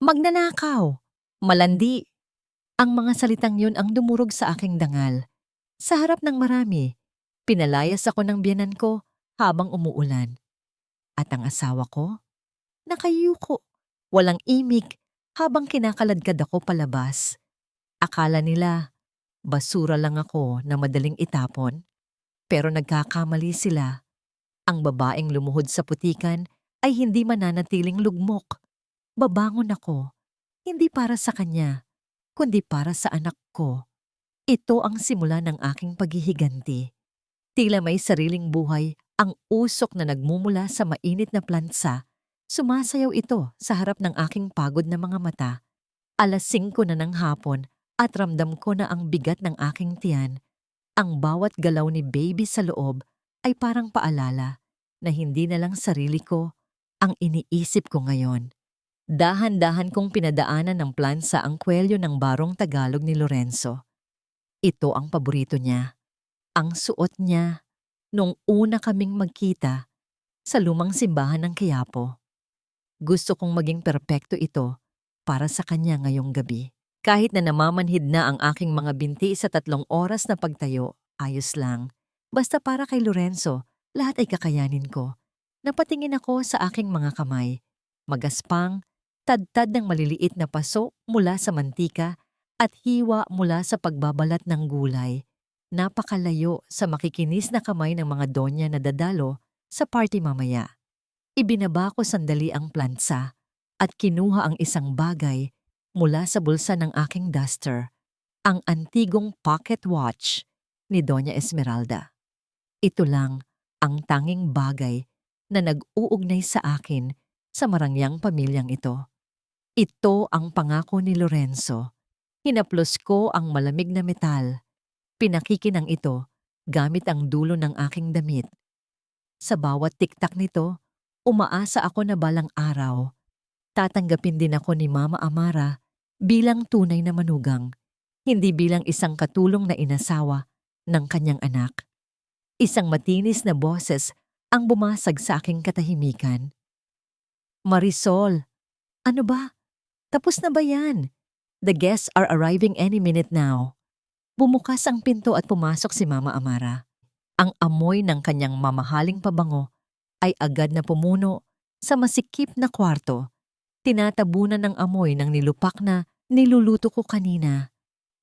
Magnanakaw, malandi. Ang mga salitang yun ang dumurog sa aking dangal. Sa harap ng marami, pinalayas ako ng biyenan ko habang umuulan. At ang asawa ko, nakayuko, walang imik habang kinakaladkad ako palabas. Akala nila, basura lang ako na madaling itapon. Pero nagkakamali sila. Ang babaeng lumuhod sa putikan ay hindi mananatiling lugmok. Babangon ako, hindi para sa kanya, kundi para sa anak ko. Ito ang simula ng aking paghihiganti. Tila may sariling buhay ang usok na nagmumula sa mainit na plansa. Sumasayaw ito sa harap ng aking pagod na mga mata. 5:00 na ng hapon at ramdam ko na ang bigat ng aking tiyan. Ang bawat galaw ni baby sa loob ay parang paalala na hindi na lang sarili ko ang iniisip ko ngayon. Dahan-dahan kong pinadaanan ng plansa ang kwelyo ng barong Tagalog ni Lorenzo. Ito ang paborito niya. Ang suot niya nung una kaming magkita sa lumang simbahan ng Quiapo. Gusto kong maging perpekto ito para sa kanya ngayong gabi. Kahit na namamanhid na ang aking mga binti sa 3 oras na pagtayo, ayos lang. Basta para kay Lorenzo, lahat ay kakayanin ko. Napatingin ako sa aking mga kamay. Magaspang, tadtad ng maliliit na paso mula sa mantika at hiwa mula sa pagbabalat ng gulay. Napakalayo sa makikinis na kamay ng mga donya na dadalo sa party mamaya. Ibinaba ko sandali ang plansa at kinuha ang isang bagay mula sa bulsa ng aking duster, ang antigong pocket watch ni Doña Esmeralda. Ito lang ang tanging bagay na nag-uugnay sa akin sa marangyang pamilyang ito. Ito ang pangako ni Lorenzo. Hinaplos ko ang malamig na metal. Pinakikinang ito gamit ang dulo ng aking damit. Sa bawat tiktak nito, umaasa ako na balang araw, tatanggapin din ako ni Mama Amara bilang tunay na manugang, hindi bilang isang katulong na inasawa ng kanyang anak. Isang matinis na boses ang bumasag sa aking katahimikan. Marisol, ano ba? Tapos na ba yan? The guests are arriving any minute now. Bumukas ang pinto at pumasok si Mama Amara. Ang amoy ng kanyang mamahaling pabango ay agad na pumuno sa masikip na kwarto. Tinatabunan ng amoy ng nilupak na niluluto ko kanina.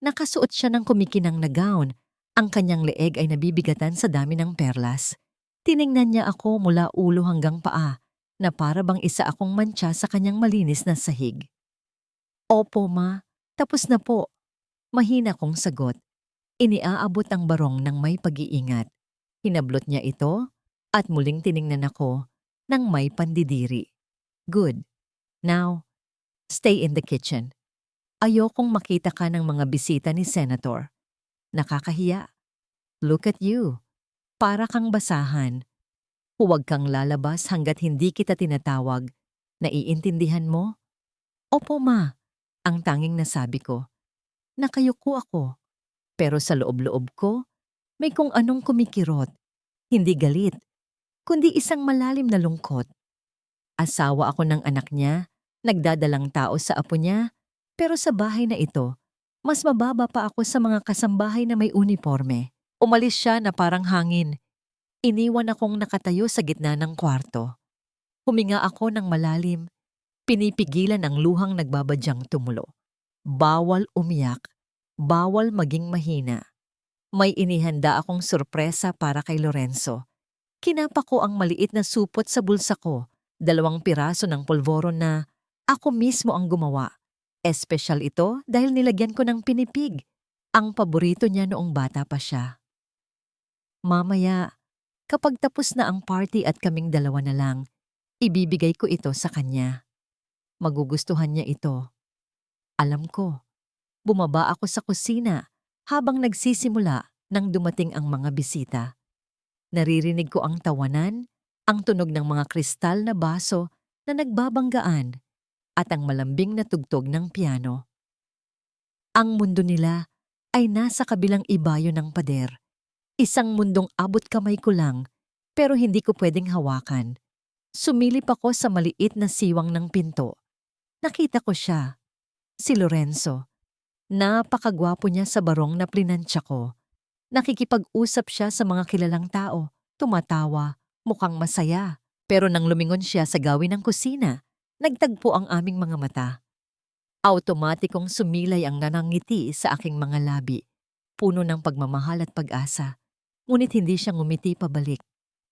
Nakasuot siya ng kumikinang na gown. Ang kanyang leeg ay nabibigatan sa dami ng perlas. Tiningnan niya ako mula ulo hanggang paa na para bang isa akong mantsa sa kanyang malinis na sahig. Opo ma, tapos na po. Mahina kong sagot. Iniaabot ang barong ng may pag-iingat. Hinablot niya ito at muling tiningnan ako ng may pandidiri. Good. Now, stay in the kitchen. Ayokong makita ka ng mga bisita ni Senator. Nakakahiya. Look at you. Para kang basahan. Huwag kang lalabas hanggat hindi kita tinatawag. Naiintindihan mo? Opo ma, ang tanging nasabi ko. Nakayuko ako. Pero sa loob-loob ko, may kung anong kumikirot. Hindi galit, kundi isang malalim na lungkot. Asawa ako ng anak niya, nagdadalang tao sa apo niya, pero sa bahay na ito, mas mababa pa ako sa mga kasambahay na may uniforme. Umalis siya na parang hangin. Iniwan akong nakatayo sa gitna ng kwarto. Huminga ako ng malalim, pinipigilan ang luhang nagbabadyang tumulo. Bawal umiyak, bawal maging mahina. May inihanda akong sorpresa para kay Lorenzo. Kinapa ko ang maliit na supot sa bulsa ko, 2 piraso ng polvoron na ako mismo ang gumawa. Espesyal ito dahil nilagyan ko ng pinipig. Ang paborito niya noong bata pa siya. Mamaya, kapag tapos na ang party at kaming dalawa na lang, ibibigay ko ito sa kanya. Magugustuhan niya ito. Alam ko. Bumaba ako sa kusina habang nagsisimula nang dumating ang mga bisita. Naririnig ko ang tawanan, ang tunog ng mga kristal na baso na nagbabanggaan at ang malambing na tugtog ng piano. Ang mundo nila ay nasa kabilang ibayo ng pader. Isang mundong abot kamay ko lang pero hindi ko pwedeng hawakan. Sumilip ako sa maliit na siwang ng pinto. Nakita ko siya, si Lorenzo. Napakagwapo niya sa barong na plinansya ko. Nakikipag-usap siya sa mga kilalang tao, tumatawa, mukhang masaya. Pero nang lumingon siya sa gawin ng kusina, nagtagpo ang aming mga mata. Automatikong sumilay ang nanangiti sa aking mga labi, puno ng pagmamahal at pag-asa. Ngunit hindi siya ngumiti pabalik.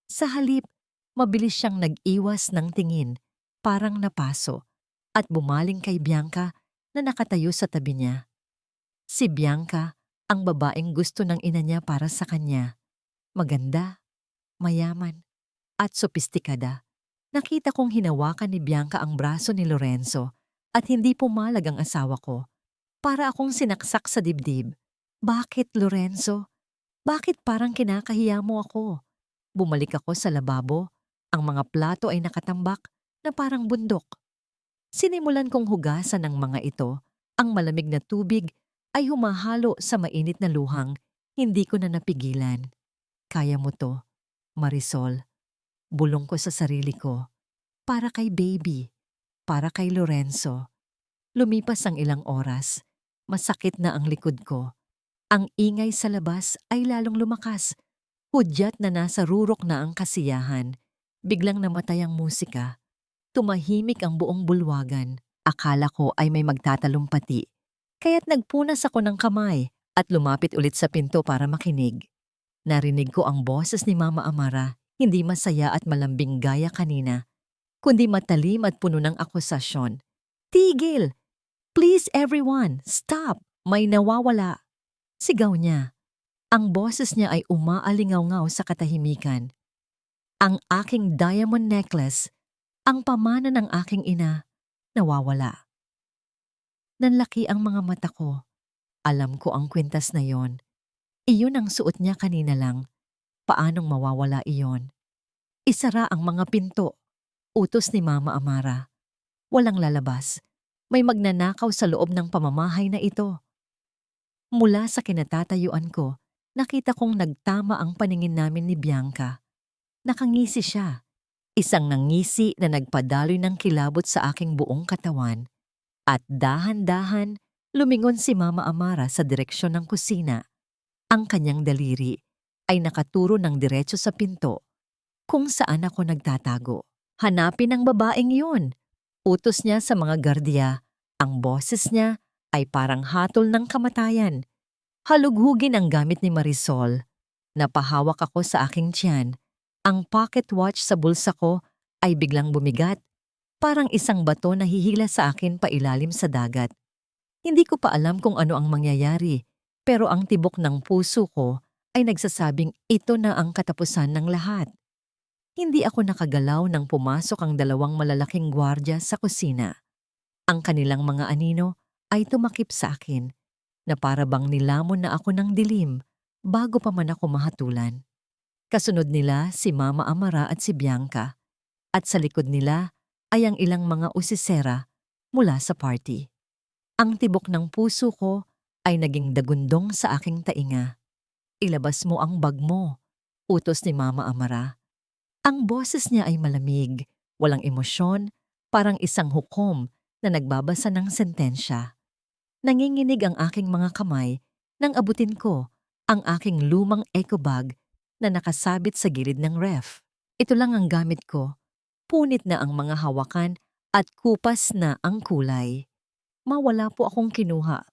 Sa halip, mabilis siyang nag-iwas ng tingin, parang napaso, at bumaling kay Bianca na nakatayo sa tabi niya. Si Bianca, ang babaeng gusto ng ina niya para sa kanya. Maganda, mayaman, at sopistikada. Nakita kong hinawakan ni Bianca ang braso ni Lorenzo at hindi pumalag ang asawa ko. Para akong sinaksak sa dibdib. Bakit, Lorenzo? Bakit parang kinakahiya mo ako? Bumalik ako sa lababo. Ang mga plato ay nakatambak na parang bundok. Sinimulan kong hugasan ng mga ito. Ang malamig na tubig ay humahalo sa mainit na luhang. Hindi ko na napigilan. Kaya mo to, Marisol. Bulong ko sa sarili ko. Para kay baby. Para kay Lorenzo. Lumipas ang ilang oras. Masakit na ang likod ko. Ang ingay sa labas ay lalong lumakas. Hudyat na nasa rurok na ang kasiyahan. Biglang namatay ang musika. Tumahimik ang buong bulwagan. Akala ko ay may magtatalumpati. Kaya't nagpunas ako ng kamay at lumapit ulit sa pinto para makinig. Narinig ko ang boses ni Mama Amara, hindi masaya at malambing gaya kanina, kundi matalim at puno ng akusasyon. Tigil! Please everyone, stop! May nawawala. Sigaw niya. Ang boses niya ay umaalingaw-ngaw sa katahimikan. Ang aking diamond necklace, ang pamana ng aking ina, nawawala. Nanlaki ang mga mata ko. Alam ko ang kwintas na yon. Iyon ang suot niya kanina lang. Paanong mawawala iyon? Isara ang mga pinto. Utos ni Mama Amara. Walang lalabas. May magnanakaw sa loob ng pamamahay na ito. Mula sa kinatatayuan ko, nakita kong nagtama ang paningin namin ni Bianca. Nakangisi siya. Isang nangisi na nagpadaloy ng kilabot sa aking buong katawan. At dahan-dahan, lumingon si Mama Amara sa direksyon ng kusina. Ang kanyang daliri ay nakaturo ng diretso sa pinto kung saan ako nagtatago. Hanapin ang babaeng yun. Utos niya sa mga gardya. Ang boses niya ay parang hatol ng kamatayan. Halughugin ang gamit ni Marisol. Napahawak ako sa aking tiyan. Ang pocket watch sa bulsa ko ay biglang bumigat. Parang isang bato na hihila sa akin pailalim sa dagat. Hindi ko pa alam kung ano ang mangyayari, pero ang tibok ng puso ko ay nagsasabing ito na ang katapusan ng lahat. Hindi ako nakagalaw nang pumasok ang dalawang malalaking gwardya sa kusina. Ang kanilang mga anino ay tumakip sa akin na para bang nilamon na ako ng dilim bago pa man ako mahatulan. Kasunod nila si Mama Amara at si Bianca at sa likod nila ay ang ilang mga usisera mula sa party. Ang tibok ng puso ko ay naging dagundong sa aking tainga. Ilabas mo ang bag mo, utos ni Mama Amara. Ang boses niya ay malamig, walang emosyon, parang isang hukom na nagbabasa ng sentensya. Nanginginig ang aking mga kamay nang abutin ko ang aking lumang eco bag na nakasabit sa gilid ng ref. Ito lang ang gamit ko. Punit na ang mga hawakan at kupas na ang kulay. Mawala po akong kinuha.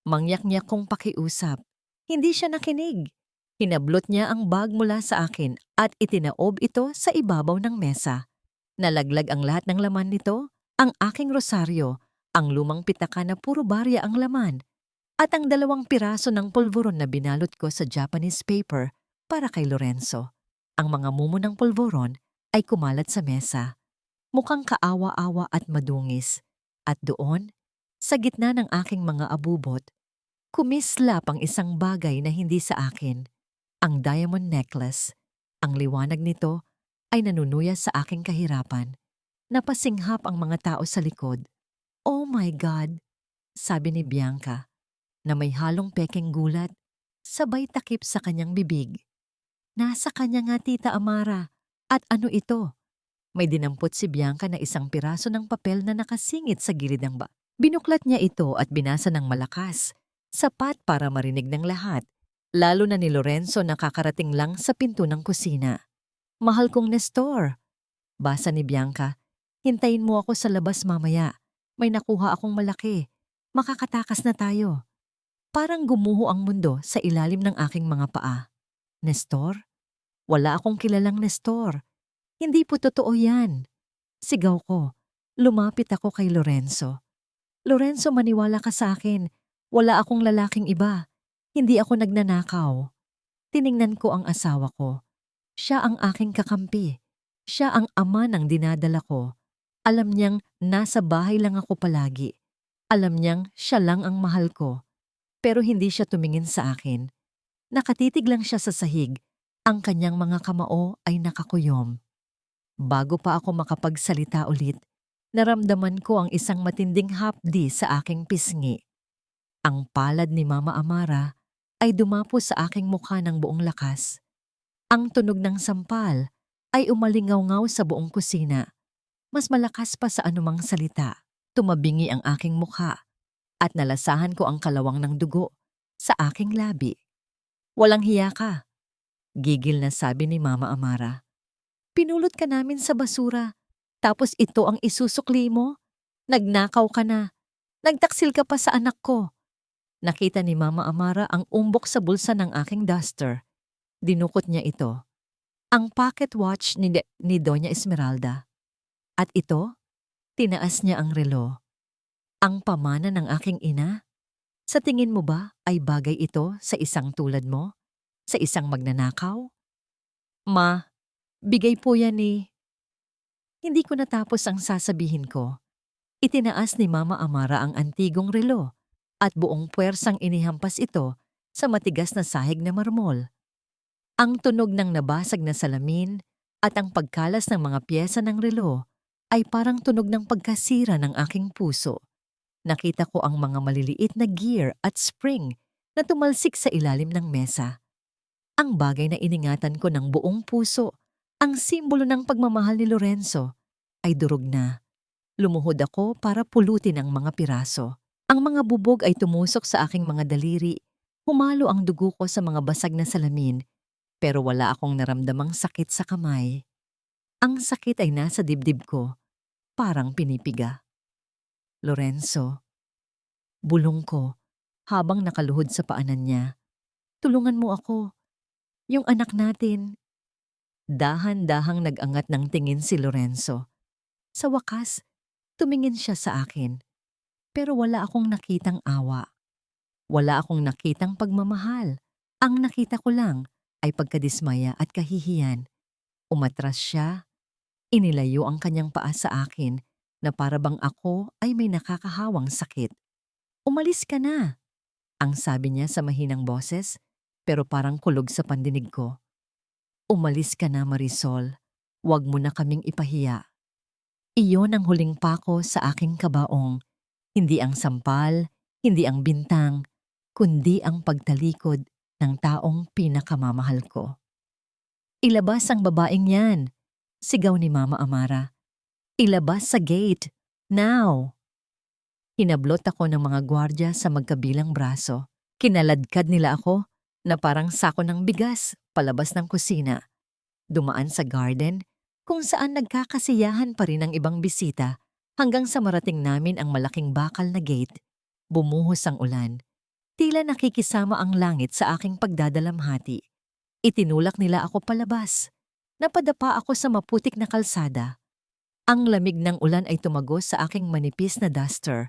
Mangyak-nyak kong pakiusap. Hindi siya nakinig. Hinablot niya ang bag mula sa akin at itinaob ito sa ibabaw ng mesa. Nalaglag ang lahat ng laman nito, ang aking rosaryo, ang lumang pitaka na puro barya ang laman, at ang 2 piraso ng polvoron na binalot ko sa Japanese paper para kay Lorenzo. Ang mga mumo ng polvoron ay kumalat sa mesa. Mukhang kaawa-awa at madungis. At doon, sa gitna ng aking mga abubot, kumislap ang isang bagay na hindi sa akin. Ang diamond necklace. Ang liwanag nito ay nanunuya sa aking kahirapan. Napasinghap ang mga tao sa likod. Oh my God! Sabi ni Bianca, na may halong pekeng gulat, sabay takip sa kanyang bibig. Nasa kanya nga, Tita Amara. At ano ito? May dinampot si Bianca na isang piraso ng papel na nakasingit sa gilid ng ba. Binuklat niya ito at binasa ng malakas, sapat para marinig ng lahat, lalo na ni Lorenzo na kakarating lang sa pinto ng kusina. Mahal kong Nestor, basa ni Bianca, hintayin mo ako sa labas mamaya. May nakuha akong malaki. Makakatakas na tayo. Parang gumuho ang mundo sa ilalim ng aking mga paa. Nestor? Wala akong kilalang Nestor. Hindi po totoo yan. Sigaw ko. Lumapit ako kay Lorenzo. Lorenzo, maniwala ka sa akin. Wala akong lalaking iba. Hindi ako nagnanakaw. Tiningnan ko ang asawa ko. Siya ang aking kakampi. Siya ang ama ng dinadala ko. Alam niyang nasa bahay lang ako palagi. Alam niyang siya lang ang mahal ko. Pero hindi siya tumingin sa akin. Nakatitig lang siya sa sahig. Ang kanyang mga kamao ay nakakuyom. Bago pa ako makapagsalita ulit, naramdaman ko ang isang matinding hapdi sa aking pisngi. Ang palad ni Mama Amara ay dumapo sa aking mukha ng buong lakas. Ang tunog ng sampal ay umalingaw-ngaw sa buong kusina. Mas malakas pa sa anumang salita. Tumabingi ang aking mukha at nalasahan ko ang kalawang ng dugo sa aking labi. Walang hiya ka, gigil na sabi ni Mama Amara. Pinulot ka namin sa basura, tapos ito ang isusukli mo? Nagnakaw ka na. Nagtaksil ka pa sa anak ko. Nakita ni Mama Amara ang umbok sa bulsa ng aking duster. Dinukot niya ito. Ang pocket watch ni Doña Esmeralda. At ito, tinaas niya ang relo. Ang pamana ng aking ina? Sa tingin mo ba ay bagay ito sa isang tulad mo? Sa isang magnanakaw? Ma, bigay po yan ni... Hindi ko natapos ang sasabihin ko. Itinaas ni Mama Amara ang antigong relo at buong puwersang inihampas ito sa matigas na sahig na marmol. Ang tunog ng nabasag na salamin at ang pagkalas ng mga pyesa ng relo ay parang tunog ng pagkasira ng aking puso. Nakita ko ang mga maliliit na gear at spring na tumalsik sa ilalim ng mesa. Ang bagay na iningatan ko ng buong puso, ang simbolo ng pagmamahal ni Lorenzo, ay durog na. Lumuhod ako para pulutin ang mga piraso. Ang mga bubog ay tumusok sa aking mga daliri. Humalo ang dugo ko sa mga basag na salamin, pero wala akong naramdamang sakit sa kamay. Ang sakit ay nasa dibdib ko, parang pinipiga. Lorenzo, bulong ko habang nakaluhod sa paanan niya. Tulungan mo ako. Yung anak natin. Dahan-dahang nag-angat ng tingin si Lorenzo. Sa wakas, tumingin siya sa akin. Pero wala akong nakitang awa. Wala akong nakitang pagmamahal. Ang nakita ko lang ay pagkadismaya at kahihiyan. Umatras siya. Inilayo ang kanyang paa sa akin na parabang ako ay may nakakahawang sakit. Umalis ka na, ang sabi niya sa mahinang boses, pero parang kulog sa pandinig ko. Umalis ka na, Marisol. Huwag mo na kaming ipahiya. Iyon ang huling pako sa aking kabaong. Hindi ang sampal, hindi ang bintang, kundi ang pagtalikod ng taong pinakamamahal ko. Ilabas ang babaeng yan, sigaw ni Mama Amara. Ilabas sa gate, now! Hinablot ako ng mga gwardya sa magkabilang braso. Kinaladkad nila ako na parang sako ng bigas palabas ng kusina. Dumaan sa garden kung saan nagkakasiyahan pa rin ang ibang bisita hanggang sa marating namin ang malaking bakal na gate. Bumuhos ang ulan. Tila nakikisama ang langit sa aking pagdadalamhati. Itinulak nila ako palabas. Napadapa ako sa maputik na kalsada. Ang lamig ng ulan ay tumagos sa aking manipis na duster.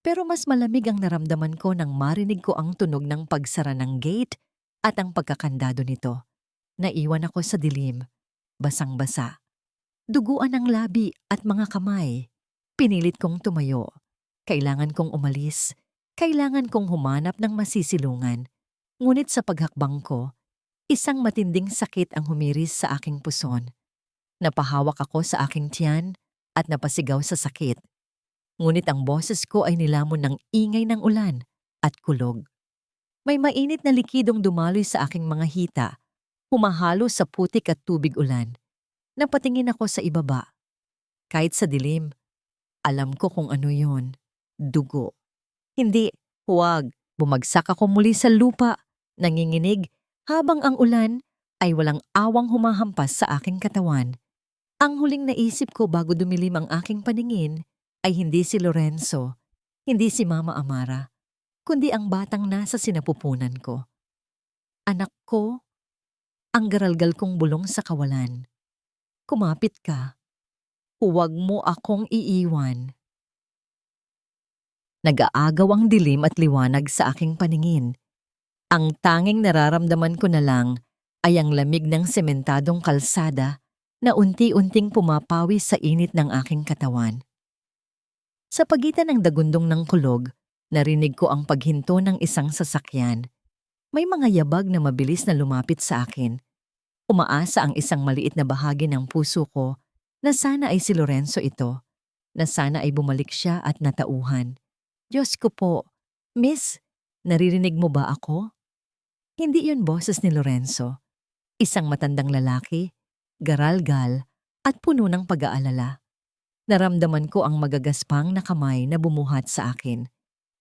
Pero mas malamig ang naramdaman ko nang marinig ko ang tunog ng pagsara ng gate at ang pagkakandado nito. Naiwan ako sa dilim, basang-basa. Duguan ang labi at mga kamay. Pinilit kong tumayo. Kailangan kong umalis. Kailangan kong humanap ng masisilungan. Ngunit sa paghakbang ko, isang matinding sakit ang humiris sa aking puson. Napahawak ako sa aking tiyan at napasigaw sa sakit. Ngunit ang boses ko ay nilamon ng ingay ng ulan at kulog. May mainit na likidong dumaloy sa aking mga hita, humahalo sa putik at tubig ulan. Napatingin ako sa ibaba. Kahit sa dilim, alam ko kung ano yon. Dugo. Hindi, huwag. Bumagsak ako muli sa lupa, nanginginig, habang ang ulan ay walang awang humahampas sa aking katawan. Ang huling naisip ko bago dumilim ang aking paningin ay hindi si Lorenzo, hindi si Mama Amara, kundi ang batang nasa sinapupunan ko. Anak ko, ang garalgal kong bulong sa kawalan. Kumapit ka. Huwag mo akong iiwan. Nag-aagaw ang dilim at liwanag sa aking paningin. Ang tanging nararamdaman ko na lang ay ang lamig ng sementadong kalsada na unti-unting pumapawi sa init ng aking katawan. Sa pagitan ng dagundong ng kulog, narinig ko ang paghinto ng isang sasakyan. May mga yabag na mabilis na lumapit sa akin. Umaasa ang isang maliit na bahagi ng puso ko na sana ay si Lorenzo ito, na sana ay bumalik siya at natauhan. Diyos ko po, Miss, naririnig mo ba ako? Hindi yun boses ni Lorenzo. Isang matandang lalaki, garalgal at puno ng pag-aalala. Naramdaman ko ang magagaspang na kamay na bumuhat sa akin.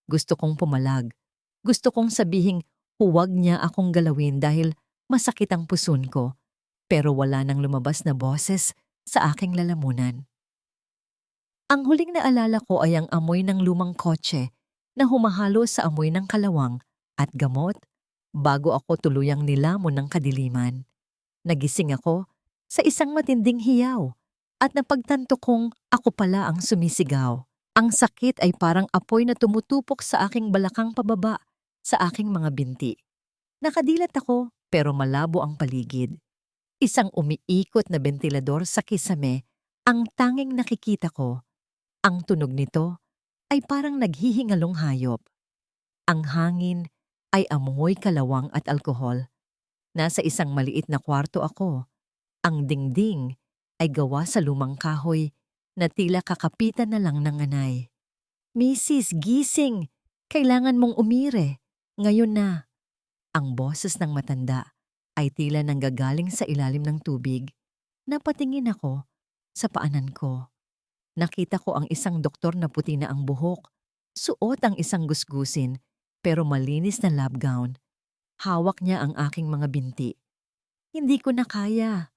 Gusto kong pumalag. Gusto kong sabihing huwag niya akong galawin dahil masakit ang puson ko. Pero wala nang lumabas na boses sa aking lalamunan. Ang huling naalala ko ay ang amoy ng lumang kotse na humahalo sa amoy ng kalawang at gamot bago ako tuluyang nilamon ng kadiliman. Nagising ako sa isang matinding hiyaw at napagtanto kong ako pala ang sumisigaw. Ang sakit ay parang apoy na tumutupok sa aking balakang pababa sa aking mga binti. Nakadilat ako pero malabo ang paligid. Isang umiikot na bentilador sa kisame ang tanging nakikita ko. Ang tunog nito ay parang naghihingalong hayop. Ang hangin ay amoy kalawang at alkohol. Nasa isang maliit na kwarto ako. Ang dingding ay gawa sa lumang kahoy na tila kakapitan na lang ng anay. Mrs. Gising, kailangan mong umire. Ngayon na. Ang boses ng matanda ay tila nanggagaling sa ilalim ng tubig. Napatingin ako sa paanan ko. Nakita ko ang isang doktor na puti na ang buhok. Suot ang isang gusgusin pero malinis na lab gown. Hawak niya ang aking mga binti. Hindi ko na kaya.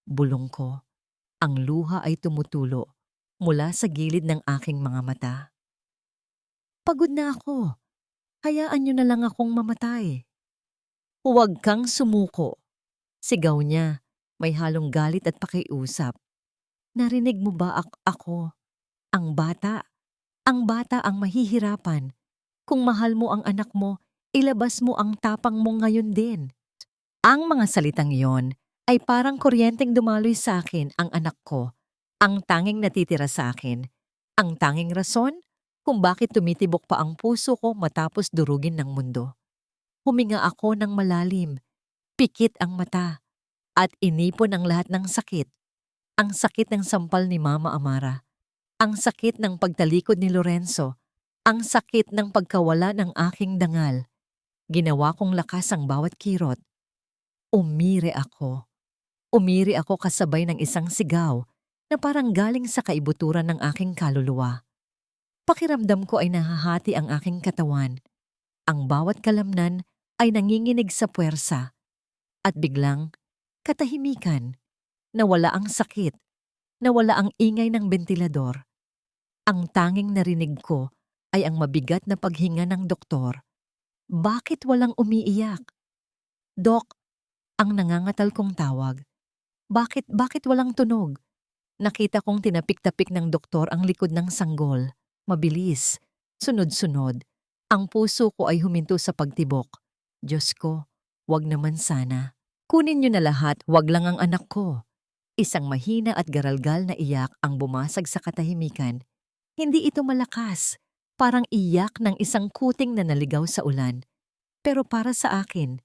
Bulong ko. Ang luha ay tumutulo mula sa gilid ng aking mga mata. Pagod na ako. Hayaan niyo na lang akong mamatay. Huwag kang sumuko. Sigaw niya, may halong galit at pakiusap. Narinig mo ba ako? Ang bata ang mahihirapan. Kung mahal mo ang anak mo, ilabas mo ang tapang mo ngayon din. Ang mga salitang iyon ay parang kuryenteng dumaloy sa akin ang anak ko, ang tanging natitira sa akin. Ang tanging rason kung bakit tumitibok pa ang puso ko matapos durugin ng mundo. Huminga ako ng malalim, pikit ang mata, at inipon ang lahat ng sakit. Ang sakit ng sampal ni Mama Amara, ang sakit ng pagtalikod ni Lorenzo, ang sakit ng pagkawala ng aking dangal. Ginawa kong lakas ang bawat kirot. Umiri ako. Umiri ako kasabay ng isang sigaw na parang galing sa kaibuturan ng aking kaluluwa. Pakiramdam ko ay nahahati ang aking katawan. Ang bawat kalamnan ay nanginginig sa puwersa. At biglang, katahimikan. Nawala ang sakit. Nawala ang ingay ng bentilador. Ang tanging narinig ko ay ang mabigat na paghinga ng doktor. Bakit walang umiiyak? Dok, ang nangangatal kong tawag. Bakit walang tunog? Nakita kong tinapik-tapik ng doktor ang likod ng sanggol. Mabilis, sunod-sunod. Ang puso ko ay huminto sa pagtibok. Diyos ko, wag naman sana. Kunin niyo na lahat, wag lang ang anak ko. Isang mahina at garalgal na iyak ang bumasag sa katahimikan. Hindi ito malakas, parang iyak ng isang kuting na naligaw sa ulan. Pero para sa akin,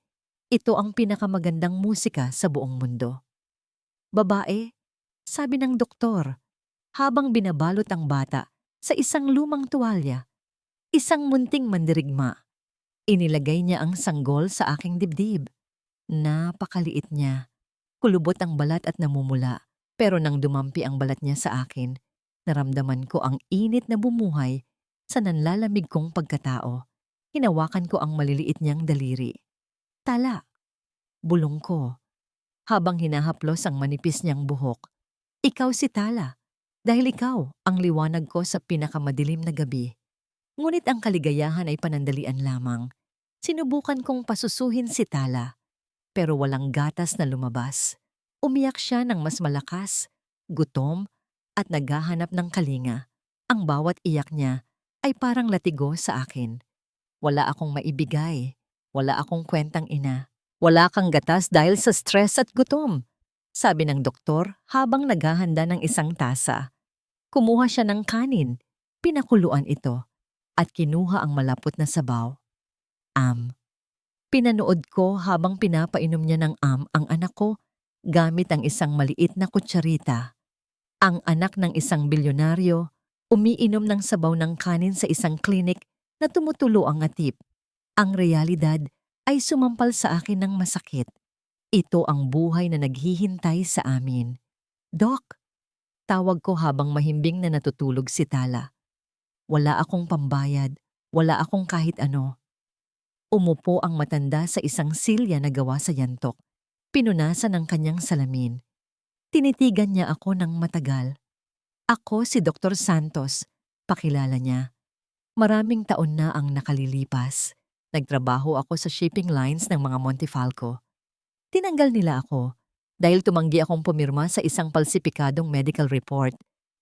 ito ang pinakamagandang musika sa buong mundo. Babae, sabi ng doktor, habang binabalot ang bata sa isang lumang tuwalya, isang munting mandirigma. Inilagay niya ang sanggol sa aking dibdib. Napakaliit niya. Kulubot ang balat at namumula. Pero nang dumampi ang balat niya sa akin, naramdaman ko ang init na bumuhay sa nanlalamig kong pagkatao. Hinawakan ko ang maliliit niyang daliri. Tala, bulong ko, habang hinahaplos ang manipis niyang buhok. Ikaw si Tala, dahil ikaw ang liwanag ko sa pinakamadilim na gabi. Ngunit ang kaligayahan ay panandalian lamang. Sinubukan kong pasusuhin si Tala, pero walang gatas na lumabas. Umiyak siya ng mas malakas, gutom, at naghahanap ng kalinga. Ang bawat iyak niya ay parang latigo sa akin. Wala akong maibigay, wala akong kwentang ina. Wala kang gatas dahil sa stress at gutom, sabi ng doktor habang naghahanda ng isang tasa. Kumuha siya ng kanin, pinakuluan ito, at kinuha ang malapot na sabaw. Pinanood ko habang pinapainom niya ng ang anak ko gamit ang isang maliit na kutsarita. Ang anak ng isang bilyonaryo, umiinom ng sabaw ng kanin sa isang klinik na tumutulo ang atip. Ang realidad ay sumampal sa akin ng masakit. Ito ang buhay na naghihintay sa amin. Doc, tawag ko habang mahimbing na natutulog si Tala. Wala akong pambayad, wala akong kahit ano. Umupo ang matanda sa isang silya na gawa sa yantok. Pinunasan ang kanyang salamin. Tinitigan niya ako ng matagal. Ako si Dr. Santos, pakilala niya. Maraming taon na ang nakalilipas. Nagtrabaho ako sa shipping lines ng mga Montefalco. Tinanggal nila ako dahil tumanggi akong pumirma sa isang palsipikadong medical report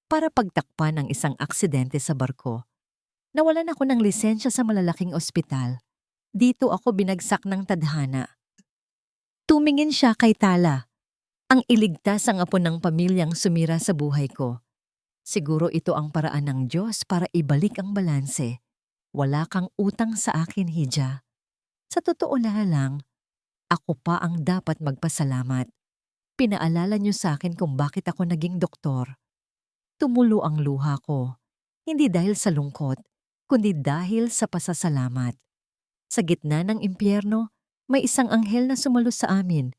para pagtakpan ng isang aksidente sa barko. Nawalan ako ng lisensya sa malalaking ospital. Dito ako binagsak ng tadhana. Tumingin siya kay Tala. Ang iligtas ang apo ng pamilyang sumira sa buhay ko. Siguro ito ang paraan ng Diyos para ibalik ang balanse. Wala kang utang sa akin, Hija. Sa totoo lang, ako pa ang dapat magpasalamat. Pinaalala niyo sa akin kung bakit ako naging doktor. Tumulo ang luha ko, hindi dahil sa lungkot, kundi dahil sa pasasalamat. Sa gitna ng impyerno, may isang anghel na sumalo sa amin.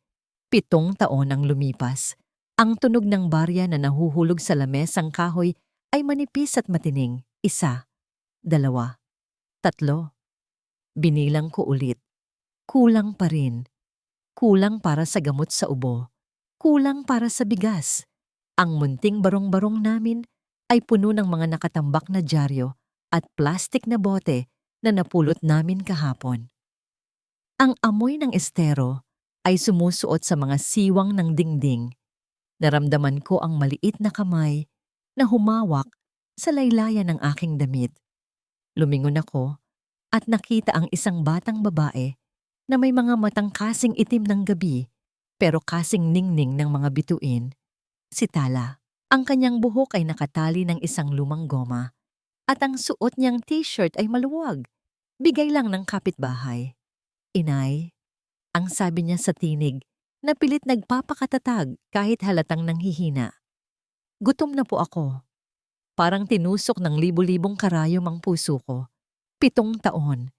7 taon ang lumipas. Ang tunog ng barya na nahuhulog sa lamesang kahoy ay manipis at matining. 1, 2, 3. Binilang ko ulit. Kulang pa rin. Kulang para sa gamot sa ubo. Kulang para sa bigas. Ang munting barong-barong namin ay puno ng mga nakatambak na dyaryo at plastik na bote na napulot namin kahapon. Ang amoy ng estero ay sumusuot sa mga siwang ng dingding. Naramdaman ko ang maliit na kamay na humawak sa laylayan ng aking damit. Lumingon ako at nakita ang isang batang babae na may mga matang kasing itim ng gabi pero kasing ningning ng mga bituin. Si Tala. Ang kanyang buhok ay nakatali ng isang lumang goma at ang suot niyang t-shirt ay maluwag. Bigay lang ng kapitbahay. Inay, ang sabi niya sa tinig na pilit nagpapakatatag kahit halatang nanghihina. Gutom na po ako. Parang tinusok ng libu-libong karayom ang puso ko. 7 taon.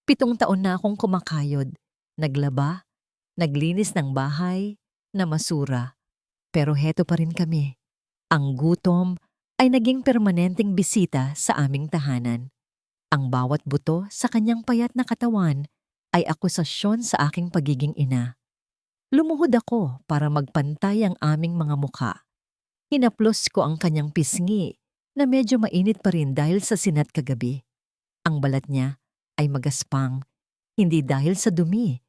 7 taon na akong kumakayod. Naglaba, naglinis ng bahay, namasura. Pero heto pa rin kami. Ang gutom ay naging permanenteng bisita sa aming tahanan. Ang bawat buto sa kanyang payat na katawan ay akusasyon sa aking pagiging ina. Lumuhod ako para magpantay ang aming mga mukha. Hinaplos ko ang kanyang pisngi na medyo mainit pa rin dahil sa sinat kagabi. Ang balat niya ay magaspang, hindi dahil sa dumi,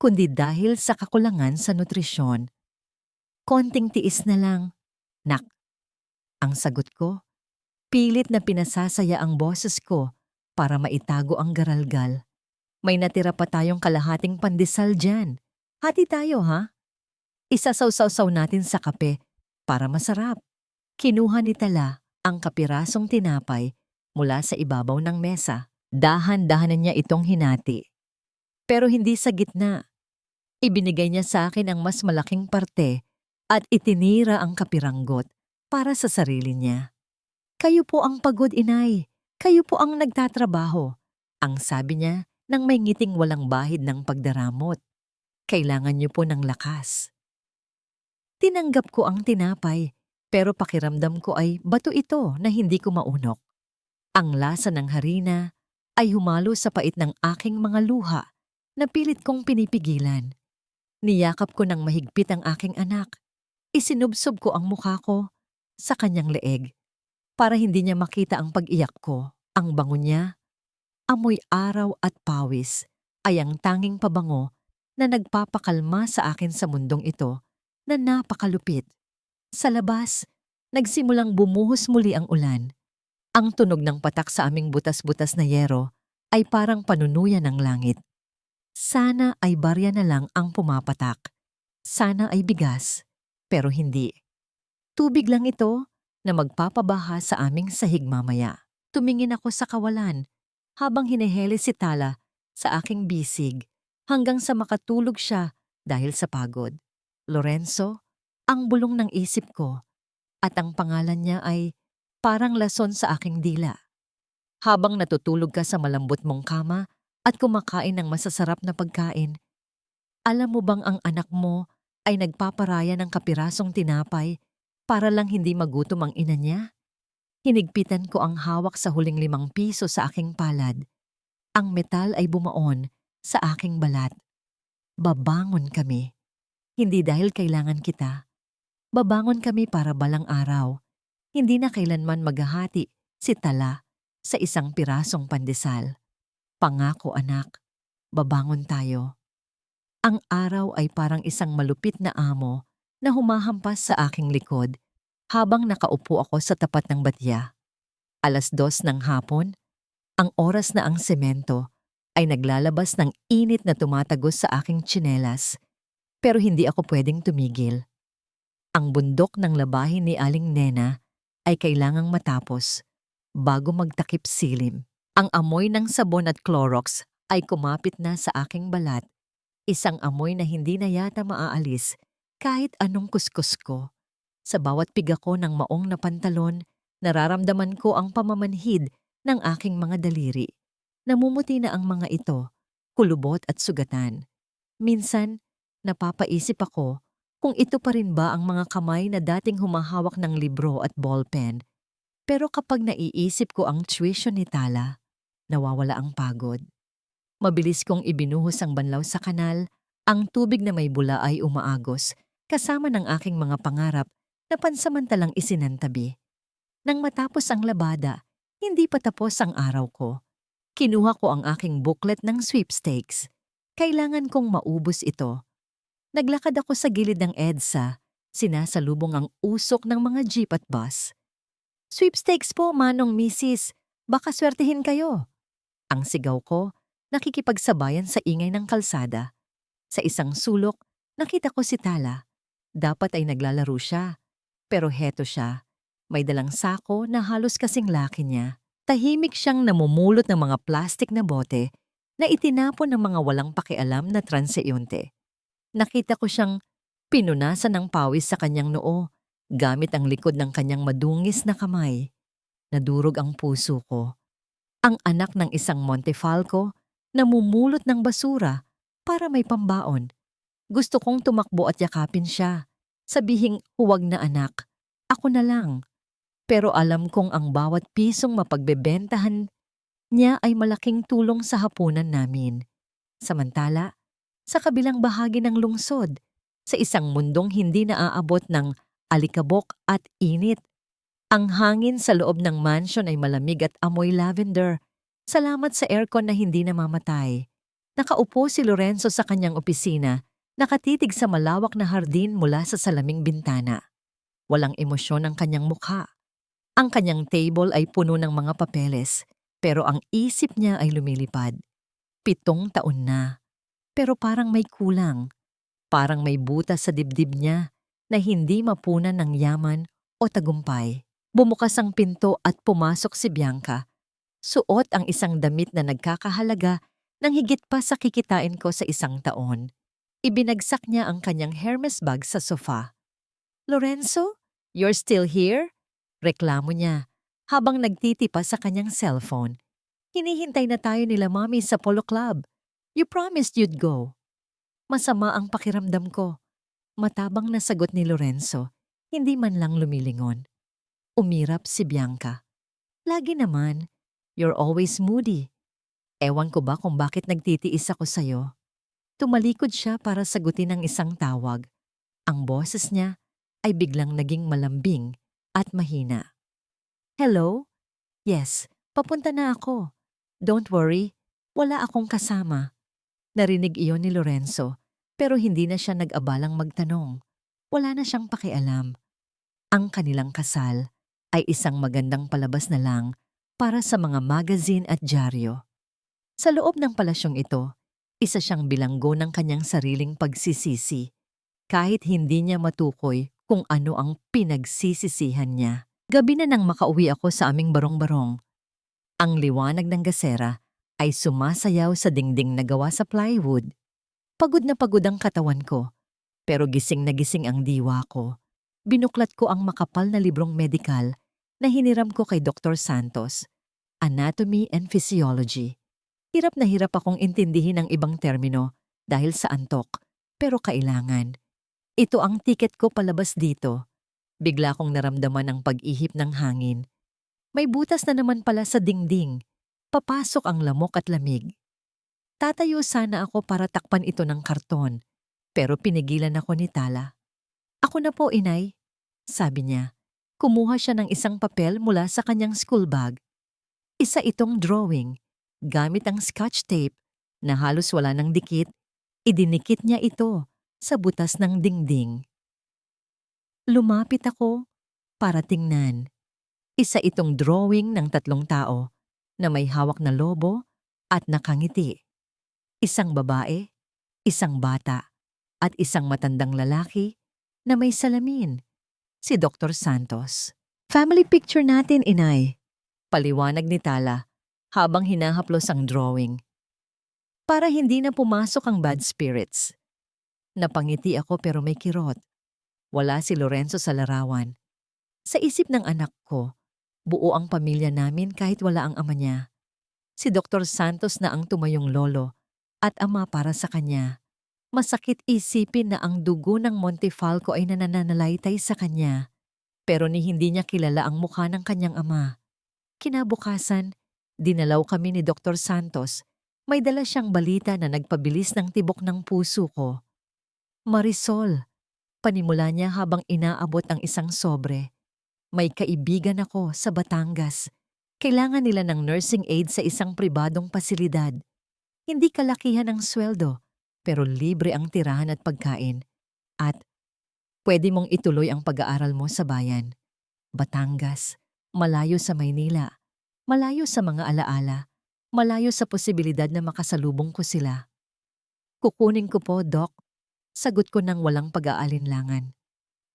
kundi dahil sa kakulangan sa nutrisyon. Konting tiis na lang, nak. Ang sagot ko, pilit na pinasasaya ang boses ko para maitago ang garalgal. May natira pa tayong kalahating pandesal dyan. Hati tayo, ha? Isasawsaw natin sa kape para masarap. Kinuha ni Tala ang kapirasong tinapay mula sa ibabaw ng mesa. Dahan-dahanan niya itong hinati. Pero hindi sa gitna. Ibinigay niya sa akin ang mas malaking parte at itinira ang kapiranggot para sa sarili niya. Kayo po ang pagod, inay. Kayo po ang nagtatrabaho. Ang sabi niya nang may ngiting walang bahid ng pagdaramot. Kailangan niyo po ng lakas. Tinanggap ko ang tinapay, pero pakiramdam ko ay bato ito na hindi ko maunok. Ang lasa ng harina ay humalo sa pait ng aking mga luha na pilit kong pinipigilan. Niyakap ko ng mahigpit ang aking anak. Isinubsob ko ang mukha ko sa kanyang leeg para hindi niya makita ang pag-iyak ko. Ang bango niya, amoy araw at pawis, ay ang tanging pabango na nagpapakalma sa akin sa mundong ito na napakalupit. Sa labas, nagsimulang bumuhos muli ang ulan. Ang tunog ng patak sa aming butas-butas na yero ay parang panunuyan ng langit. Sana ay barya na lang ang pumapatak. Sana ay bigas, pero hindi. Tubig lang ito na magpapabaha sa aming sahig mamaya. Tumingin ako sa kawalan habang hiniheli si Tala sa aking bisig hanggang sa makatulog siya dahil sa pagod. Lorenzo, ang bulong ng isip ko, at ang pangalan niya ay parang lason sa aking dila. Habang natutulog ka sa malambot mong kama at kumakain ng masasarap na pagkain, alam mo bang ang anak mo ay nagpaparaya ng kapirasong tinapay para lang hindi magutom ang ina niya? Hinigpitan ko ang hawak sa huling 5 piso sa aking palad. Ang metal ay bumaon sa aking balat. Babangon kami. Hindi dahil kailangan kita. Babangon kami para balang araw. Hindi na kailanman maghahati si Tala sa isang pirasong pandesal. Pangako anak, babangon tayo. Ang araw ay parang isang malupit na amo na humahampas sa aking likod habang nakaupo ako sa tapat ng batya. 2:00 ng hapon, ang oras na ang semento ay naglalabas ng init na tumatagos sa aking tsinelas, pero hindi ako pwedeng tumigil. Ang bundok ng labahin ni Aling Nena ay kailangang matapos bago magtakip silim. Ang amoy ng sabon at Clorox ay kumapit na sa aking balat, isang amoy na hindi na yata maaalis kahit anong kuskus ko. Sa bawat piga ko ng maong na pantalon, nararamdaman ko ang pamamanhid ng aking mga daliri. Namumuti na ang mga ito, kulubot at sugatan. Minsan, napapaisip ako kung ito pa rin ba ang mga kamay na dating humahawak ng libro at ballpen. Pero kapag naiisip ko ang tuition ni Tala, nawawala ang pagod. Mabilis kong ibinuhos ang banlaw sa kanal, ang tubig na may bula ay umaagos, kasama ng aking mga pangarap na pansamantalang isinantabi. Nang matapos ang labada, hindi pa tapos ang araw ko. Kinuha ko ang aking booklet ng sweepstakes. Kailangan kong maubos ito. Naglakad ako sa gilid ng EDSA, sinasalubong ang usok ng mga jeep at bus. "Sweepstakes po, manong misis. Baka swertihin kayo." Ang sigaw ko, nakikipagsabayan sa ingay ng kalsada. Sa isang sulok, nakita ko si Tala. Dapat ay naglalaro siya. Pero heto siya. May dalang sako na halos kasing laki niya. Tahimik siyang namumulot ng mga plastik na bote na itinapon ng mga walang pakialam na transeunte. Nakita ko siyang pinunasan ng pawis sa kanyang noo gamit ang likod ng kanyang madungis na kamay. Nadurog ang puso ko. Ang anak ng isang Montefalco namumulot ng basura para may pambaon. Gusto kong tumakbo at yakapin siya. Sabihing, "Huwag na anak, ako na lang." Pero alam kong ang bawat pisong mapagbebentahan niya ay malaking tulong sa hapunan namin. Samantala, sa kabilang bahagi ng lungsod, sa isang mundong hindi naaabot ng alikabok at init, ang hangin sa loob ng mansion ay malamig at amoy lavender. Salamat sa aircon na hindi namamatay. Nakaupo si Lorenzo sa kanyang opisina, nakatitig sa malawak na hardin mula sa salaming bintana. Walang emosyon ang kanyang mukha. Ang kanyang table ay puno ng mga papeles, pero ang isip niya ay lumilipad. 7 taon na, pero parang may kulang. Parang may butas sa dibdib niya na hindi mapunan ng yaman o tagumpay. Bumukas ang pinto at pumasok si Bianca. Suot ang isang damit na nagkakahalaga ng higit pa sa kikitain ko sa 1 taon. Ibinagsak niya ang kanyang Hermes bag sa sofa. "Lorenzo, you're still here?" Reklamo niya habang nagtitipa sa kanyang cellphone. "Hinihintay na tayo nila Mami sa Polo Club. You promised you'd go." Masama ang pakiramdam ko. Matabang na sagot ni Lorenzo, hindi man lang lumilingon. Umirap si Bianca. Lagi naman, you're always moody. Ewan ko ba kung bakit nagtitiis ako sa'yo. Tumalikod siya para sagutin ang isang tawag. Ang boses niya ay biglang naging malambing at mahina. Hello? Yes, papunta na ako. Don't worry, wala akong kasama. Narinig iyon ni Lorenzo, pero hindi na siya nag-abalang magtanong. Wala na siyang pakialam. Ang kanilang kasal ay isang magandang palabas na lang para sa mga magazine at dyaryo. Sa loob ng palasyong ito, isa siyang bilanggo ng kanyang sariling pagsisisi, kahit hindi niya matukoy kung ano ang pinagsisisihan niya. Gabi na nang makauwi ako sa aming barong-barong. Ang liwanag ng gasera ay sumasayaw sa dingding na gawa sa plywood. Pagod na pagod ang katawan ko, pero gising na gising ang diwa ko. Binuklat ko ang makapal na librong medikal na hiniram ko kay Dr. Santos, Anatomy and Physiology. Hirap na hirap akong intindihin ang ibang termino dahil sa antok, pero kailangan. Ito ang tiket ko palabas dito. Bigla kong naramdaman ang pag-ihip ng hangin. May butas na naman pala sa dingding. Papasok ang lamok at lamig. Tatayo sana ako para takpan ito ng karton, pero pinigilan ako ni Tala. Ako na po, inay, sabi niya. Kumuha siya ng isang papel mula sa kanyang school bag. Isa itong drawing. Gamit ang scotch tape na halos wala ng dikit, idinikit niya ito sa butas ng dingding. Lumapit ako para tingnan. Isa itong drawing ng 3 tao na may hawak na lobo at nakangiti. Isang babae, isang bata, at isang matandang lalaki na may salamin, si Dr. Santos. Family picture natin, inay, paliwanag ni Tala habang hinahaplos ang drawing. Para hindi na pumasok ang bad spirits. Napangiti ako pero may kirot. Wala si Lorenzo sa larawan. Sa isip ng anak ko, buo ang pamilya namin kahit wala ang ama niya. Si Dr. Santos na ang tumayong lolo at ama para sa kanya. Masakit isipin na ang dugo ng Montefalco ay nananalaytay sa kanya, pero ni hindi niya kilala ang mukha ng kanyang ama. Kinabukasan, dinalaw kami ni Dr. Santos. May dala siyang balita na nagpabilis ng tibok ng puso ko. Marisol, panimula niya habang inaabot ang isang sobre. May kaibigan ako sa Batangas. Kailangan nila ng nursing aid sa isang pribadong pasilidad. Hindi kalakihan ang sweldo, pero libre ang tirahan at pagkain. At pwede mong ituloy ang pag-aaral mo sa bayan. Batangas, malayo sa Maynila, malayo sa mga alaala, malayo sa posibilidad na makasalubong ko sila. Kukunin ko po, Doc. Sagot ko nang walang pag-aalinlangan.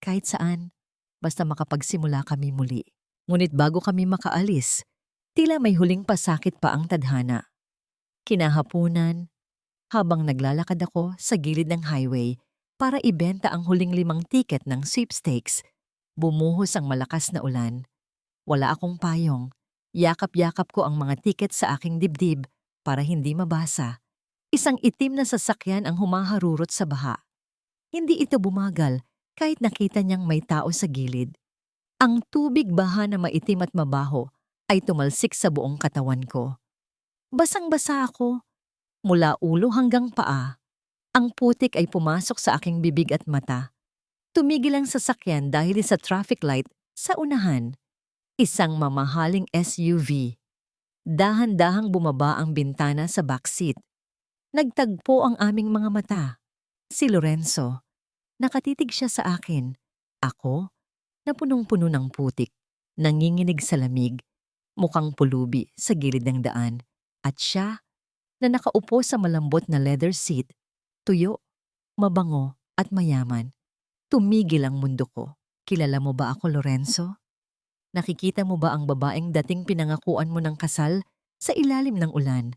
Kahit saan, basta makapagsimula kami muli. Ngunit bago kami makaalis, tila may huling pasakit pa ang tadhana. Kinahapunan, habang naglalakad ako sa gilid ng highway para ibenta ang huling 5 tiket ng sweepstakes, bumuhos ang malakas na ulan. Wala akong payong. Yakap-yakap ko ang mga tiket sa aking dibdib para hindi mabasa. Isang itim na sasakyan ang humaharurot sa baha. Hindi ito bumagal kahit nakita niyang may tao sa gilid. Ang tubig baha na maitim at mabaho ay tumalsik sa buong katawan ko. Basang-basa ako, mula ulo hanggang paa. Ang putik ay pumasok sa aking bibig at mata. Tumigil ang sasakyan dahil sa traffic light sa unahan. Isang mamahaling SUV. Dahan-dahang bumaba ang bintana sa backseat. Nagtagpo ang aming mga mata. Si Lorenzo. Nakatitig siya sa akin. Ako, na punong-puno ng putik, nanginginig sa lamig, mukhang pulubi sa gilid ng daan. At siya, na nakaupo sa malambot na leather seat, tuyo, mabango at mayaman. Tumigil ang mundo ko. Kilala mo ba ako, Lorenzo? Nakikita mo ba ang babaeng dating pinangakuan mo ng kasal sa ilalim ng ulan?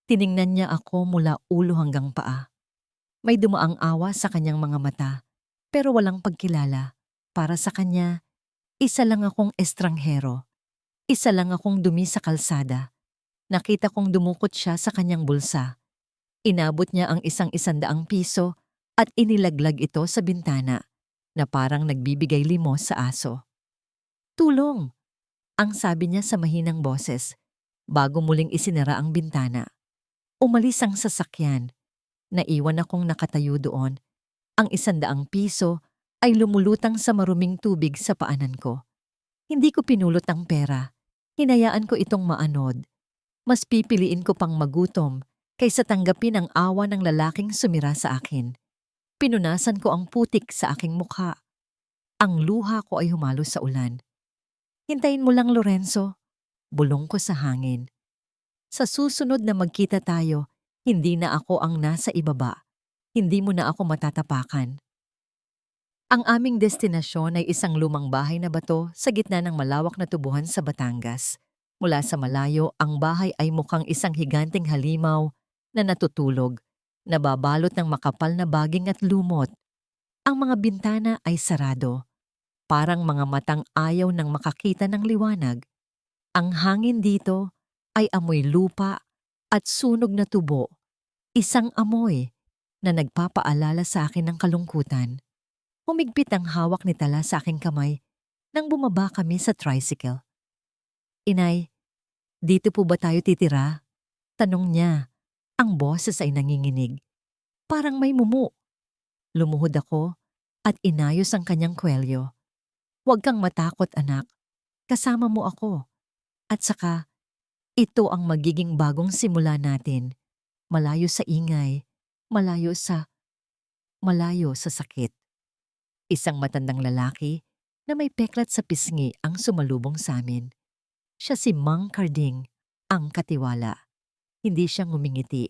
Tiningnan niya ako mula ulo hanggang paa. May dumaang awa sa kanyang mga mata, pero walang pagkilala. Para sa kanya, isa lang akong estranghero. Isa lang akong dumi sa kalsada. Nakita kong dumukot siya sa kanyang bulsa. Inabot niya ang 100 piso at inilaglag ito sa bintana na parang nagbibigay limos sa aso. "Tulong!" ang sabi niya sa mahinang boses bago muling isinara ang bintana. Umalis ang sasakyan. Naiwan akong nakatayo doon. Ang 100 piso ay lumulutang sa maruming tubig sa paanan ko. Hindi ko pinulot ang pera. Hinayaan ko itong maanod. Mas pipiliin ko pang magutom kaysa tanggapin ang awa ng lalaking sumira sa akin. Pinunasan ko ang putik sa aking mukha. Ang luha ko ay humalo sa ulan. "Hintayin mo lang, Lorenzo." Bulong ko sa hangin. "Sa susunod na magkita tayo, hindi na ako ang nasa ibaba. Hindi mo na ako matatapakan." Ang aming destinasyon ay isang lumang bahay na bato sa gitna ng malawak na tubuhan sa Batangas. Mula sa malayo, ang bahay ay mukhang isang higanteng halimaw na natutulog, nababalot ng makapal na baging at lumot. Ang mga bintana ay sarado, parang mga matang ayaw nang makakita ng liwanag. Ang hangin dito ay amoy lupa at sunog na tubo, isang amoy na nagpapaalala sa akin ng kalungkutan. Humigpit ang hawak ni Tala sa aking kamay nang bumaba kami sa tricycle. "Inay, dito po ba tayo titira?" Tanong niya. Ang boses ay nanginginig. Parang may mumu. Lumuhod ako at inayos ang kanyang kwelyo. "Huwag kang matakot, anak. Kasama mo ako. At saka, ito ang magiging bagong simula natin. Malayo sa ingay, malayo sa sakit." Isang matandang lalaki na may peklat sa pisngi ang sumalubong sa amin. Siya si Mang Carding, ang katiwala. Hindi siya ngumingiti.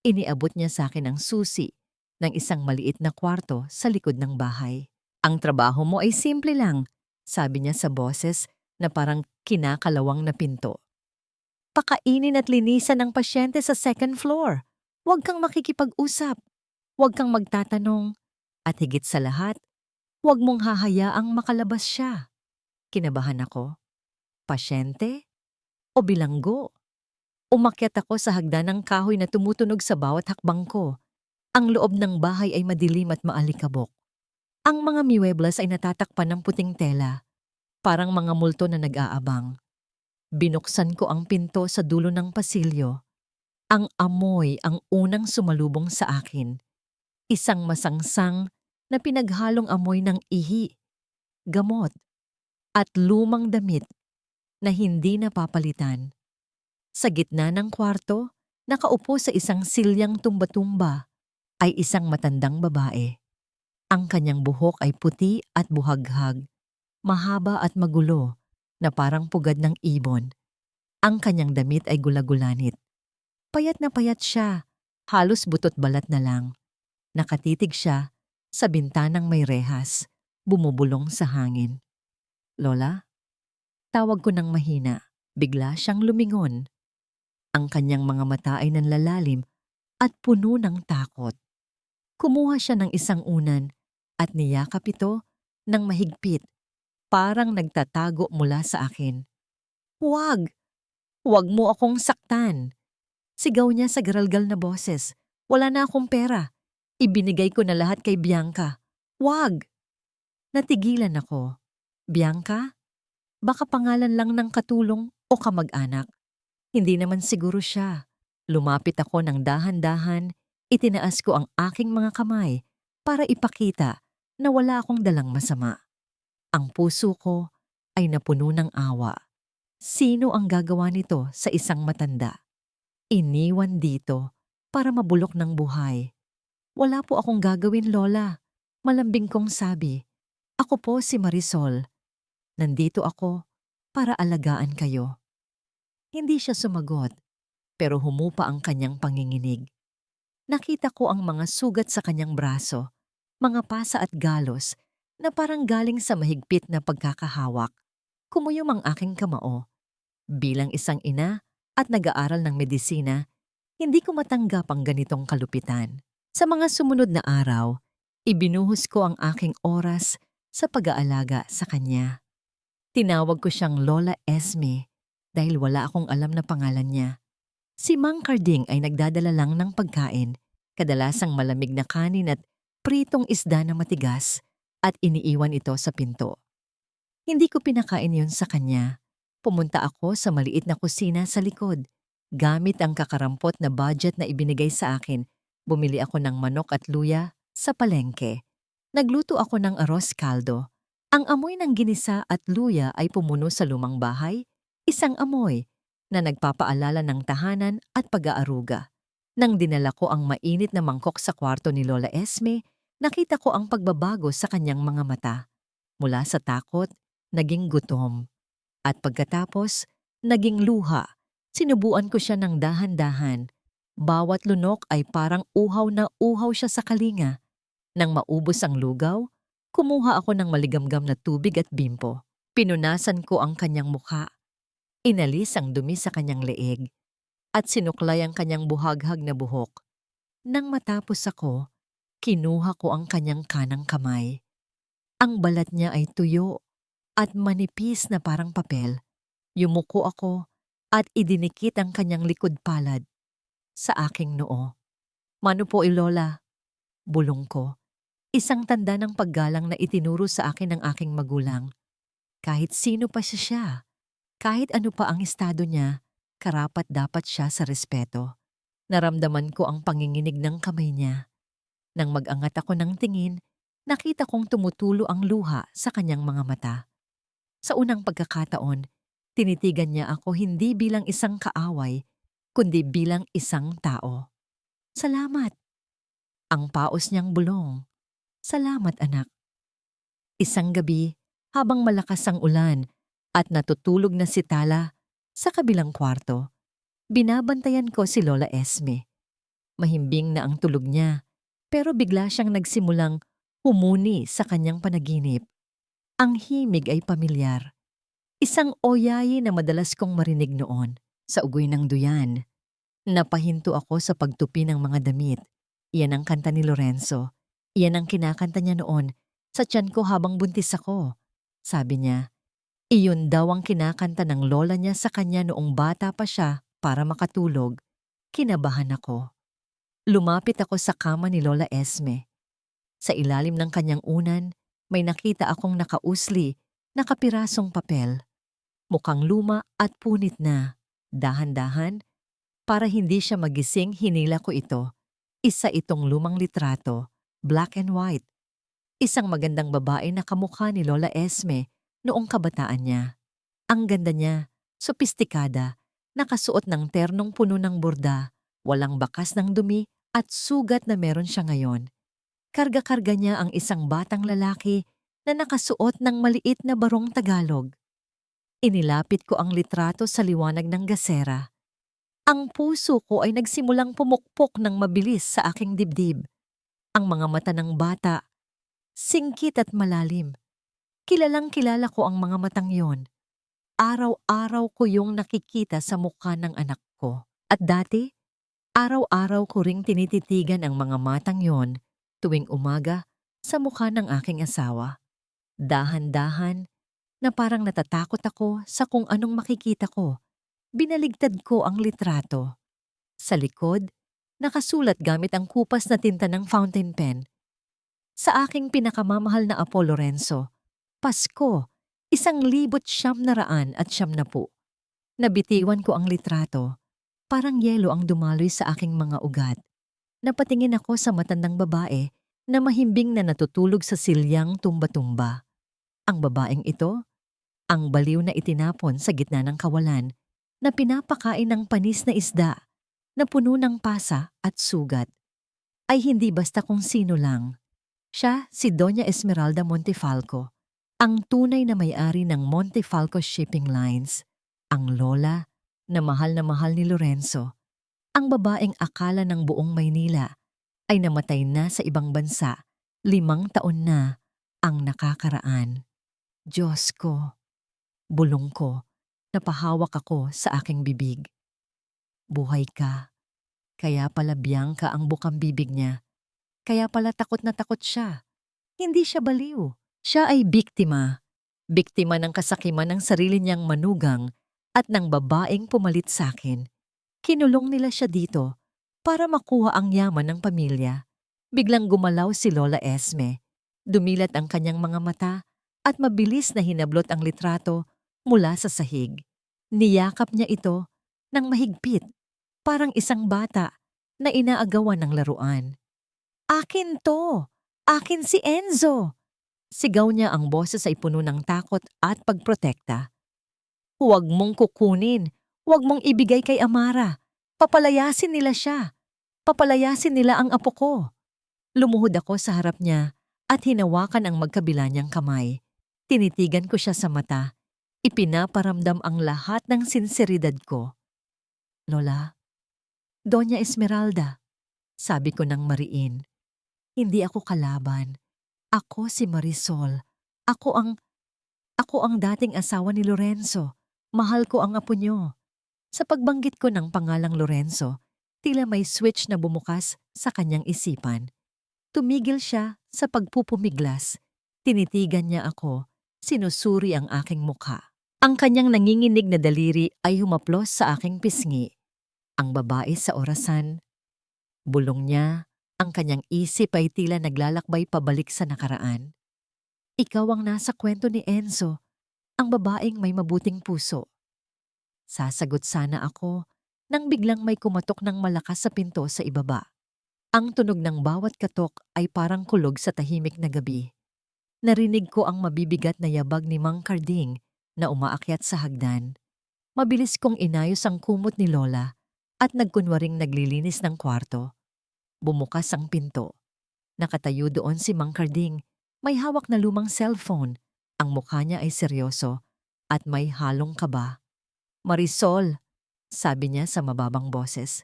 Iniabot niya sa akin ang susi ng isang maliit na kwarto sa likod ng bahay. "Ang trabaho mo ay simple lang," sabi niya sa boses na parang kinakalawang na pinto. "Pakainin at linisan ng pasyente sa second floor. Huwag kang makikipag-usap. Huwag kang magtatanong. At higit sa lahat, huwag mong hahayaang makalabas siya." Kinabahan ako. Pasyente? O bilanggo? Umakyat ako sa hagdan ng kahoy na tumutunog sa bawat hakbang ko. Ang loob ng bahay ay madilim at maalikabok. Ang mga muebles ay natatakpan ng puting tela, parang mga multo na nag-aabang. Binuksan ko ang pinto sa dulo ng pasilyo. Ang amoy ang unang sumalubong sa akin. Isang masangsang na pinaghalong amoy ng ihi, gamot, at lumang damit na hindi napapalitan. Sa gitna ng kwarto, nakaupo sa isang silyang tumba-tumba, ay isang matandang babae. Ang kanyang buhok ay puti at buhaghag, mahaba at magulo na parang pugad ng ibon. Ang kanyang damit ay gulagulanit. Payat na payat siya, halos butot balat na lang. Nakatitig siya sa bintanang may rehas, bumubulong sa hangin. "Lola?" Tawag ko ng mahina. Bigla siyang lumingon. Ang kanyang mga mata ay nanlalalim at puno ng takot. Kumuha siya ng isang unan at niyakap ito ng mahigpit, parang nagtatago mula sa akin. "Huwag! Huwag mo akong saktan!" Sigaw niya sa garalgal na boses. "Wala na akong pera. Ibinigay ko na lahat kay Bianca. Huwag!" Natigilan ako. Bianca? Baka pangalan lang ng katulong o kamag-anak. Hindi naman siguro siya. Lumapit ako ng dahan-dahan, itinaas ko ang aking mga kamay para ipakita na wala akong dalang masama. Ang puso ko ay napuno ng awa. Sino ang gagawa nito sa isang matanda? Iniwan dito para mabulok ng buhay. "Wala po akong gagawin, Lola." Malambing kong sabi. "Ako po si Marisol. Nandito ako para alagaan kayo." Hindi siya sumagot, pero humupa ang kanyang panginginig. Nakita ko ang mga sugat sa kanyang braso, mga pasa at galos na parang galing sa mahigpit na pagkakahawak. Kumuyom ang aking kamao. Bilang isang ina at nag-aaral ng medisina, hindi ko matanggap ang ganitong kalupitan. Sa mga sumunod na araw, ibinuhos ko ang aking oras sa pag-aalaga sa kanya. Tinawag ko siyang Lola Esme dahil wala akong alam na pangalan niya. Si Mang Carding ay nagdadala lang ng pagkain, kadalasang malamig na kanin at pritong isda na matigas at iniiwan ito sa pinto. Hindi ko pinakain yun sa kanya. Pumunta ako sa maliit na kusina sa likod. Gamit ang kakarampot na budget na ibinigay sa akin, bumili ako ng manok at luya sa palengke. Nagluto ako ng arroz caldo. Ang amoy ng ginisa at luya ay pumuno sa lumang bahay, isang amoy na nagpapaalala ng tahanan at pag-aaruga. Nang dinala ko ang mainit na mangkok sa kwarto ni Lola Esme, nakita ko ang pagbabago sa kanyang mga mata. Mula sa takot, naging gutom. At pagkatapos, naging luha. Sinubuan ko siya ng dahan-dahan. Bawat lunok ay parang uhaw na uhaw siya sa kalinga. Nang maubos ang lugaw, kumuha ako ng maligamgam na tubig at bimpo. Pinunasan ko ang kanyang mukha. Inalis ang dumi sa kanyang leeg at sinuklay ang kanyang buhaghag na buhok. Nang matapos ako, kinuha ko ang kanyang kanang kamay. Ang balat niya ay tuyo at manipis na parang papel. Yumuko ako at idinikit ang kanyang likod palad sa aking noo. "Mano po, Lola?" Bulong ko. Isang tanda ng paggalang na itinuro sa akin ng aking magulang. Kahit sino pa siya, kahit ano pa ang estado niya, karapat-dapat siya sa respeto. Naramdaman ko ang panginginig ng kamay niya. Nang mag-angat ako ng tingin, nakita kong tumutulo ang luha sa kanyang mga mata. Sa unang pagkakataon, tinitigan niya ako hindi bilang isang kaaway, kundi bilang isang tao. "Salamat." Ang paos niyang bulong. "Salamat, anak." Isang gabi, habang malakas ang ulan at natutulog na si Tala sa kabilang kwarto, binabantayan ko si Lola Esme. Mahimbing na ang tulog niya, pero bigla siyang nagsimulang humuni sa kanyang panaginip. Ang himig ay pamilyar. Isang oyayi na madalas kong marinig noon sa ugoy ng duyan. Napahinto ako sa pagtupi ng mga damit. Iyan ang kanta ni Lorenzo. Iyan ang kinakanta niya noon sa tiyan ko habang buntis ako. Sabi niya, iyon daw ang kinakanta ng lola niya sa kanya noong bata pa siya para makatulog. Kinabahan ako. Lumapit ako sa kama ni Lola Esme. Sa ilalim ng kanyang unan, may nakita akong nakausli na kapirasong papel. Mukhang luma at punit na. Dahan-dahan, para hindi siya magising, hinila ko ito. Isa itong lumang litrato, black and white. Isang magandang babae na kamukha ni Lola Esme noong kabataan niya. Ang ganda niya, sopistikada, nakasuot ng ternong puno ng borda, walang bakas ng dumi at sugat na meron siya ngayon. Karga-karga niya ang isang batang lalaki na nakasuot ng maliit na barong Tagalog. Inilapit ko ang litrato sa liwanag ng gasera. Ang puso ko ay nagsimulang pumukpok ng mabilis sa aking dibdib. Ang mga mata ng bata, singkit at malalim. Kilalang-kilala ko ang mga matang yon. Araw-araw ko yung nakikita sa mukha ng anak ko. At dati, araw-araw ko ring tinititigan ang mga matang yon tuwing umaga sa mukha ng aking asawa. Dahan-dahan na parang natatakot ako sa kung anong makikita ko. Binaligtad ko ang litrato. Sa likod, nakasulat gamit ang kupas na tinta ng fountain pen. Sa aking pinakamamahal na apo Lorenzo, Pasko, 1,990. Nabitiwan ko ang litrato. Parang yelo ang dumaloy sa aking mga ugat. Napatingin ako sa matandang babae na mahimbing na natutulog sa silyang tumba-tumba. Ang babaeng ito, ang baliw na itinapon sa gitna ng kawalan, na pinapakain ng panis na isda na puno ng pasa at sugat. Ay hindi basta kung sino lang. Siya si Doña Esmeralda Montefalco, ang tunay na may-ari ng Montefalco Shipping Lines, ang lola na mahal ni Lorenzo, ang babaeng akala ng buong Maynila ay namatay na sa ibang bansa, 5 taon na ang nakakaraan. Diyos ko, bulong ko, napahawak ako sa aking bibig. Buhay ka. Kaya pala Bianca ang bukang bibig niya. Kaya pala takot na takot siya. Hindi siya baliw. Siya ay biktima. Biktima ng kasakiman ng sarili niyang manugang at ng babaeng pumalit sa akin. Kinulong nila siya dito para makuha ang yaman ng pamilya. Biglang gumalaw si Lola Esme. Dumilat ang kanyang mga mata at mabilis na hinablot ang litrato mula sa sahig. Niyakap niya ito ng mahigpit, parang isang bata na inaagawan ng laruan. "Akin to! Akin si Enzo!" Sigaw niya, ang boses ay puno ng takot at pagprotekta. "Huwag mong kukunin. Huwag mong ibigay kay Amara. Papalayasin nila siya. Papalayasin nila ang apo ko." Lumuhod ako sa harap niya at hinawakan ang magkabila niyang kamay. Tinitigan ko siya sa mata. Ipinaparamdam ang lahat ng sinseridad ko. "Lola, Doña Esmeralda," sabi ko ng mariin. "Hindi ako kalaban. Ako si Marisol. Ako ang Ako ang dating asawa ni Lorenzo. Mahal ko ang apo niyo." Sa pagbanggit ko ng pangalang Lorenzo, tila may switch na bumukas sa kanyang isipan. Tumigil siya sa pagpupumiglas. Tinitigan niya ako. Sinusuri ang aking mukha. Ang kanyang nanginginig na daliri ay humaplos sa aking pisngi. Ang babae sa orasan. Bulong niya. Ang kanyang isip ay tila naglalakbay pabalik sa nakaraan. "Ikaw ang nasa kwento ni Enzo, ang babaeng may mabuting puso." Sasagot sana ako nang biglang may kumatok ng malakas sa pinto sa ibaba. Ang tunog ng bawat katok ay parang kulog sa tahimik na gabi. Narinig ko ang mabibigat na yabag ni Mang Carding na umaakyat sa hagdan. Mabilis kong inayos ang kumot ni Lola at nagkunwaring naglilinis ng kwarto. Bumukas ang pinto. Nakatayo doon si Mang Carding. May hawak na lumang cellphone. Ang mukha niya ay seryoso at may halong kaba. "Marisol," sabi niya sa mababang boses.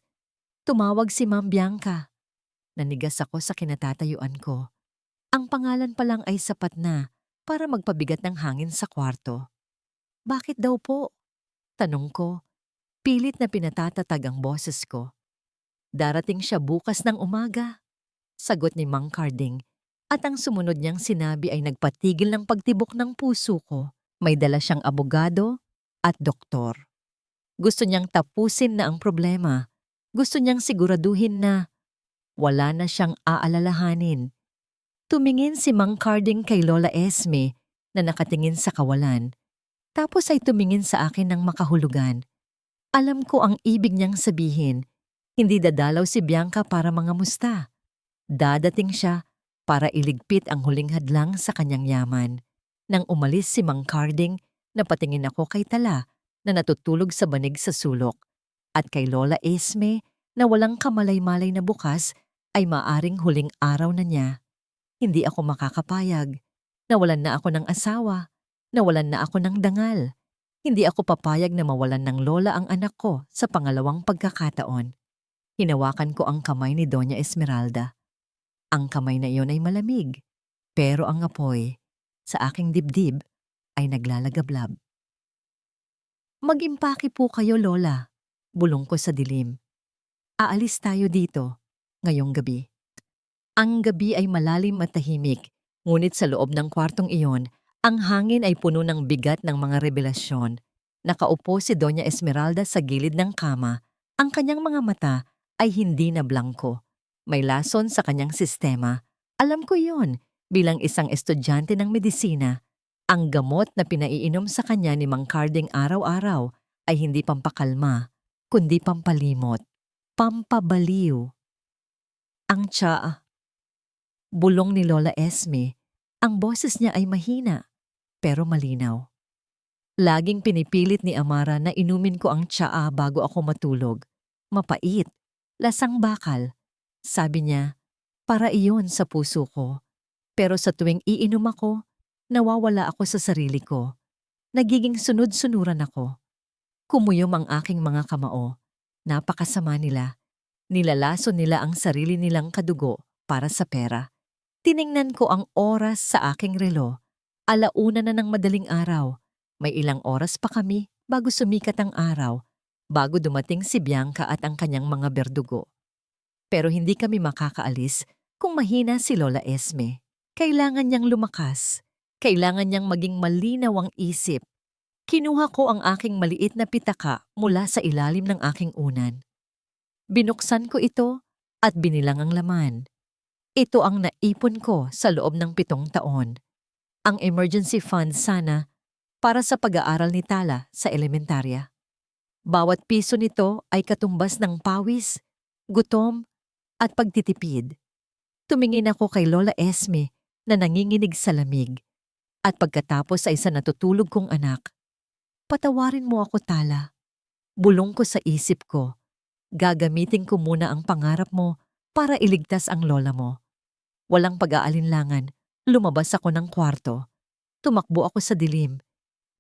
"Tumawag si Ma'am Bianca." Nanigas ako sa kinatatayuan ko. Ang pangalan pa lang ay sapat na para magpabigat ng hangin sa kwarto. "Bakit daw po?" tanong ko. Pilit na pinatatatag ang boses ko. "Darating siya bukas ng umaga," sagot ni Mang Carding. At ang sumunod niyang sinabi ay nagpatigil ng pagtibok ng puso ko. May dala siyang abogado at doktor. Gusto niyang tapusin na ang problema. Gusto niyang siguraduhin na wala na siyang aalalahanin. Tumingin si Mang Carding kay Lola Esme na nakatingin sa kawalan. Tapos ay tumingin sa akin ng makahulugan. Alam ko ang ibig niyang sabihin. Hindi dadalaw si Bianca para mangamusta. Dadating siya para iligpit ang huling hadlang sa kanyang yaman. Nang umalis si Mang Carding, napatingin ako kay Tala na natutulog sa banig sa sulok. At kay Lola Esme na walang kamalay-malay na bukas ay maaring huling araw na niya. Hindi ako makakapayag. Nawalan na ako ng asawa. Nawalan na ako ng dangal. Hindi ako papayag na mawalan ng lola ang anak ko sa pangalawang pagkakataon. Hinawakan ko ang kamay ni Doña Esmeralda. Ang kamay na iyon ay malamig, pero ang apoy sa aking dibdib ay naglalagablab. "Mag-impake po kayo, Lola," bulong ko sa dilim. "Aalis tayo dito ngayong gabi." Ang gabi ay malalim at tahimik, ngunit sa loob ng kwartong iyon, ang hangin ay puno ng bigat ng mga revelasyon. Nakaupo si Doña Esmeralda sa gilid ng kama. Ang kanyang mga mata ay hindi na blangko. May lason sa kanyang sistema. Alam ko yon bilang isang estudyante ng medisina. Ang gamot na pinaiinom sa kanya ni Mang Carding araw-araw ay hindi pampakalma, kundi pampalimot, pampabaliw. Ang tsaa. Bulong ni Lola Esme. Ang boses niya ay mahina, pero malinaw. Laging pinipilit ni Amara na inumin ko ang tsaa bago ako matulog. Mapait, lasang bakal. Sabi niya, para iyon sa puso ko. Pero sa tuwing iinom ako, nawawala ako sa sarili ko. Nagiging sunod-sunuran ako. Kumuyom ang aking mga kamao. Napakasama nila. Nilalason nila ang sarili nilang kadugo para sa pera. Tiningnan ko ang oras sa aking relo. 1:00 na ng madaling araw. May ilang oras pa kami bago sumikat ang araw, bago dumating si Bianca at ang kanyang mga berdugo. Pero hindi kami makakaalis kung mahina si Lola Esme. Kailangan niyang lumakas. Kailangan niyang maging malinaw ang isip. Kinuha ko ang aking maliit na pitaka mula sa ilalim ng aking unan. Binuksan ko ito at binilang ang laman. Ito ang naipon ko sa loob ng 7 taon. Ang emergency fund sana para sa pag-aaral ni Tala sa elementarya. Bawat piso nito ay katumbas ng pawis, gutom, at pagtitipid. Tumingin ako kay Lola Esme na nanginginig sa lamig at pagkatapos ay sa natutulog kong anak. Patawarin mo ako, Tala. Bulong ko sa isip ko. Gagamitin ko muna ang pangarap mo para iligtas ang lola mo. Walang pag-aalinlangan, lumabas ako ng kwarto. Tumakbo ako sa dilim.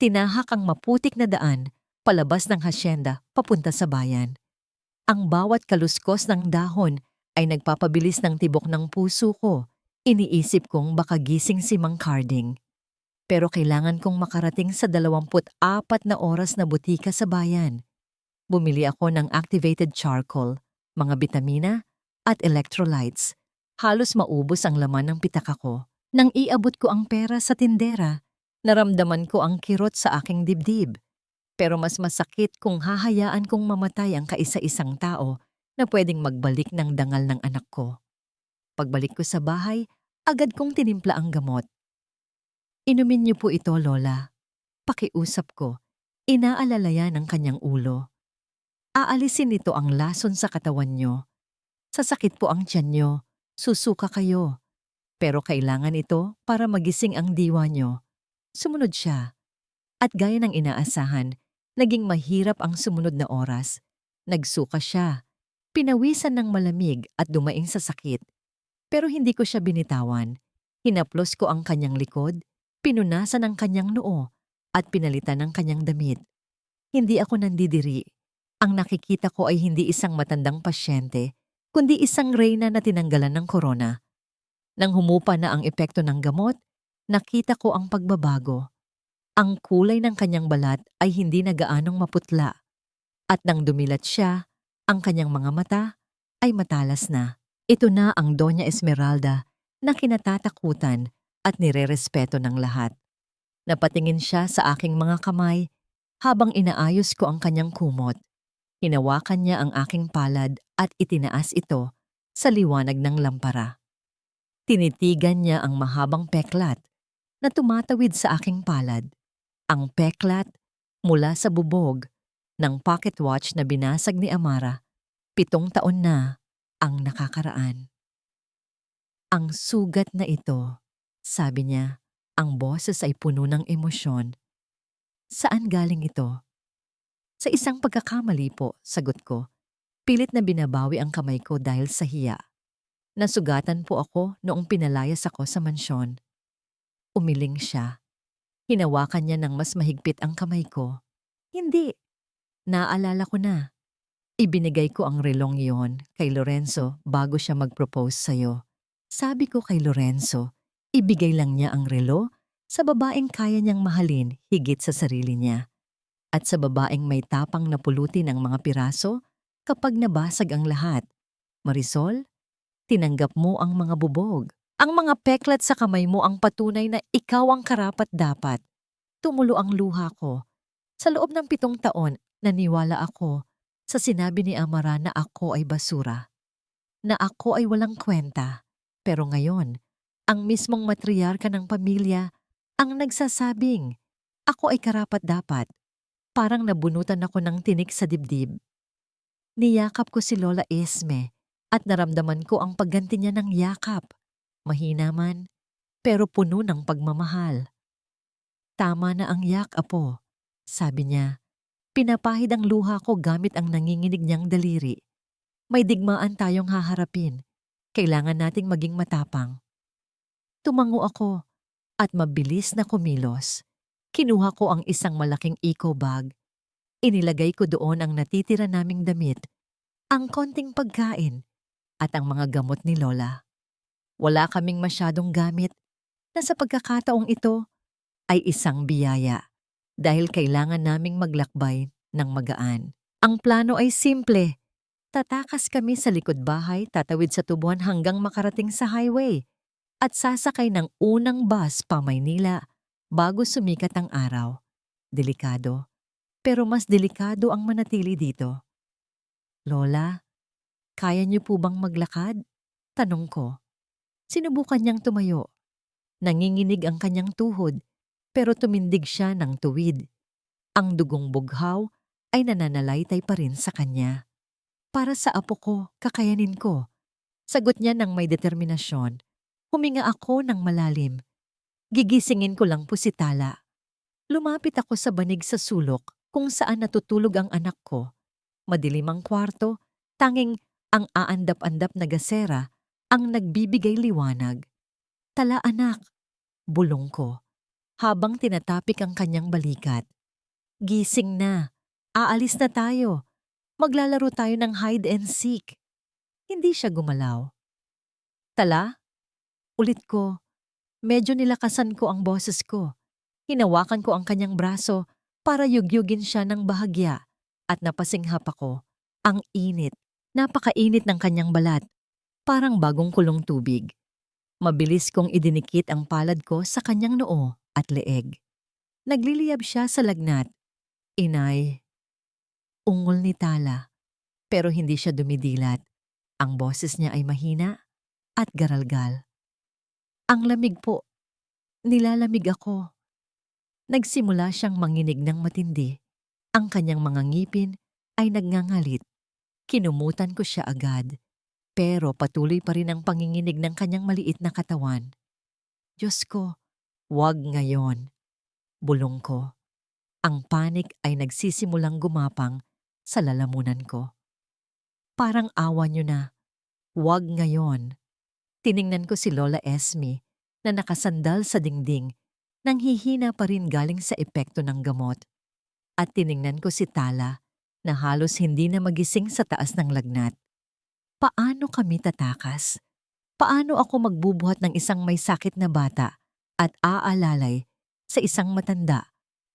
Tinahak ang maputik na daan palabas ng hasyenda papunta sa bayan. Ang bawat kaluskos ng dahon ay nagpapabilis ng tibok ng puso ko. Iniisip kong baka gising si Mang Carding. Pero kailangan kong makarating sa 24 na oras na butika sa bayan. Bumili ako ng activated charcoal, mga bitamina, at electrolytes. Halos maubos ang laman ng pitaka ko. Nang iabot ko ang pera sa tindera, naramdaman ko ang kirot sa aking dibdib. Pero mas masakit kung hahayaan kong mamatay ang kaisa-isang tao na pwedeng magbalik ng dangal ng anak ko. Pagbalik ko sa bahay, agad kong tinimpla ang gamot. Inumin niyo po ito, Lola. Pakiusap ko. Inaalalayan ang kanyang ulo. Aalisin nito ang lason sa katawan niyo. Sasakit po ang tiyan niyo. Susuka kayo. Pero kailangan ito para magising ang diwa niyo. Sumunod siya. At gaya ng inaasahan, naging mahirap ang sumunod na oras. Nagsuka siya. Pinawisan ng malamig at dumaing sa sakit. Pero hindi ko siya binitawan. Hinaplos ko ang kanyang likod, pinunasan ang kanyang noo, at pinalitan ang kanyang damit. Hindi ako nandidiri. Ang nakikita ko ay hindi isang matandang pasyente, kundi isang reyna na tinanggalan ng korona. Nang humupa na ang epekto ng gamot, nakita ko ang pagbabago. Ang kulay ng kanyang balat ay hindi na gaanong maputla. At nang dumilat siya, ang kanyang mga mata ay matalas na. Ito na ang Doña Esmeralda na kinatatakutan at nirerespeto ng lahat. Napatingin siya sa aking mga kamay habang inaayos ko ang kanyang kumot. Hinawakan niya ang aking palad at itinaas ito sa liwanag ng lampara. Tinitigan niya ang mahabang peklat na tumatawid sa aking palad. Ang peklat mula sa bubog ng pocket watch na binasag ni Amara. 7 taon na ang nakakaraan. Ang sugat na ito, sabi niya, ang boses ay puno ng emosyon. Saan galing ito? Sa isang pagkakamali po, sagot ko. Pilit na binabawi ang kamay ko dahil sa hiya. Nasugatan po ako noong pinalayas ako sa mansyon. Umiling siya. Hinawakan niya ng mas mahigpit ang kamay ko. Hindi. Naalala ko na. Ibinigay ko ang relong iyon kay Lorenzo bago siya mag-propose sa'yo. Sabi ko kay Lorenzo, ibigay lang niya ang relo sa babaeng kaya niyang mahalin higit sa sarili niya. At sa babaeng may tapang na pulutin ang mga piraso kapag nabasag ang lahat. Marisol, tinanggap mo ang mga bubog. Ang mga peklat sa kamay mo ang patunay na ikaw ang karapat-dapat. Tumulo ang luha ko. Sa loob ng 7 taon, naniwala ako sa sinabi ni Amara na ako ay basura. Na ako ay walang kwenta. Pero ngayon, ang mismong matriarka ng pamilya ang nagsasabing, ako ay karapat-dapat. Parang nabunutan ako ng tinik sa dibdib. Niyakap ko si Lola Esme at naramdaman ko ang pagganti niya ng yakap. Mahina man, pero puno ng pagmamahal. Tama na ang yak, apo, sabi niya. Pinapahid ang luha ko gamit ang nanginginig niyang daliri. May digmaan tayong haharapin. Kailangan nating maging matapang. Tumango ako at mabilis na kumilos. Kinuha ko ang isang malaking eco bag. Inilagay ko doon ang natitira naming damit, ang konting pagkain, at ang mga gamot ni Lola. Wala kaming masyadong gamit na sa pagkakataong ito ay isang biyaya dahil kailangan naming maglakbay ng magaan. Ang plano ay simple. Tatakas kami sa likod bahay, tatawid sa tubuan hanggang makarating sa highway at sasakay ng unang bus pa Maynila bago sumikat ang araw. Delikado, pero mas delikado ang manatili dito. Lola, kaya niyo po bang maglakad? Tanong ko. Sinubukan niyang tumayo. Nanginginig ang kanyang tuhod, pero tumindig siya ng tuwid. Ang dugong bughaw ay nananalaytay pa rin sa kanya. Para sa apo ko, kakayanin ko. Sagot niya ng may determinasyon. Huminga ako ng malalim. Gigisingin ko lang po si Tala. Lumapit ako sa banig sa sulok kung saan natutulog ang anak ko. Madilim ang kwarto, tanging ang aandap-andap na gasera ang nagbibigay liwanag. Tala anak, bulong ko, habang tinatapik ang kanyang balikat. Gising na, aalis na tayo. Maglalaro tayo ng hide and seek. Hindi siya gumalaw. Tala? Ulit ko. Medyo nilakasan ko ang boses ko. Hinawakan ko ang kanyang braso para yugyugin siya ng bahagya at napasinghap ako. Ang init. Napakainit ng kanyang balat. Parang bagong kulong tubig. Mabilis kong idinikit ang palad ko sa kanyang noo at leeg. Nagliliyab siya sa lagnat. Inay. Ungol ni Tala. Pero hindi siya dumidilat. Ang boses niya ay mahina at garalgal. Ang lamig po. Nilalamig ako. Nagsimula siyang manginig ng matindi. Ang kanyang mga ngipin ay nagngangalit. Kinumutan ko siya agad. Pero patuloy pa rin ang panginginig ng kanyang maliit na katawan. Diyos ko, wag ngayon. Bulong ko. Ang panik ay nagsisimulang gumapang sa lalamunan ko. Parang awa niyo na. Wag ngayon. Tiningnan ko si Lola Esme na nakasandal sa dingding nang hihina pa rin galing sa epekto ng gamot. At tiningnan ko si Tala na halos hindi na magising sa taas ng lagnat. Paano kami tatakas? Paano ako magbubuhat ng isang may sakit na bata at aalalay sa isang matanda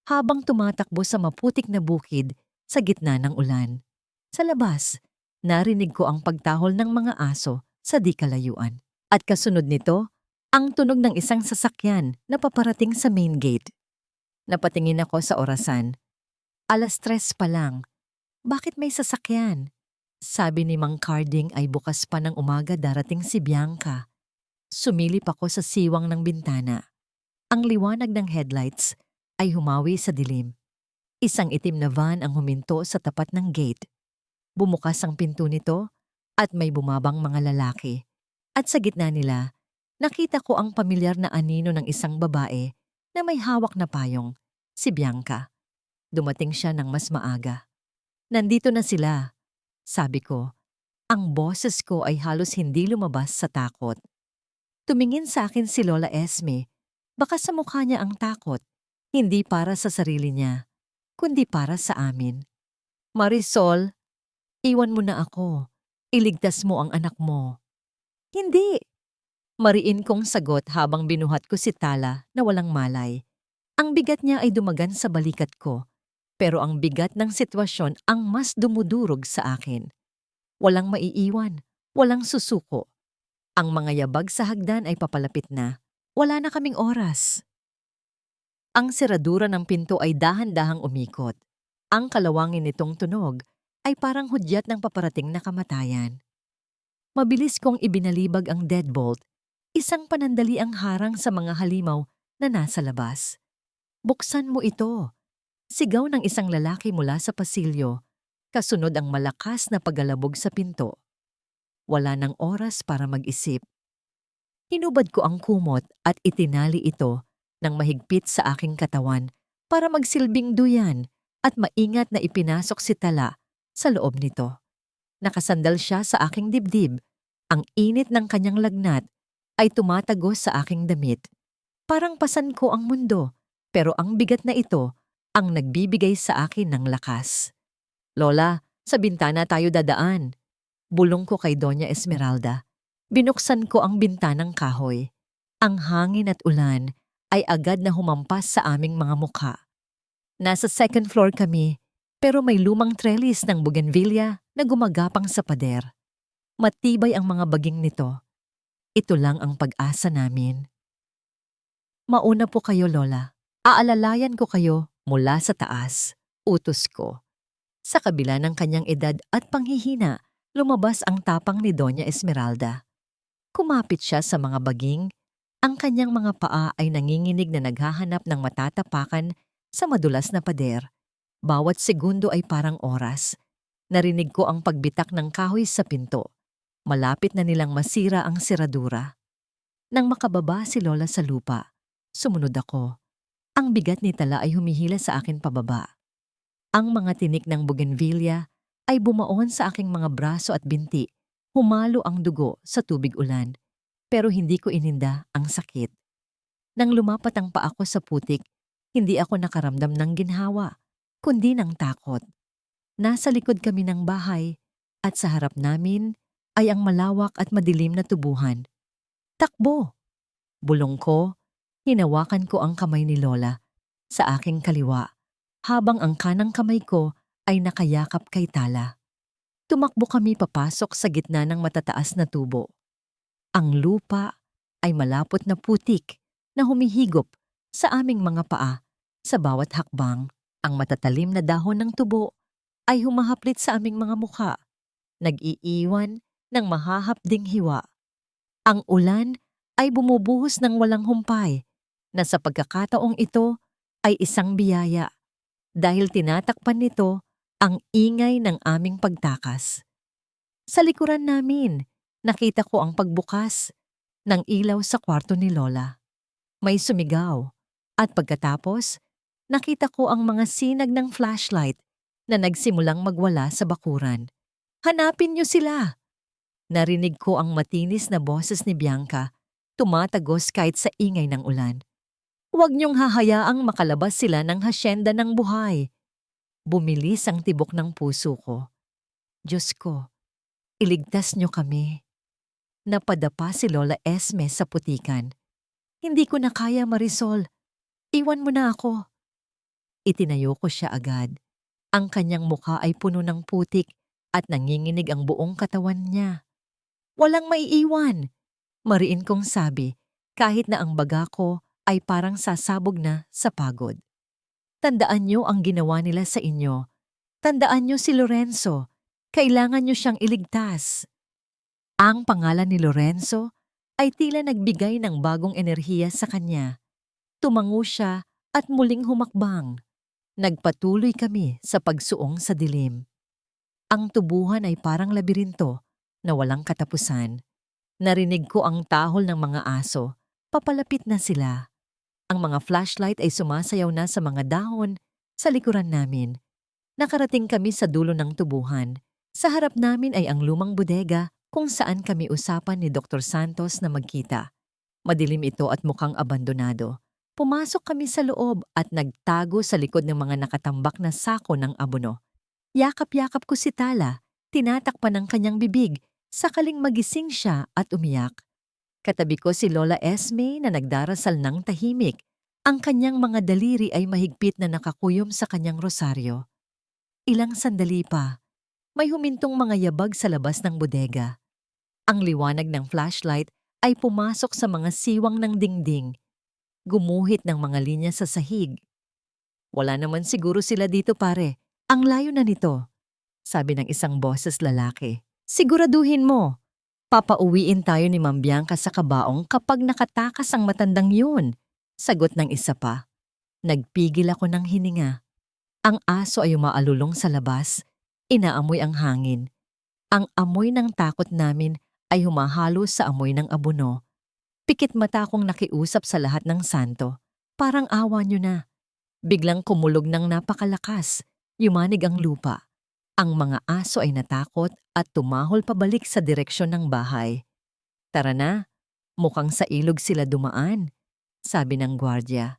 habang tumatakbo sa maputik na bukid sa gitna ng ulan? Sa labas, narinig ko ang pagtahol ng mga aso sa di kalayuan. At kasunod nito, ang tunog ng isang sasakyan na paparating sa main gate. Napatingin ako sa orasan. 3:00 pa lang. Bakit may sasakyan? Sabi ni Mang Carding ay bukas pa ng umaga darating si Bianca. Sumilip ako sa siwang ng bintana. Ang liwanag ng headlights ay humawi sa dilim. Isang itim na van ang huminto sa tapat ng gate. Bumukas ang pinto nito at may bumabang mga lalaki. At sa gitna nila, nakita ko ang pamilyar na anino ng isang babae na may hawak na payong, si Bianca. Dumating siya ng mas maaga. Nandito na sila, sabi ko. Ang boses ko ay halos hindi lumabas sa takot. Tumingin sa akin si Lola Esme. Baka sa mukha niya ang takot, hindi para sa sarili niya, kundi para sa amin. Marisol, iwan mo na ako. Iligtas mo ang anak mo. Hindi! Mariin kong sagot habang binuhat ko si Tala na walang malay. Ang bigat niya ay dumagan sa balikat ko, pero ang bigat ng sitwasyon ang mas dumudurog sa akin. Walang maiiwan, walang susuko. Ang mga yabag sa hagdan ay papalapit na. Wala na kaming oras. Ang seradura ng pinto ay dahan-dahang umikot. Ang kalawangin nitong tunog ay parang hudyat ng paparating na kamatayan. Mabilis kong ibinalibag ang deadbolt, isang panandaliang harang sa mga halimaw na nasa labas. Buksan mo ito. Sigaw ng isang lalaki mula sa pasilyo, kasunod ang malakas na paggalabog sa pinto. Wala nang oras para mag-isip. Hinubad ko ang kumot at itinali ito ng mahigpit sa aking katawan para magsilbing duyan at maingat na ipinasok si Tala sa loob nito. Nakasandal siya sa aking dibdib. Ang init ng kanyang lagnat ay tumatagos sa aking damit. Parang pasan ko ang mundo, pero ang bigat na ito ang nagbibigay sa akin ng lakas. Lola, sa bintana tayo dadaan. Bulong ko kay Doña Esmeralda. Binuksan ko ang bintanang kahoy. Ang hangin at ulan ay agad na humampas sa aming mga mukha. Nasa second floor kami, pero may lumang trellis ng bougainvillea na gumagapang sa pader. Matibay ang mga baging nito. Ito lang ang pag-asa namin. Mauna po kayo, Lola. Aalalayan ko kayo mula sa taas. Utos ko. Sa kabila ng kanyang edad at panghihina, lumabas ang tapang ni Doña Esmeralda. Kumapit siya sa mga baging. Ang kanyang mga paa ay nanginginig na naghahanap ng matatapakan sa madulas na pader. Bawat segundo ay parang oras. Narinig ko ang pagbitak ng kahoy sa pinto. Malapit na nilang masira ang seradura. Nang makababa si Lola sa lupa, sumunod ako. Ang bigat ni Tala ay humihila sa akin pababa. Ang mga tinik ng bougainvillea ay bumaon sa aking mga braso at binti. Humalo ang dugo sa tubig ulan, pero hindi ko ininda ang sakit. Nang lumapat ang paa ko sa putik, hindi ako nakaramdam ng ginhawa, kundi ng takot. Nasa likod kami ng bahay at sa harap namin ay ang malawak at madilim na tubuhan. Takbo! Bulong ko, hinawakan ko ang kamay ni Lola sa aking kaliwa habang ang kanang kamay ko ay nakayakap kay Tala. Tumakbo kami papasok sa gitna ng matataas na tubo. Ang lupa ay malapot na putik na humihigop sa aming mga paa sa bawat hakbang. Ang matatalim na dahon ng tubo ay humahaplit sa aming mga mukha, nag-iiwan ng mahahapding hiwa. Ang ulan ay bumubuhos ng walang humpay na sa pagkakataong ito ay isang biyaya dahil tinatakpan nito ang ingay ng aming pagtakas. Sa likuran namin, nakita ko ang pagbukas ng ilaw sa kwarto ni Lola. May sumigaw at pagkatapos, nakita ko ang mga sinag ng flashlight na nagsimulang magwala sa bakuran. Hanapin niyo sila! Narinig ko ang matinis na boses ni Bianca, tumatagos kahit sa ingay ng ulan. Huwag niyong hahayaang makalabas sila ng hasyenda ng buhay. Bumilis ang tibok ng puso ko. Diyos ko, iligtas niyo kami. Napadapa si Lola Esme sa putikan. Hindi ko na kaya, Marisol. Iwan mo na ako. Itinayo ko siya agad. Ang kanyang mukha ay puno ng putik at nanginginig ang buong katawan niya. Walang maiiwan. Mariin kong sabi, kahit na ang baga ko ay parang sasabog na sa pagod. Tandaan niyo ang ginawa nila sa inyo. Tandaan niyo si Lorenzo. Kailangan niyo siyang iligtas. Ang pangalan ni Lorenzo ay tila nagbigay ng bagong enerhiya sa kanya. Tumango siya at muling humakbang. Nagpatuloy kami sa pagsuong sa dilim. Ang tubuhan ay parang labirinto na walang katapusan. Narinig ko ang tahol ng mga aso. Papalapit na sila. Ang mga flashlight ay sumasayaw na sa mga dahon sa likuran namin. Nakarating kami sa dulo ng tubuhan. Sa harap namin ay ang lumang bodega kung saan kami usapan ni Dr. Santos na magkita. Madilim ito at mukhang abandonado. Pumasok kami sa loob at nagtago sa likod ng mga nakatambak na sako ng abono. Yakap-yakap ko si Tala, tinatakpan ng kanyang bibig, sakaling magising siya at umiyak. Katabi ko si Lola Esme na nagdarasal ng tahimik. Ang kanyang mga daliri ay mahigpit na nakakuyom sa kanyang rosaryo. Ilang sandali pa, may humintong mga yabag sa labas ng bodega. Ang liwanag ng flashlight ay pumasok sa mga siwang ng dingding. Gumuhit ng mga linya sa sahig. Wala naman siguro sila dito, pare. Ang layo na nito, sabi ng isang boses lalaki. Siguraduhin mo. Papauwiin tayo ni Ma'am Bianca sa kabaong kapag nakatakas ang matandang yun. Sagot ng isa pa. Nagpigil ako ng hininga. Ang aso ay umaalulong sa labas. Inaamoy ang hangin. Ang amoy ng takot namin ay humahalo sa amoy ng abono. Pikit mata akong nakiusap sa lahat ng santo. Parang awa nyo na. Biglang kumulog ng napakalakas. Yumanig ang lupa. Ang mga aso ay natakot at tumahol pabalik sa direksyon ng bahay. Tara na, mukhang sa ilog sila dumaan, sabi ng gwardya.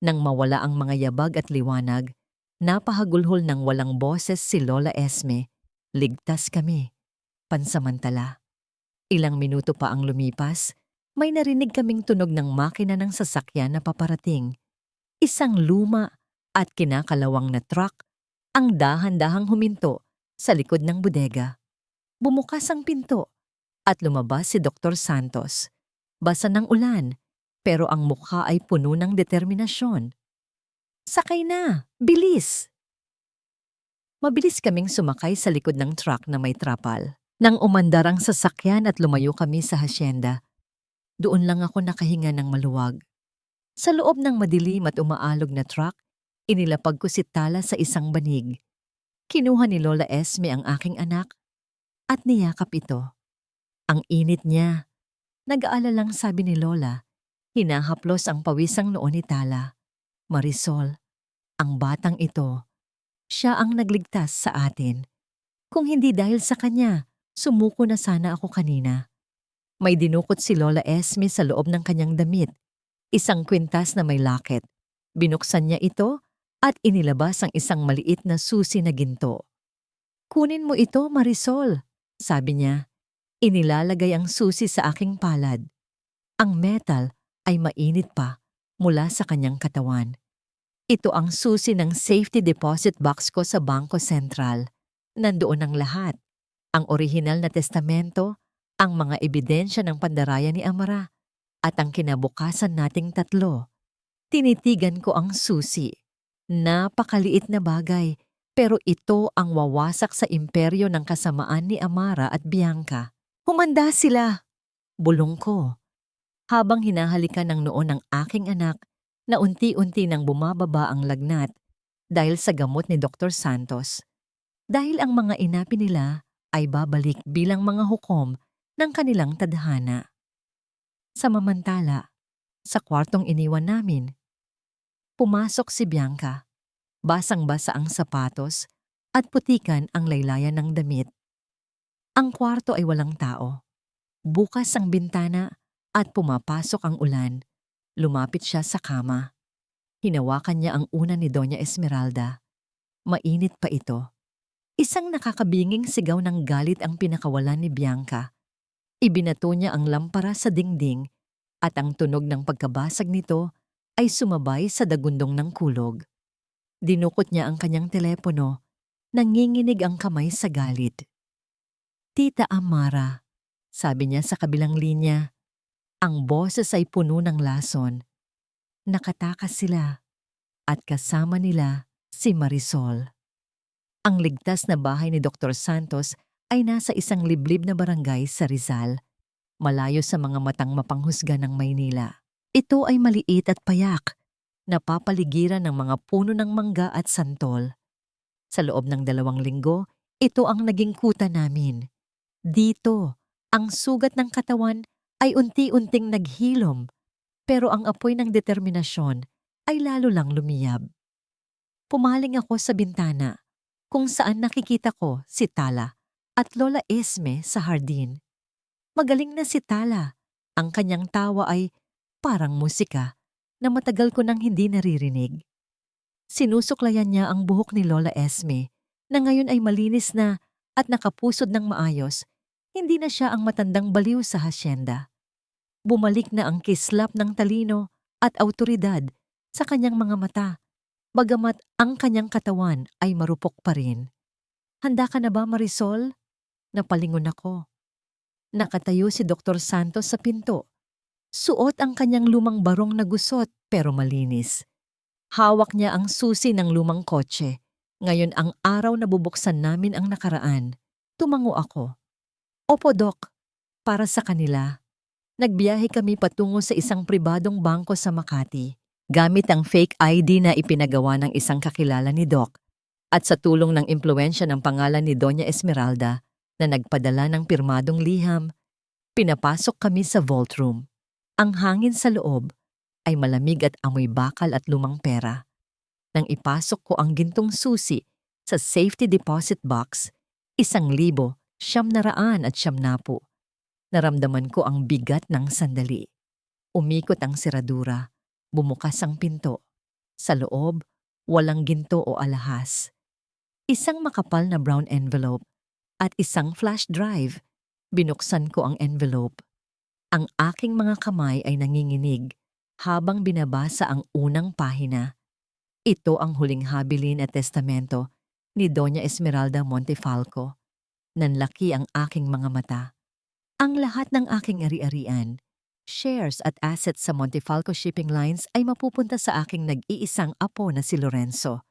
Nang mawala ang mga yabag at liwanag, napahagulhol ng walang boses si Lola Esme. Ligtas kami. Pansamantala. Ilang minuto pa ang lumipas, may narinig kaming tunog ng makina ng sasakyan na paparating. Isang luma at kinakalawang na truck ang dahan-dahang huminto sa likod ng bodega. Bumukas ang pinto at lumabas si Dr. Santos. Basa ng ulan, pero ang mukha ay puno ng determinasyon. Sakay na! Bilis! Mabilis kaming sumakay sa likod ng truck na may trapal. Nang umandar ang sasakyan at lumayo kami sa hasyenda, doon lang ako nakahinga ng maluwag. Sa loob ng madilim at umaalog na truck, inilapag ko si Tala sa isang banig. Kinuha ni Lola Esme ang aking anak at niyakap ito. Ang init niya. Nag-aalalang sabi ni Lola, hinahaplos ang pawisang noo ni Tala. Marisol, ang batang ito, siya ang nagligtas sa atin. Kung hindi dahil sa kanya, sumuko na sana ako kanina. May dinukot si Lola Esme sa loob ng kanyang damit. Isang kwintas na may locket. Binuksan niya ito at inilabas ang isang maliit na susi na ginto. "Kunin mo ito, Marisol," sabi niya. Inilalagay ang susi sa aking palad. Ang metal ay mainit pa mula sa kanyang katawan. Ito ang susi ng safety deposit box ko sa Bangko Sentral. Nandoon ang lahat. Ang orihinal na testamento, ang mga ebidensya ng pandaraya ni Amara, at ang kinabukasan nating tatlo. Tinitigan ko ang susi. Napakaliit na bagay, pero ito ang wawasak sa imperyo ng kasamaan ni Amara at Bianca. "Humanda sila!" bulong ko. Habang hinahalikan ng noo ng aking anak na unti-unti nang bumababa ang lagnat dahil sa gamot ni Dr. Santos. Dahil ang mga inapi nila ay babalik bilang mga hukom ng kanilang tadhana. Samamantala, sa kwartong iniwan namin, pumasok si Bianca. Basang-basa ang sapatos at putikan ang laylayan ng damit. Ang kwarto ay walang tao. Bukas ang bintana at pumapasok ang ulan. Lumapit siya sa kama. Hinawakan niya ang una ni Doña Esmeralda. Mainit pa ito. Isang nakakabinging sigaw ng galit ang pinakawalan ni Bianca. Ibinato niya ang lampara sa dingding at ang tunog ng pagkabasag nito ay sumabay sa dagundong ng kulog. Dinukot niya ang kanyang telepono. Nanginginig ang kamay sa galit. "Tita Amara," sabi niya sa kabilang linya. Ang boses ay puno ng lason. Nakatakas sila at kasama nila si Marisol. Ang ligtas na bahay ni Dr. Santos ay nasa isang liblib na barangay sa Rizal, malayo sa mga matang mapanghusga ng Maynila. Ito ay maliit at payak, napapaligiran ng mga puno ng mangga at santol. Sa loob ng 2 linggo, ito ang naging kuta namin. Dito, ang sugat ng katawan ay unti-unting naghilom, pero ang apoy ng determinasyon ay lalo lang lumiyab. Pumaling ako sa bintana, kung saan nakikita ko si Tala at Lola Esme sa hardin. Magaling na si Tala. Ang kanyang tawa ay parang musika na matagal ko nang hindi naririnig. Sinusuklayan niya ang buhok ni Lola Esme na ngayon ay malinis na at nakapusod ng maayos. Hindi na siya ang matandang baliw sa hasyenda. Bumalik na ang kislap ng talino at awtoridad sa kanyang mga mata, bagamat ang kanyang katawan ay marupok pa rin. "Handa ka na ba, Marisol?" Napalingon ako. Nakatayo si Dr. Santos sa pinto. Suot ang kanyang lumang barong na gusot pero malinis. Hawak niya ang susi ng lumang kotse. Ngayon ang araw na bubuksan namin ang nakaraan. Tumango ako. "Opo, Dok. Para sa kanila." Nagbiyahe kami patungo sa isang pribadong bangko sa Makati, gamit ang fake ID na ipinagawa ng isang kakilala ni Doc, at sa tulong ng impluwensya ng pangalan ni Doña Esmeralda na nagpadala ng pirmadong liham, pinapasok kami sa vault room. Ang hangin sa loob ay malamig at amoy bakal at lumang pera. Nang ipasok ko ang gintong susi sa safety deposit box, 1,990. Naramdaman ko ang bigat ng sandali. Umikot ang seradura. Bumukas ang pinto. Sa loob, walang ginto o alahas. Isang makapal na brown envelope at isang flash drive. Binuksan ko ang envelope. Ang aking mga kamay ay nanginginig habang binabasa ang unang pahina. Ito ang huling habilin at testamento ni Doña Esmeralda Montefalco. Nanlaki ang aking mga mata. Ang lahat ng aking ari-arian, shares at assets sa Montefalco Shipping Lines ay mapupunta sa aking nag-iisang apo na si Lorenzo,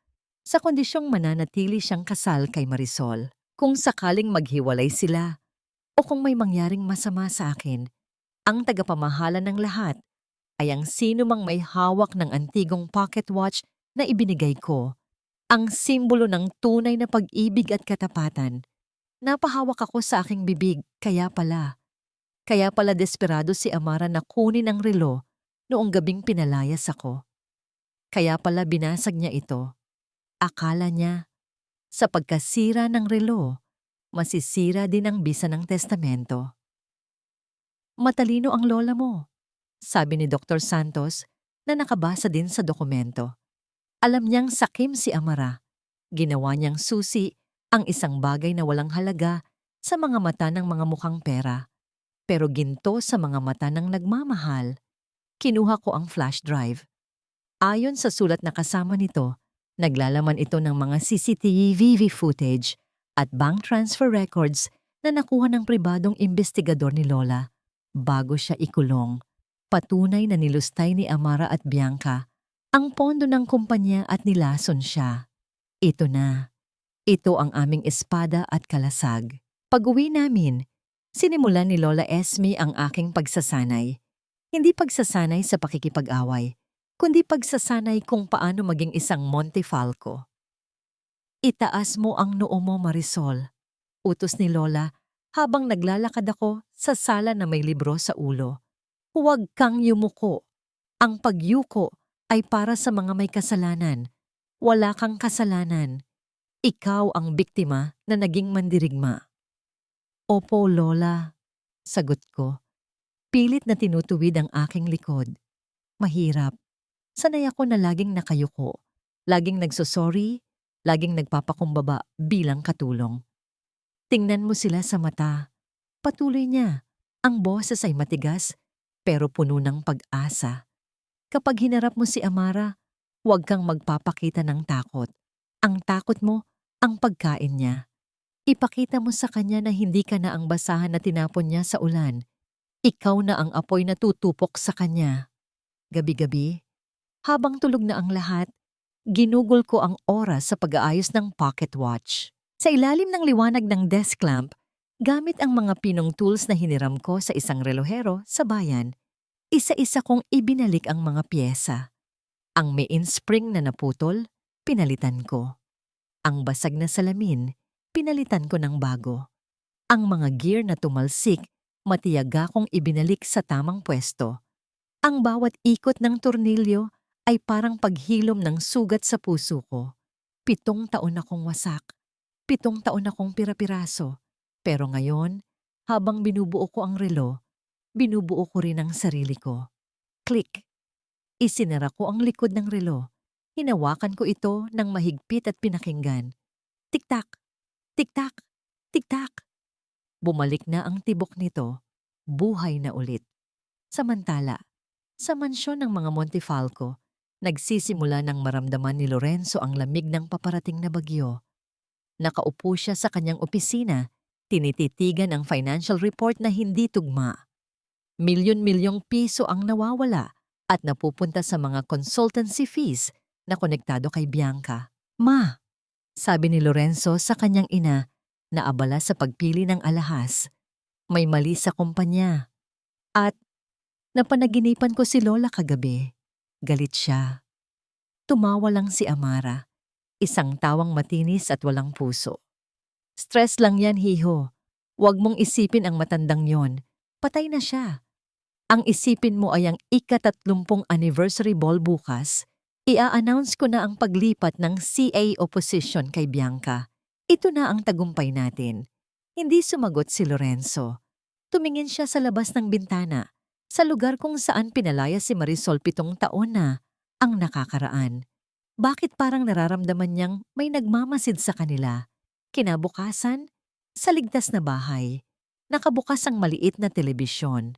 sa kondisyong mananatili siyang kasal kay Marisol. Kung sakaling maghiwalay sila, O kung may mangyaring masama sa akin, ang tagapamahala ng lahat ay ang sino mang may hawak ng antigong pocket watch na ibinigay ko, ang simbolo ng tunay na pag-ibig at katapatan. Napahawak ako sa aking bibig, Kaya pala desperado si Amara na kunin ang relo noong gabing pinalayas ako. Kaya pala binasag niya ito. Akala niya, sa pagkasira ng relo, masisira din ang bisa ng testamento. Matalino ang lola mo, sabi ni Dr. Santos na nakabasa din sa dokumento. Alam niyang sakim si Amara. Ginawa niyang susi ang isang bagay na walang halaga sa mga mata ng mga mukhang pera. Pero ginto sa mga mata ng nagmamahal. Kinuha ko ang flash drive. Ayon sa sulat na kasama nito, naglalaman ito ng mga CCTV footage at bank transfer records na nakuha ng pribadong investigador ni Lola bago siya ikulong. Patunay na nilustay ni Amara at Bianca ang pondo ng kumpanya at nilason siya. Ito na. Ito ang aming espada at kalasag. Pag-uwi namin, sinimulan ni Lola Esme ang aking pagsasanay. Hindi pagsasanay sa pakikipag-away, kundi pagsasanay kung paano maging isang Montefalco. Itaas mo ang noo mo, Marisol, utos ni Lola habang naglalakad ako sa sala na may libro sa ulo. Huwag kang yumuko. Ang pagyuko ay para sa mga may kasalanan. Wala kang kasalanan. Ikaw ang biktima na naging mandirigma. Opo, Lola, sagot ko. Pilit na tinutuwid ang aking likod. Mahirap. Sanay ako na laging nakayuko, laging nagsosorry, laging nagpapakumbaba bilang katulong. Tingnan mo sila sa mata. Patuloy niya. Ang boses ay matigas, pero puno ng pag-asa. Kapag hinarap mo si Amara, huwag kang magpapakita ng takot. Ang takot mo, ang pagkain niya. Ipakita mo sa kanya na hindi ka na ang basahan na tinapon niya sa ulan. Ikaw na ang apoy na tutupok sa kanya. Gabi-gabi, habang tulog na ang lahat, ginugol ko ang oras sa pag-aayos ng pocket watch. Sa ilalim ng liwanag ng desk lamp, gamit ang mga pinong tools na hiniram ko sa isang relohero sa bayan, isa-isa kong ibinalik ang mga pyesa. Ang mainspring na naputol, pinalitan ko. Ang basag na salamin, pinalitan ko ng bago. Ang mga gear na tumalsik, matiyaga kong ibinalik sa tamang pwesto. Ang bawat ikot ng tornilyo ay parang paghilom ng sugat sa puso ko. 7 taon akong wasak. 7 taon akong pira-piraso. Pero ngayon, habang binubuo ko ang relo, binubuo ko rin ang sarili ko. Click! Isinara ko ang likod ng relo. Hinawakan ko ito ng mahigpit at pinakinggan. Tik-tak! Tik-tak! Tik-tak! Bumalik na ang tibok nito. Buhay na ulit. Samantala, sa mansyon ng mga Montefalco, nagsisimula ng maramdaman ni Lorenzo ang lamig ng paparating na bagyo. Nakaupo siya sa kanyang opisina, tinititigan ang financial report na hindi tugma. Milyon-milyong piso ang nawawala at napupunta sa mga consultancy fees na konektado kay Bianca. Ma, sabi ni Lorenzo sa kanyang ina na abala sa pagpili ng alahas, may mali sa kumpanya. At napanaginipan ko si Lola kagabi. Galit siya. Tumawa lang si Amara, isang tawang matinis at walang puso. Stress lang yan, hiho. Huwag mong isipin ang matandang yon. Patay na siya. Ang isipin mo ay ang ika-30 anniversary ball bukas. Ia-announce ko na ang paglipat ng CA opposition kay Bianca. Ito na ang tagumpay natin. Hindi sumagot si Lorenzo. Tumingin siya sa labas ng bintana, sa lugar kung saan pinalaya si Marisol 7 taon na ang nakakaraan. Bakit parang nararamdaman niyang may nagmamasid sa kanila? Kinabukasan, sa ligtas na bahay, nakabukas ang maliit na telebisyon.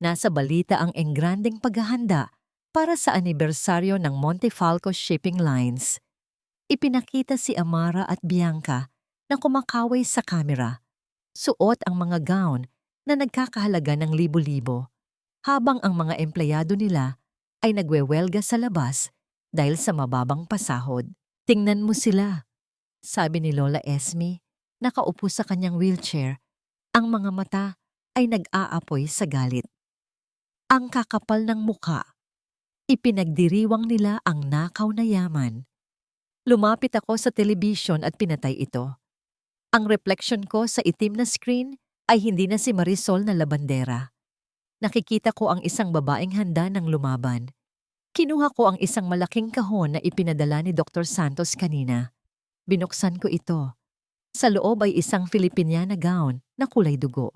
Nasa balita ang engranding paghahanda para sa anibersaryo ng Montefalco Shipping Lines. Ipinakita si Amara at Bianca na kumakaway sa kamera. Suot ang mga gown na nagkakahalaga ng libo-libo, habang ang mga empleyado nila ay nagwewelga sa labas dahil sa mababang pasahod. Tingnan mo sila, sabi ni Lola Esme, nakaupo sa kanyang wheelchair. Ang mga mata ay nag-aapoy sa galit. Ang kakapal ng muka, ipinagdiriwang nila ang nakaw na yaman. Lumapit ako sa telebisyon at pinatay ito. Ang reflection ko sa itim na screen ay hindi na si Marisol na labandera. Nakikita ko ang isang babaeng handa ng lumaban. Kinuha ko ang isang malaking kahon na ipinadala ni Dr. Santos kanina. Binuksan ko ito. Sa loob ay isang Filipiniana gown na kulay dugo.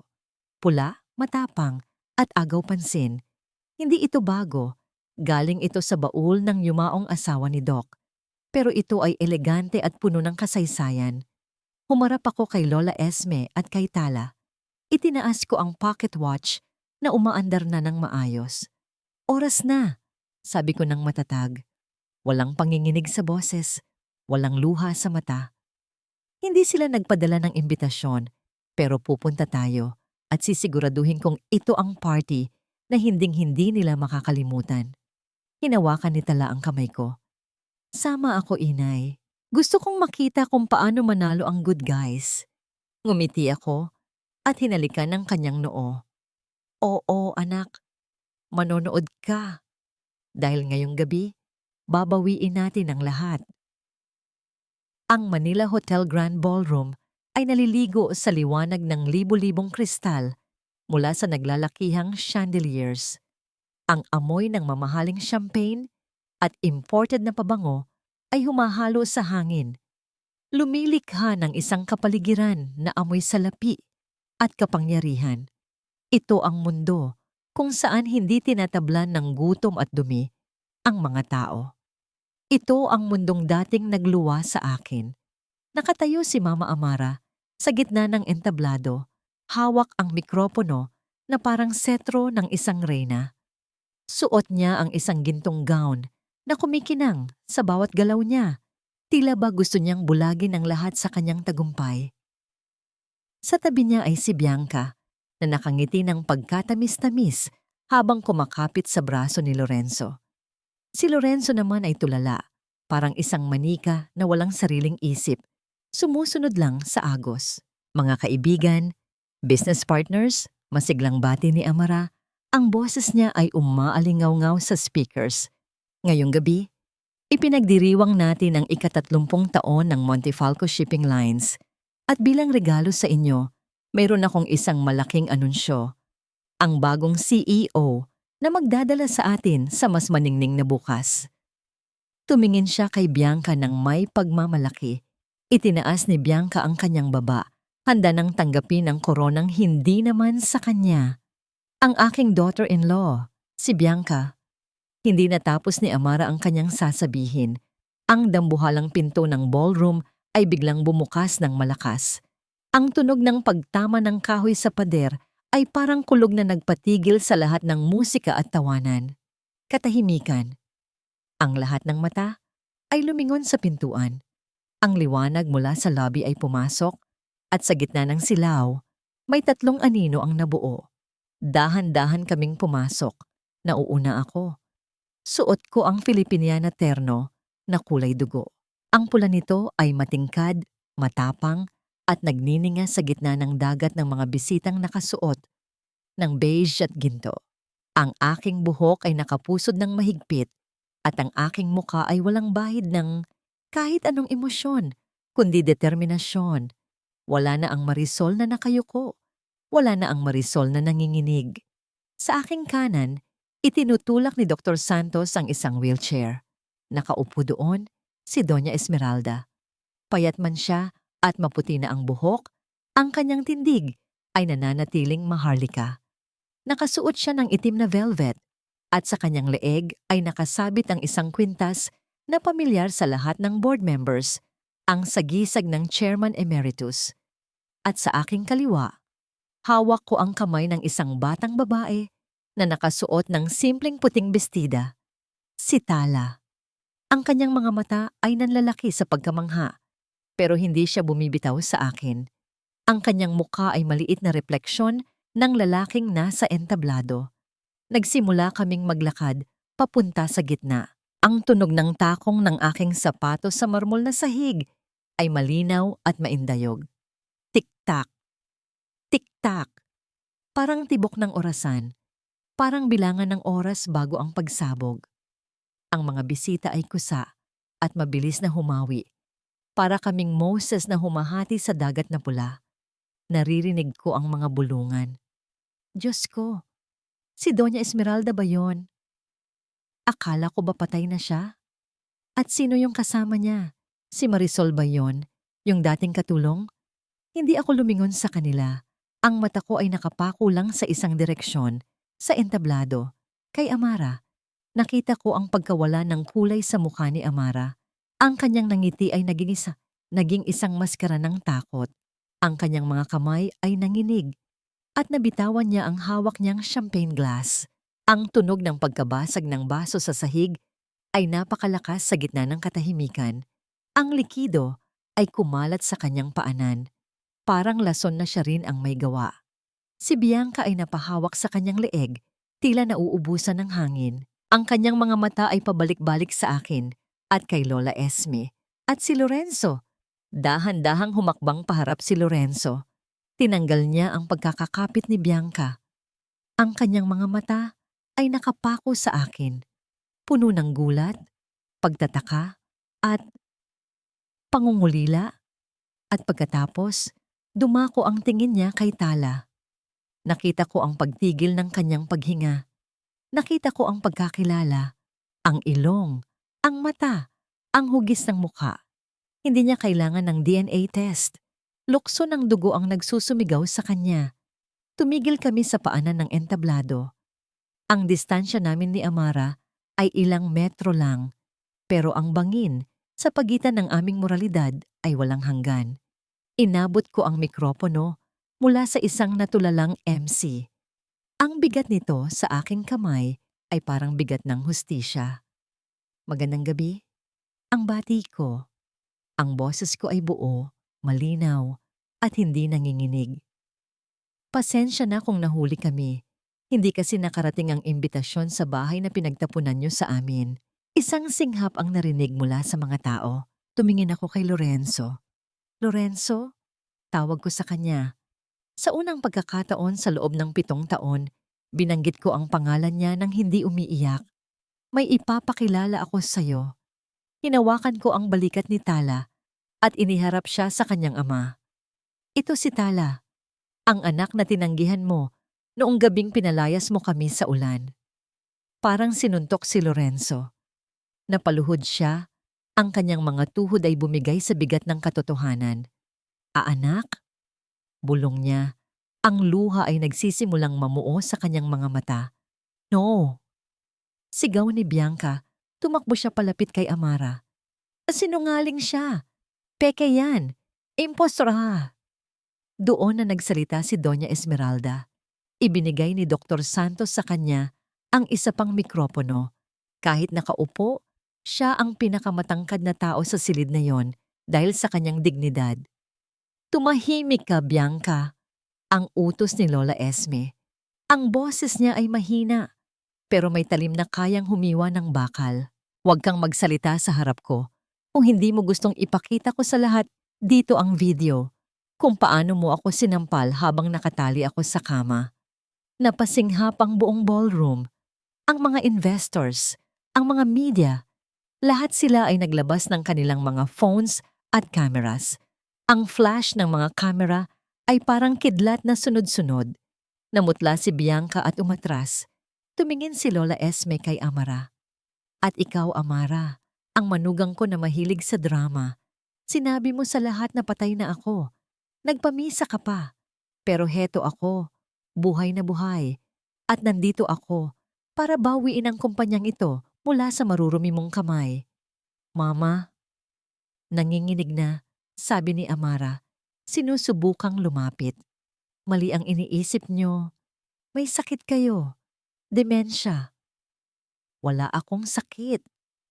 Pula, matapang, at agaw pansin. Hindi ito bago. Galing ito sa baul ng yumaong asawa ni Doc. Pero ito ay elegante at puno ng kasaysayan. Humarap ako kay Lola Esme at kay Tala. Itinaas ko ang pocket watch na umaandar na ng maayos. Oras na, sabi ko ng matatag. Walang panginginig sa boses, walang luha sa mata. Hindi sila nagpadala ng imbitasyon, pero pupunta tayo at sisiguraduhin kong ito ang party na hinding-hindi nila makakalimutan. Hinawakan ni Tala ang kamay ko. Sama ako, inay. Gusto kong makita kung paano manalo ang good guys. Ngumiti ako at hinalikan ng kanyang noo. Oo, anak. Manonood ka. Dahil ngayong gabi, babawiin natin ang lahat. Ang Manila Hotel Grand Ballroom ay naliligo sa liwanag ng libu-libong kristal mula sa naglalakihang chandeliers. Ang amoy ng mamahaling champagne at imported na pabango ay humahalo sa hangin. Lumilikha ng isang kapaligiran na amoy salapi at kapangyarihan. Ito ang mundo kung saan hindi tinatablan ng gutom at dumi ang mga tao. Ito ang mundong dating nagluwa sa akin. Nakatayo si Mama Amara sa gitna ng entablado, hawak ang mikropono na parang setro ng isang reyna. Suot niya ang isang gintong gown na kumikinang sa bawat galaw niya. Tila ba gusto niyang bulagin ang lahat sa kanyang tagumpay. Sa tabi niya ay si Bianca na nakangiti ng pagkatamis-tamis habang kumakapit sa braso ni Lorenzo. Si Lorenzo naman ay tulala, parang isang manika na walang sariling isip, sumusunod lang sa agos. Mga kaibigan, business partners, masiglang bati ni Amara, ang boses niya ay umaalingaw-ngaw sa speakers. Ngayong gabi, ipinagdiriwang natin ang ika-30 taon ng Montefalco Shipping Lines. At bilang regalo sa inyo, mayroon akong isang malaking anunsyo. Ang bagong CEO na magdadala sa atin sa mas maningning na bukas. Tumingin siya kay Bianca ng may pagmamalaki. Itinaas ni Bianca ang kanyang baba, handa nang tanggapin ang koronang hindi naman sa kanya. Ang aking daughter-in-law, si Bianca. Hindi natapos ni Amara ang kanyang sasabihin. Ang dambuhalang pinto ng ballroom ay biglang bumukas ng malakas. Ang tunog ng pagtama ng kahoy sa pader ay parang kulog na nagpatigil sa lahat ng musika at tawanan. Katahimikan. Ang lahat ng mata ay lumingon sa pintuan. Ang liwanag mula sa lobby ay pumasok at sa gitna ng silaw, may 3 anino ang nabuo. Dahan-dahan kaming pumasok. Nauuna ako. Suot ko ang Filipiniana terno na kulay dugo. Ang pula nito ay matingkad, matapang, at nagnininga sa gitna ng dagat ng mga bisitang nakasuot ng beige at ginto. Ang aking buhok ay nakapusod ng mahigpit at ang aking muka ay walang bahid ng kahit anong emosyon, kundi determinasyon. Wala na ang Marisol na nakayuko. Wala na ang Marisol na nanginginig. Sa aking kanan, itinutulak ni Dr. Santos ang isang wheelchair. Nakaupo doon si Doña Esmeralda. Payat man siya at maputi na ang buhok, ang kanyang tindig ay nananatiling maharlika. Nakasuot siya ng itim na velvet at sa kanyang leeg ay nakasabit ang isang kwintas na pamilyar sa lahat ng board members, ang sagisag ng Chairman Emeritus. At sa aking kaliwa, hawak ko ang kamay ng isang batang babae na nakasuot ng simpleng puting bestida. Si Tala. Ang kanyang mga mata ay nanlalaki sa pagkamangha, pero hindi siya bumibitaw sa akin. Ang kanyang mukha ay maliit na refleksyon ng lalaking nasa entablado. Nagsimula kaming maglakad papunta sa gitna. Ang tunog ng takong ng aking sapatos sa marmol na sahig ay malinaw at maindayog. Tik-tak. Tik-tak. Parang tibok ng orasan. Parang bilangan ng oras bago ang pagsabog. Ang mga bisita ay kusa at mabilis na humawi. Para kaming Moses na humahati sa dagat na pula. Naririnig ko ang mga bulungan. Diyos ko, si Doña Esmeralda ba yon? Akala ko ba patay na siya? At sino yung kasama niya? Si Marisol ba yon? Yung dating katulong? Hindi ako lumingon sa kanila. Ang mata ko ay nakapako lang sa isang direksyon, sa entablado. Kay Amara, nakita ko ang pagkawala ng kulay sa mukha ni Amara. Ang kanyang nangiti ay naging isang maskara ng takot. Ang kanyang mga kamay ay nanginig at nabitawan niya ang hawak niyang champagne glass. Ang tunog ng pagkabasag ng baso sa sahig ay napakalakas sa gitna ng katahimikan. Ang likido ay kumalat sa kanyang paanan. Parang lason na siya rin ang may gawa. Si Bianca ay napahawak sa kanyang leeg, tila nauubusan ng hangin. Ang kanyang mga mata ay pabalik-balik sa akin at kay Lola Esme. At si Lorenzo. Dahan-dahang humakbang paharap si Lorenzo. Tinanggal niya ang pagkakakapit ni Bianca. Ang kanyang mga mata ay nakapako sa akin. Puno ng gulat, pagtataka, at pangungulila. At pagkatapos, dumako ang tingin niya kay Tala. Nakita ko ang pagtigil ng kanyang paghinga. Nakita ko ang pagkakilala, ang ilong, ang mata, ang hugis ng mukha. Hindi niya kailangan ng DNA test. Lukso ng dugo ang nagsusumigaw sa kanya. Tumigil kami sa paanan ng entablado. Ang distansya namin ni Amara ay ilang metro lang, pero ang bangin sa pagitan ng aming moralidad ay walang hanggan. Inabot ko ang mikropono mula sa isang natulalang MC. Ang bigat nito sa aking kamay ay parang bigat ng hustisya. Magandang gabi. Ang bati ko. Ang boses ko ay buo, malinaw, at hindi nanginginig. Pasensya na kung nahuli kami. Hindi kasi nakarating ang imbitasyon sa bahay na pinagtapunan niyo sa amin. Isang singhap ang narinig mula sa mga tao. Tumingin ako kay Lorenzo. Lorenzo? Tawag ko sa kanya. Sa unang pagkakataon sa loob ng 7 taon, binanggit ko ang pangalan niya nang hindi umiiyak. May ipapakilala ako sa'yo. Hinawakan ko ang balikat ni Tala at iniharap siya sa kanyang ama. Ito si Tala, ang anak na tinanggihan mo noong gabing pinalayas mo kami sa ulan. Parang sinuntok si Lorenzo. Napaluhod siya, ang kanyang mga tuhod ay bumigay sa bigat ng katotohanan. Anak? Bulong niya. Ang luha ay nagsisimulang mamuo sa kanyang mga mata. No. Sigaw ni Bianca, tumakbo siya palapit kay Amara. Sinungaling siya. Peke yan. Impostora. Doon na nagsalita si Doña Esmeralda. Ibinigay ni Dr. Santos sa kanya ang isa pang mikropono. Kahit nakaupo, siya ang pinakamatangkad na tao sa silid na yon dahil sa kanyang dignidad. Tumahimik ka, Bianca. Ang utos ni Lola Esme. Ang boses niya ay mahina, pero may talim na kayang humiwa ng bakal. Huwag kang magsalita sa harap ko. Kung hindi mo gustong ipakita ko sa lahat, dito ang video. Kung paano mo ako sinampal habang nakatali ako sa kama. Napasinghap ang buong ballroom. Ang mga investors, ang mga media, lahat sila ay naglabas ng kanilang mga phones at cameras. Ang flash ng mga kamera ay parang kidlat na sunod-sunod. Namutla si Bianca at umatras. Tumingin si Lola Esme kay Amara. At ikaw, Amara, ang manugang ko na mahilig sa drama. Sinabi mo sa lahat na patay na ako. Nagpamisa ka pa. Pero heto ako, buhay na buhay. At nandito ako para bawiin ang kumpanyang ito mula sa marurumi mong kamay. Mama, nanginginig na, sabi ni Amara, sinusubukang lumapit. Mali ang iniisip niyo. May sakit kayo. Demensya. Wala akong sakit,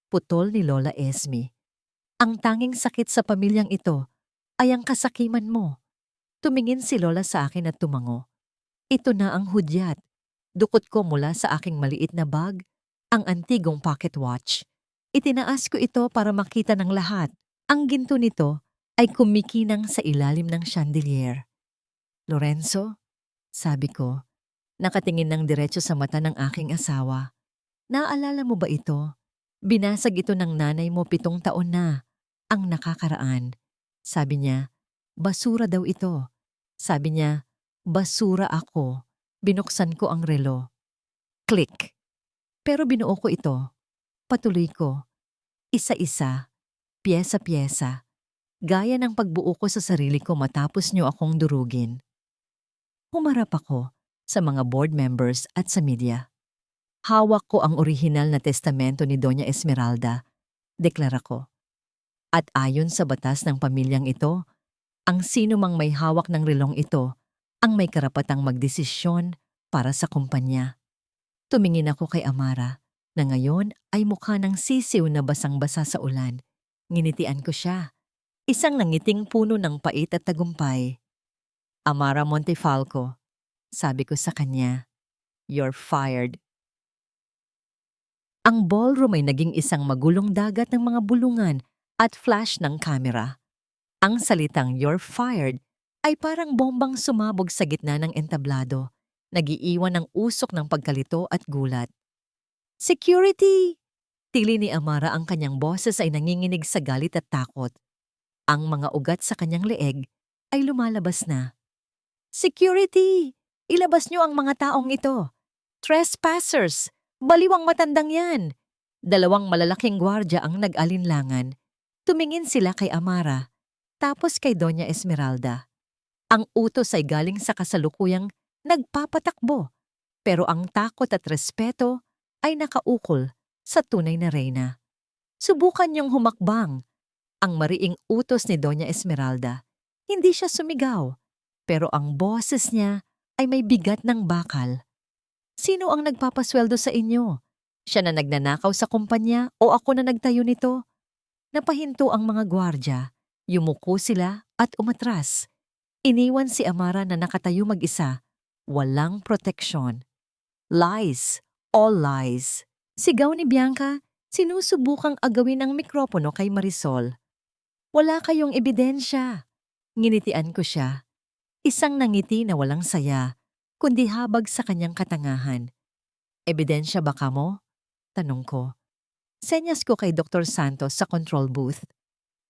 putol ni Lola Esme. Ang tanging sakit sa pamilyang ito ay ang kasakiman mo. Tumingin si Lola sa akin at tumango. Ito na ang hudyat. Dukot ko mula sa aking maliit na bag, ang antigong pocket watch. Itinaas ko ito para makita ng lahat. Ang ginto nito ay kumikinang sa ilalim ng chandelier. Lorenzo, sabi ko, nakatingin ng diretso sa mata ng aking asawa. Naalala mo ba ito? Binasag ito ng nanay mo 7 taon na, ang nakakaraan. Sabi niya, basura daw ito. Sabi niya, basura ako. Binuksan ko ang relo. Click. Pero binuo ko ito. Patuloy ko. Isa-isa. Piyesa-piyesa. Gaya ng pagbuo ko sa sarili ko matapos niyo akong durugin. Humarap ako sa mga board members at sa media. Hawak ko ang orihinal na testamento ni Doña Esmeralda. Deklara ko. At ayon sa batas ng pamilyang ito, ang sino mang may hawak ng relong ito ang may karapatang magdesisyon para sa kumpanya. Tumingin ako kay Amara na ngayon ay mukha ng sisiw na basang-basa sa ulan. Nginitian ko siya. Isang nangiting puno ng pait at tagumpay. Amara Montefalco, sabi ko sa kanya, you're fired. Ang ballroom ay naging isang magulong dagat ng mga bulungan at flash ng kamera. Ang salitang you're fired ay parang bombang sumabog sa gitna ng entablado, nagiiwan ng usok ng pagkalito at gulat. Security! Tili ni Amara, ang kanyang boses ay nanginginig sa galit at takot. Ang mga ugat sa kanyang leeg ay lumalabas na. Security! Ilabas niyo ang mga taong ito. Trespassers! Baliwang matandang yan! 2 malalaking gwardya ang nag-alinlangan. Tumingin sila kay Amara, tapos kay Doña Esmeralda. Ang utos ay galing sa kasalukuyang nagpapatakbo, pero ang takot at respeto ay nakaukol sa tunay na reyna. Subukan niyong humakbang. Ang mariing utos ni Doña Esmeralda. Hindi siya sumigaw, pero ang boses niya ay may bigat ng bakal. Sino ang nagpapasweldo sa inyo? Siya na nagnanakaw sa kumpanya o ako na nagtayo nito? Napahinto ang mga gwardya, yumuko sila at umatras. Iniwan si Amara na nakatayo mag-isa, walang proteksyon. Lies, all lies. Sigaw ni Bianca, sinusubukang agawin ang mikropono kay Marisol. Wala kayong ebidensya. Nginitian ko siya. Isang nangiti na walang saya, kundi habag sa kanyang katangahan. Ebidensya ba kamo? Tanong ko. Senyas ko kay Dr. Santos sa control booth.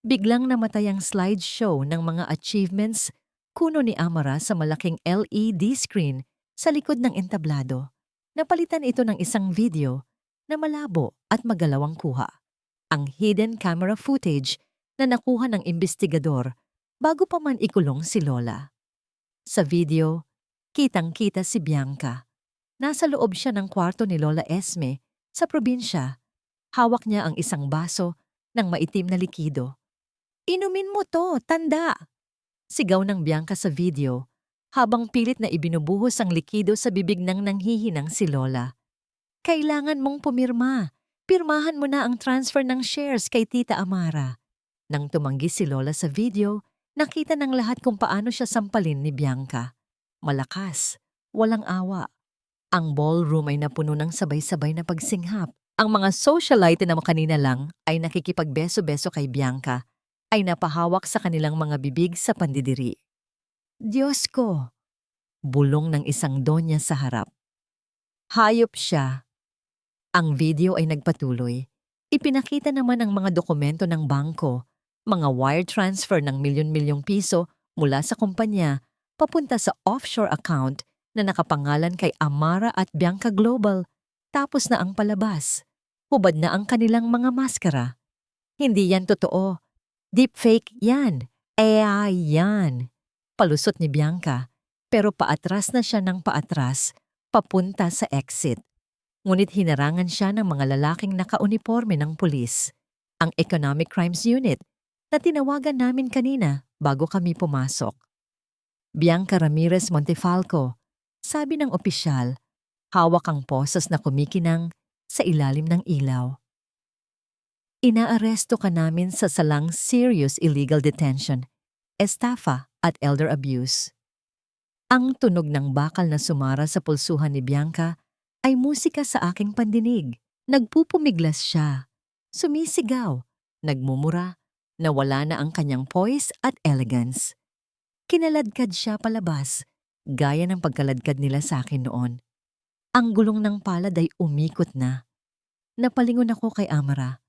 Biglang namatay ang slideshow ng mga achievements kuno ni Amara sa malaking LED screen sa likod ng entablado. Napalitan ito ng isang video na malabo at magalawang kuha. Ang hidden camera footage na nakuha ng investigador bago pa man ikulong si Lola. Sa video, kitang-kita si Bianca. Nasa loob siya ng kwarto ni Lola Esme sa probinsya. Hawak niya ang isang baso ng maitim na likido. Inumin mo to, tanda! Sigaw ng Bianca sa video habang pilit na ibinubuhos ang likido sa bibig ng nanghihinang si Lola. Kailangan mong pumirma. Pirmahan mo na ang transfer ng shares kay Tita Amara. Nang tumanggi si Lola sa video, nakita ng lahat kung paano siya sampalin ni Bianca. Malakas, walang awa. Ang ballroom ay napuno ng sabay-sabay na pagsinghap. Ang mga socialite na kanina lang ay nakikipagbeso-beso kay Bianca ay napahawak sa kanilang mga bibig sa pandidiri. Diyos ko! Bulong ng isang donya sa harap. Hayop siya. Ang video ay nagpatuloy. Ipinakita naman ang mga dokumento ng bangko, mga wire transfer ng milyon-milyong piso mula sa kumpanya papunta sa offshore account na nakapangalan kay Amara at Bianca Global. Tapos na ang palabas. Hubad na ang kanilang mga maskara. Hindi yan totoo. Deepfake yan. AI yan. Palusot ni Bianca, pero paatras na siya ng paatras, papunta sa exit. Ngunit hinarangan siya ng mga lalaking nakauniforme ng pulis, ang Economic Crimes Unit, na tinawagan namin kanina bago kami pumasok. Bianca Ramirez Montefalco, sabi ng opisyal, hawak ang posas na kumikinang sa ilalim ng ilaw. Inaaresto ka namin sa salang serious illegal detention, estafa at elder abuse. Ang tunog ng bakal na sumara sa pulsuhan ni Bianca ay musika sa aking pandinig. Nagpupumiglas siya, sumisigaw, nagmumura, na wala na ang kanyang poise at elegance. Kinaladkad siya palabas gaya ng pagkaladkad nila sa akin noon. Ang gulong ng palad ay umikot na. Napalingon ako kay Amara.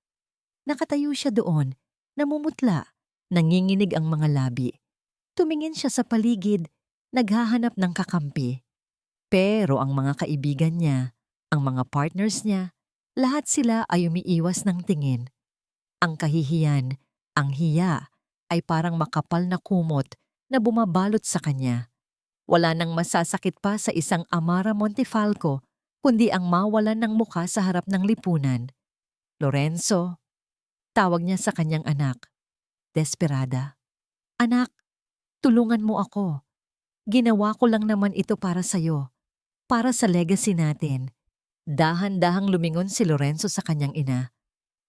Nakatayo siya doon, namumutla, nanginginig ang mga labi. Tumingin siya sa paligid, naghahanap ng kakampi. Pero ang mga kaibigan niya, ang mga partners niya, lahat sila ay umiiwas ng tingin. Ang kahihiyan, ang hiya, ay parang makapal na kumot na bumabalot sa kanya. Wala nang masasakit pa sa isang Amara Montefalco, kundi ang mawalan ng mukha sa harap ng lipunan. Lorenzo, tawag niya sa kanyang anak. Desperada. Anak, tulungan mo ako. Ginawa ko lang naman ito para sa'yo. Para sa legacy natin. Dahan-dahang lumingon si Lorenzo sa kanyang ina.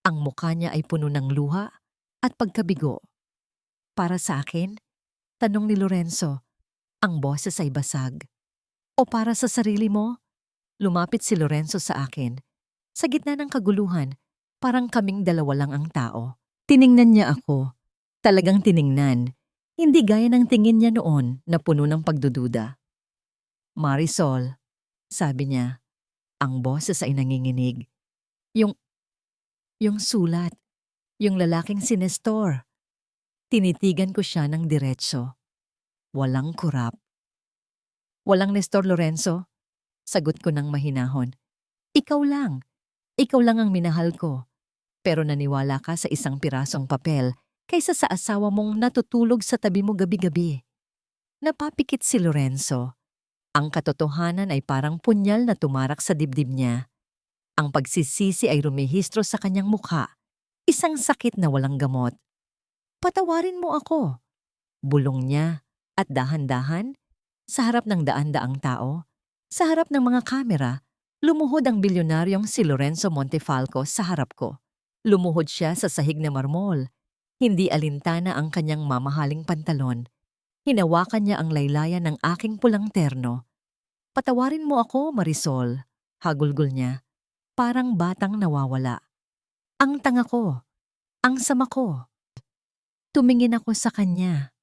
Ang mukha niya ay puno ng luha at pagkabigo. Para sa akin? Tanong ni Lorenzo. Ang boses ay basag. O para sa sarili mo? Lumapit si Lorenzo sa akin. Sa gitna ng kaguluhan, parang kaming dalawa lang ang tao. Tiningnan niya ako. Talagang tiningnan. Hindi gaya ng tingin niya noon na puno ng pagdududa. Marisol, sabi niya. Ang boses ay nanginginig. Yung sulat. Yung lalaking si Nestor. Tinitigan ko siya ng diretso. Walang kurap. Walang Nestor, Lorenzo? Sagot ko ng mahinahon. Ikaw lang. Ikaw lang ang minahal ko. Pero naniwala ka sa isang pirasong papel kaysa sa asawa mong natutulog sa tabi mo gabi-gabi. Napapikit si Lorenzo. Ang katotohanan ay parang punyal na tumarak sa dibdib niya. Ang pagsisisi ay rumihistro sa kanyang mukha. Isang sakit na walang gamot. Patawarin mo ako. Bulong niya at dahan-dahan, sa harap ng daan-daang tao, sa harap ng mga kamera, lumuhod ang bilyonaryong si Lorenzo Montefalco sa harap ko. Lumuhod siya sa sahig na marmol. Hindi alintana ang kanyang mamahaling pantalon. Hinawakan niya ang laylayan ng aking pulang terno. Patawarin mo ako, Marisol. Hagulgol niya. Parang batang nawawala. Ang tanga ko. Ang sama ko. Tumingin ako sa kanya.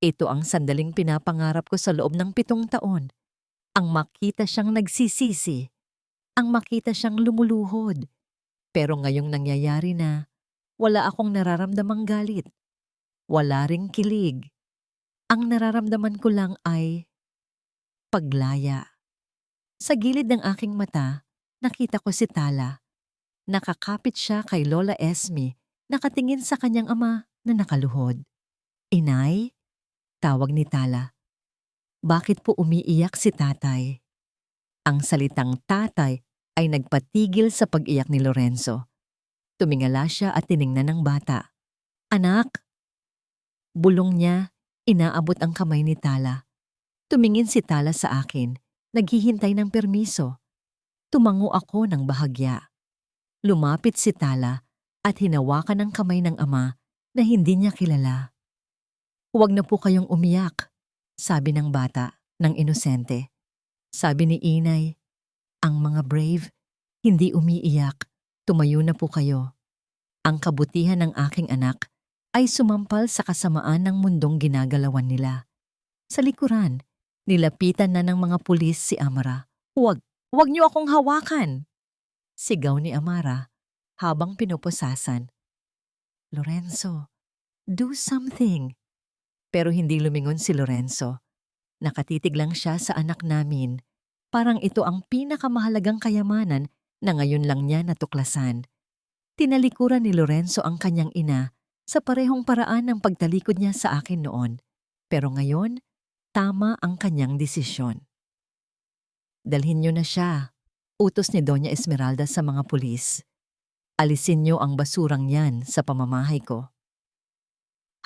Ito ang sandaling pinapangarap ko sa loob ng 7 taon. Ang makita siyang nagsisisi. Ang makita siyang lumuluhod. Pero ngayong nangyayari na, wala akong nararamdamang galit. Wala ring kilig. Ang nararamdaman ko lang ay paglaya. Sa gilid ng aking mata, nakita ko si Tala. Nakakapit siya kay Lola Esme, nakatingin sa kanyang ama na nakaluhod. Inay? Tawag ni Tala. Bakit po umiiyak si tatay? Ang salitang tatay ay nagpatigil sa pag-iyak ni Lorenzo. Tumingala siya at tiningnan ng bata. Anak! Bulong niya, inaabot ang kamay ni Tala. Tumingin si Tala sa akin, naghihintay ng permiso. Tumango ako ng bahagya. Lumapit si Tala at hinawakan ang kamay ng ama na hindi niya kilala. Huwag na po kayong umiyak, sabi ng bata, ng inosente. Sabi ni Inay, ang mga brave, hindi umiiyak, tumayo na po kayo. Ang kabutihan ng aking anak ay sumampal sa kasamaan ng mundong ginagalawan nila. Sa likuran, nilapitan na ng mga pulis si Amara. Huwag niyo akong hawakan! Sigaw ni Amara habang pinupusasan. Lorenzo, do something! Pero hindi lumingon si Lorenzo. Nakatitig lang siya sa anak namin. Parang ito ang pinakamahalagang kayamanan na ngayon lang niya natuklasan. Tinalikuran ni Lorenzo ang kanyang ina sa parehong paraan ng pagtalikod niya sa akin noon. Pero ngayon, tama ang kanyang desisyon. Dalhin niyo na siya, utos ni Doña Esmeralda sa mga pulis. Alisin niyo ang basurang yan sa pamamahay ko.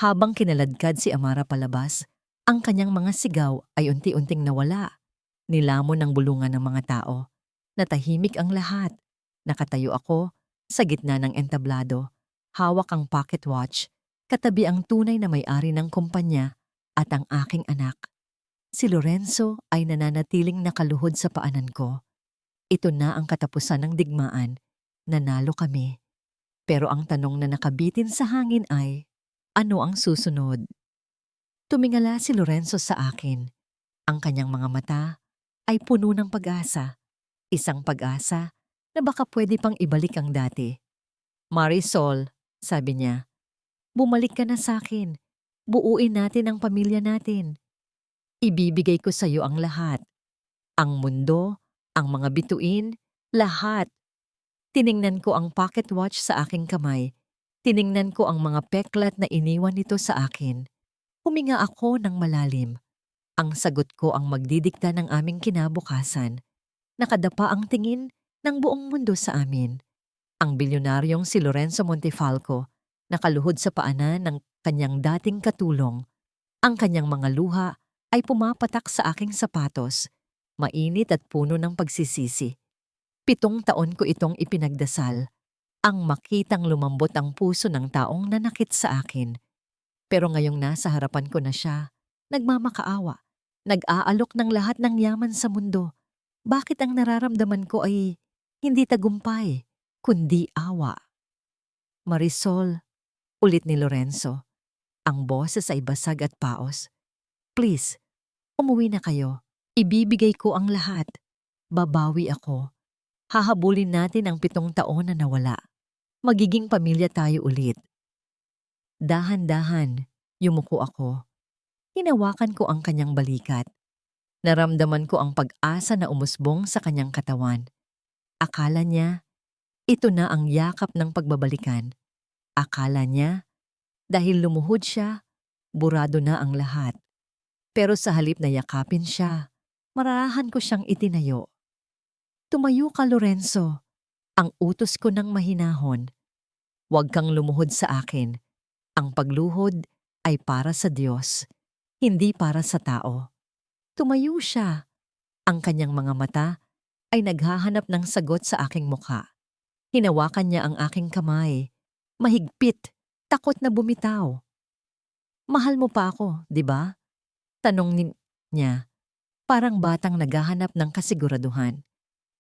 Habang kinaladkad si Amara palabas, ang kanyang mga sigaw ay unti-unting nawala. Nilamon ng bulungan ng mga tao. Natahimik ang lahat. Nakatayo ako sa gitna ng entablado. Hawak ang pocket watch, katabi ang tunay na may-ari ng kumpanya at ang aking anak. Si Lorenzo ay nananatiling nakaluhod sa paanan ko. Ito na ang katapusan ng digmaan. Nanalo kami. Pero ang tanong na nakabitin sa hangin ay, ano ang susunod? Tumingala si Lorenzo sa akin. Ang kanyang mga mata ay puno ng pag-asa. Isang pag-asa na baka pwede pang ibalik ang dati. Marisol, sabi niya, bumalik ka na sa akin. Buuin natin ang pamilya natin. Ibibigay ko sa iyo ang lahat. Ang mundo, ang mga bituin, lahat. Tiningnan ko ang pocket watch sa aking kamay. Tiningnan ko ang mga peklat na iniwan nito sa akin. Huminga ako ng malalim. Ang sagot ko ang magdidikta ng aming kinabukasan. Nakadapa ang tingin ng buong mundo sa amin. Ang bilyonaryong si Lorenzo Montefalco, nakaluhod sa paanan ng kanyang dating katulong. Ang kanyang mga luha ay pumapatak sa aking sapatos, mainit at puno ng pagsisisi. 7 taon ko itong ipinagdasal, ang makitang lumambot ang puso ng taong nanakit sa akin. Pero ngayong nasa harapan ko na siya, nagmamakaawa, nag-aalok ng lahat ng yaman sa mundo. Bakit ang nararamdaman ko ay hindi tagumpay, kundi awa? Marisol, ulit ni Lorenzo. Ang boses ay basag at paos. Please, umuwi na kayo. Ibibigay ko ang lahat. Babawi ako. Hahabulin natin ang 7 taon na nawala. Magiging pamilya tayo ulit. Dahan-dahan, yumuko ako. Hinawakan ko ang kanyang balikat. Naramdaman ko ang pag-asa na umusbong sa kanyang katawan. Akala niya, ito na ang yakap ng pagbabalikan. Akala niya, dahil lumuhod siya, burado na ang lahat. Pero sa halip na yakapin siya, mararahan ko siyang itinayo. Tumayo ka, Lorenzo. Ang utos ko ng mahinahon. Huwag kang lumuhod sa akin. Ang pagluhod ay para sa Diyos, hindi para sa tao. Tumayo siya. Ang kanyang mga mata ay naghahanap ng sagot sa aking mukha. Hinawakan niya ang aking kamay. Mahigpit, takot na bumitaw. Mahal mo pa ako, di ba? Tanong niya, parang batang naghahanap ng kasiguraduhan.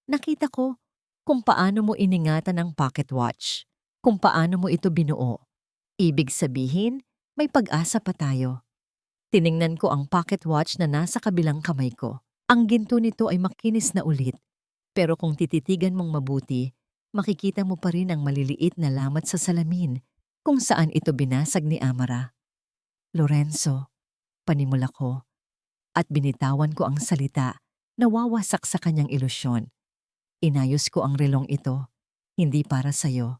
Nakita ko kung paano mo iningatan ang pocket watch, kung paano mo ito binuo. Ibig sabihin, may pag-asa pa tayo. Tiningnan ko ang pocket watch na nasa kabilang kamay ko. Ang ginto nito ay makinis na ulit. Pero kung tititigan mong mabuti, makikita mo pa rin ang maliliit na lamat sa salamin kung saan ito binasag ni Amara. Lorenzo, panimula ko, at binitawan ko ang salita na wawasak sa kanyang ilusyon. Inayos ko ang relong ito, hindi para sa'yo.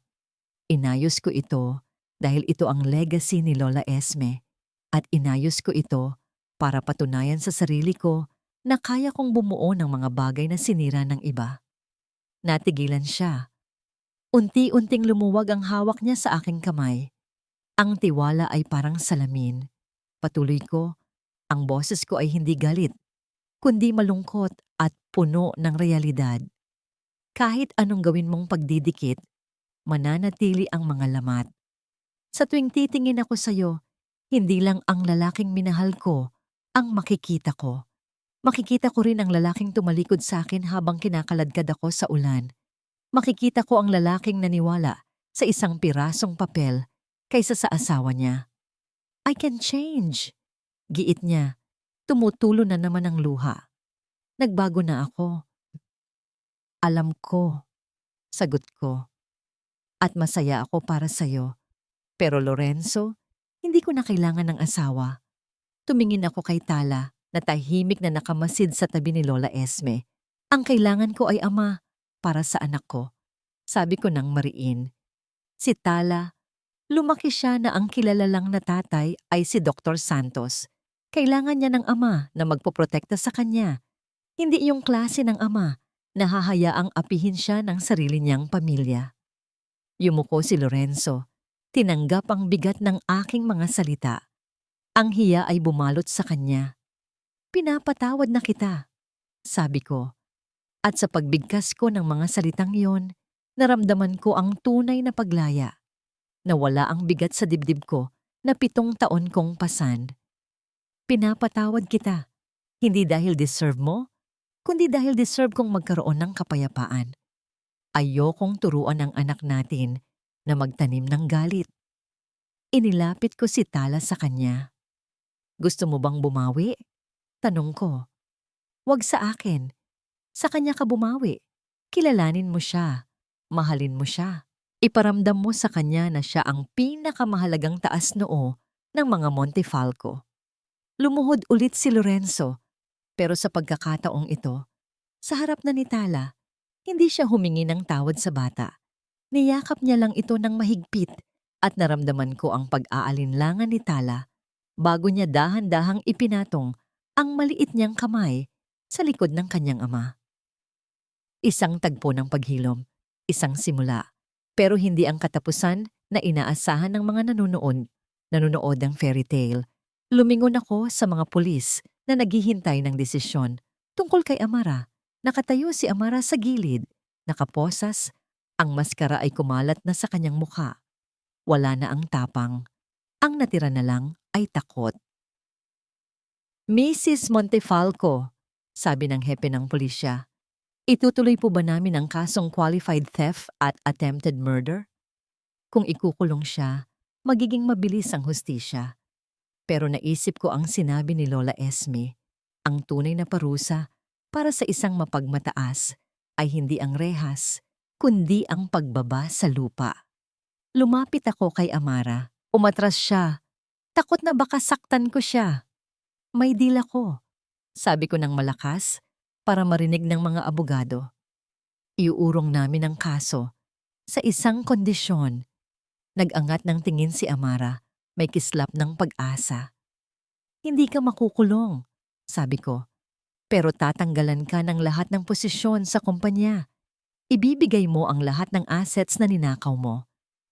Inayos ko ito dahil ito ang legacy ni Lola Esme, at inayos ko ito para patunayan sa sarili ko na kaya kong bumuo ng mga bagay na sinira ng iba. Natigilan siya. Unti-unting lumuwag ang hawak niya sa aking kamay. Ang tiwala ay parang salamin. Patuloy ko, ang boses ko ay hindi galit, kundi malungkot at puno ng realidad. Kahit anong gawin mong pagdidikit, mananatili ang mga lamat. Sa tuwing titingin ako sa'yo, hindi lang ang lalaking minahal ko ang makikita ko. Makikita ko rin ang lalaking tumalikod sa akin habang kinakaladkad ako sa ulan. Makikita ko ang lalaking naniwala sa isang pirasong papel kaysa sa asawa niya. I can change, giit niya. Tumutulo na naman ang luha. Nagbago na ako. Alam ko, sagot ko. At masaya ako para sa'yo. Pero Lorenzo, hindi ko na kailangan ng asawa. Tumingin ako kay Tala na tahimik na nakamasid sa tabi ni Lola Esme. Ang kailangan ko ay ama para sa anak ko. Sabi ko nang mariin. Si Tala, lumaki siya na ang kilala lang na tatay ay si Dr. Santos. Kailangan niya ng ama na magpoprotekta sa kanya. Hindi yung klase ng ama na hahayaang apihin siya ng sarili niyang pamilya. Yumuko si Lorenzo. Tinanggap ang bigat ng aking mga salita. Ang hiya ay bumalot sa kanya. Pinapatawad na kita, sabi ko. At sa pagbigkas ko ng mga salitang iyon, naramdaman ko ang tunay na paglaya. Nawala ang bigat sa dibdib ko na 7 taon kong pasan. Pinapatawad kita, hindi dahil deserve mo, kundi dahil deserve kong magkaroon ng kapayapaan. Ayokong turuan ang anak natin na magtanim ng galit. Inilapit ko si Tala sa kanya. Gusto mo bang bumawi? Tanong ko. Huwag sa akin. Sa kanya ka bumawi. Kilalanin mo siya. Mahalin mo siya. Iparamdam mo sa kanya na siya ang pinakamahalagang taas noo ng mga Montefalco. Lumuhod ulit si Lorenzo, pero sa pagkakataong ito, sa harap na ni Tala, hindi siya humingi ng tawad sa bata. Niyakap niya lang ito ng mahigpit at naramdaman ko ang pag-aalinlangan ni Tala bago niya dahan-dahang ipinatong ang maliit niyang kamay sa likod ng kanyang ama. Isang tagpo ng paghilom, isang simula, pero hindi ang katapusan na inaasahan ng mga nanonood ng fairy tale. Lumingon ako sa mga pulis na naghihintay ng desisyon tungkol kay Amara. Nakatayo si Amara sa gilid, nakaposas, ang maskara ay kumalat na sa kanyang mukha. Wala na ang tapang. Ang natira na lang ay takot. Mrs. Montefalco, sabi ng hepe ng pulisya, itutuloy po ba namin ang kasong qualified theft at attempted murder? Kung ikukulong siya, magiging mabilis ang hustisya. Pero naisip ko ang sinabi ni Lola Esme, ang tunay na parusa para sa isang mapagmataas ay hindi ang rehas, kundi ang pagbaba sa lupa. Lumapit ako kay Amara. Umatras siya. Takot na baka saktan ko siya. May deal ako, sabi ko ng malakas para marinig ng mga abogado. Iuurong namin ang kaso sa isang kondisyon. Nag-angat ng tingin si Amara, may kislap ng pag-asa. Hindi ka makukulong, sabi ko, pero tatanggalan ka ng lahat ng posisyon sa kumpanya. Ibibigay mo ang lahat ng assets na ninakaw mo.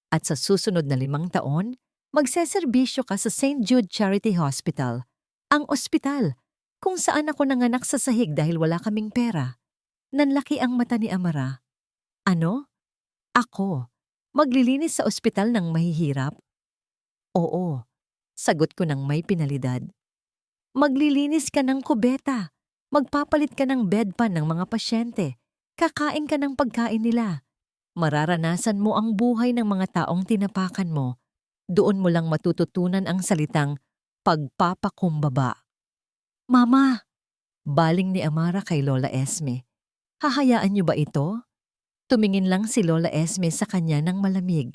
At sa susunod na 5 taon, magseserbisyo ka sa St. Jude Charity Hospital, ang ospital kung saan ako nanganak sa sahig dahil wala kaming pera. Nanlaki ang mata ni Amara. Ano? Ako? Maglilinis sa ospital ng mahihirap? Oo, sagot ko ng may pinalidad. Maglilinis ka ng kubeta. Magpapalit ka ng bedpan ng mga pasyente. Kakain ka ng pagkain nila. Mararanasan mo ang buhay ng mga taong tinapakan mo. Doon mo lang matututunan ang salitang pagpapakumbaba. Mama! Baling ni Amara kay Lola Esme. Hahayaan niyo ba ito? Tumingin lang si Lola Esme sa kanya ng malamig.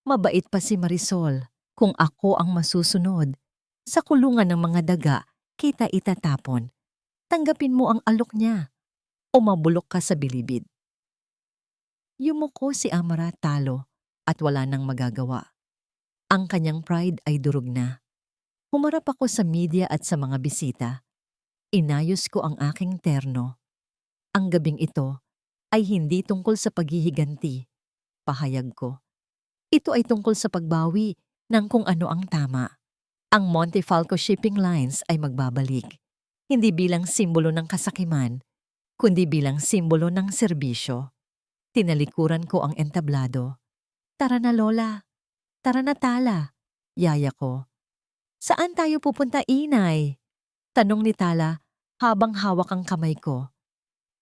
Mabait pa si Marisol. Kung ako ang masusunod, sa kulungan ng mga daga, kita itatapon. Tanggapin mo ang alok niya o mabulok ka sa bilibid. Yumuko si Amara talo at wala nang magagawa. Ang kanyang pride ay durog na. Humarap ako sa media at sa mga bisita. Inayos ko ang aking terno. Ang gabing ito ay hindi tungkol sa paghihiganti, pahayag ko. Ito ay tungkol sa pagbawi ng kung ano ang tama. Ang Montefalco Shipping Lines ay magbabalik, hindi bilang simbolo ng kasakiman, kundi bilang simbolo ng serbisyo. Tinalikuran ko ang entablado. Tara na Lola, tara na Tala, yaya ko. Saan tayo pupunta, Inay? Tanong ni Tala habang hawak ang kamay ko.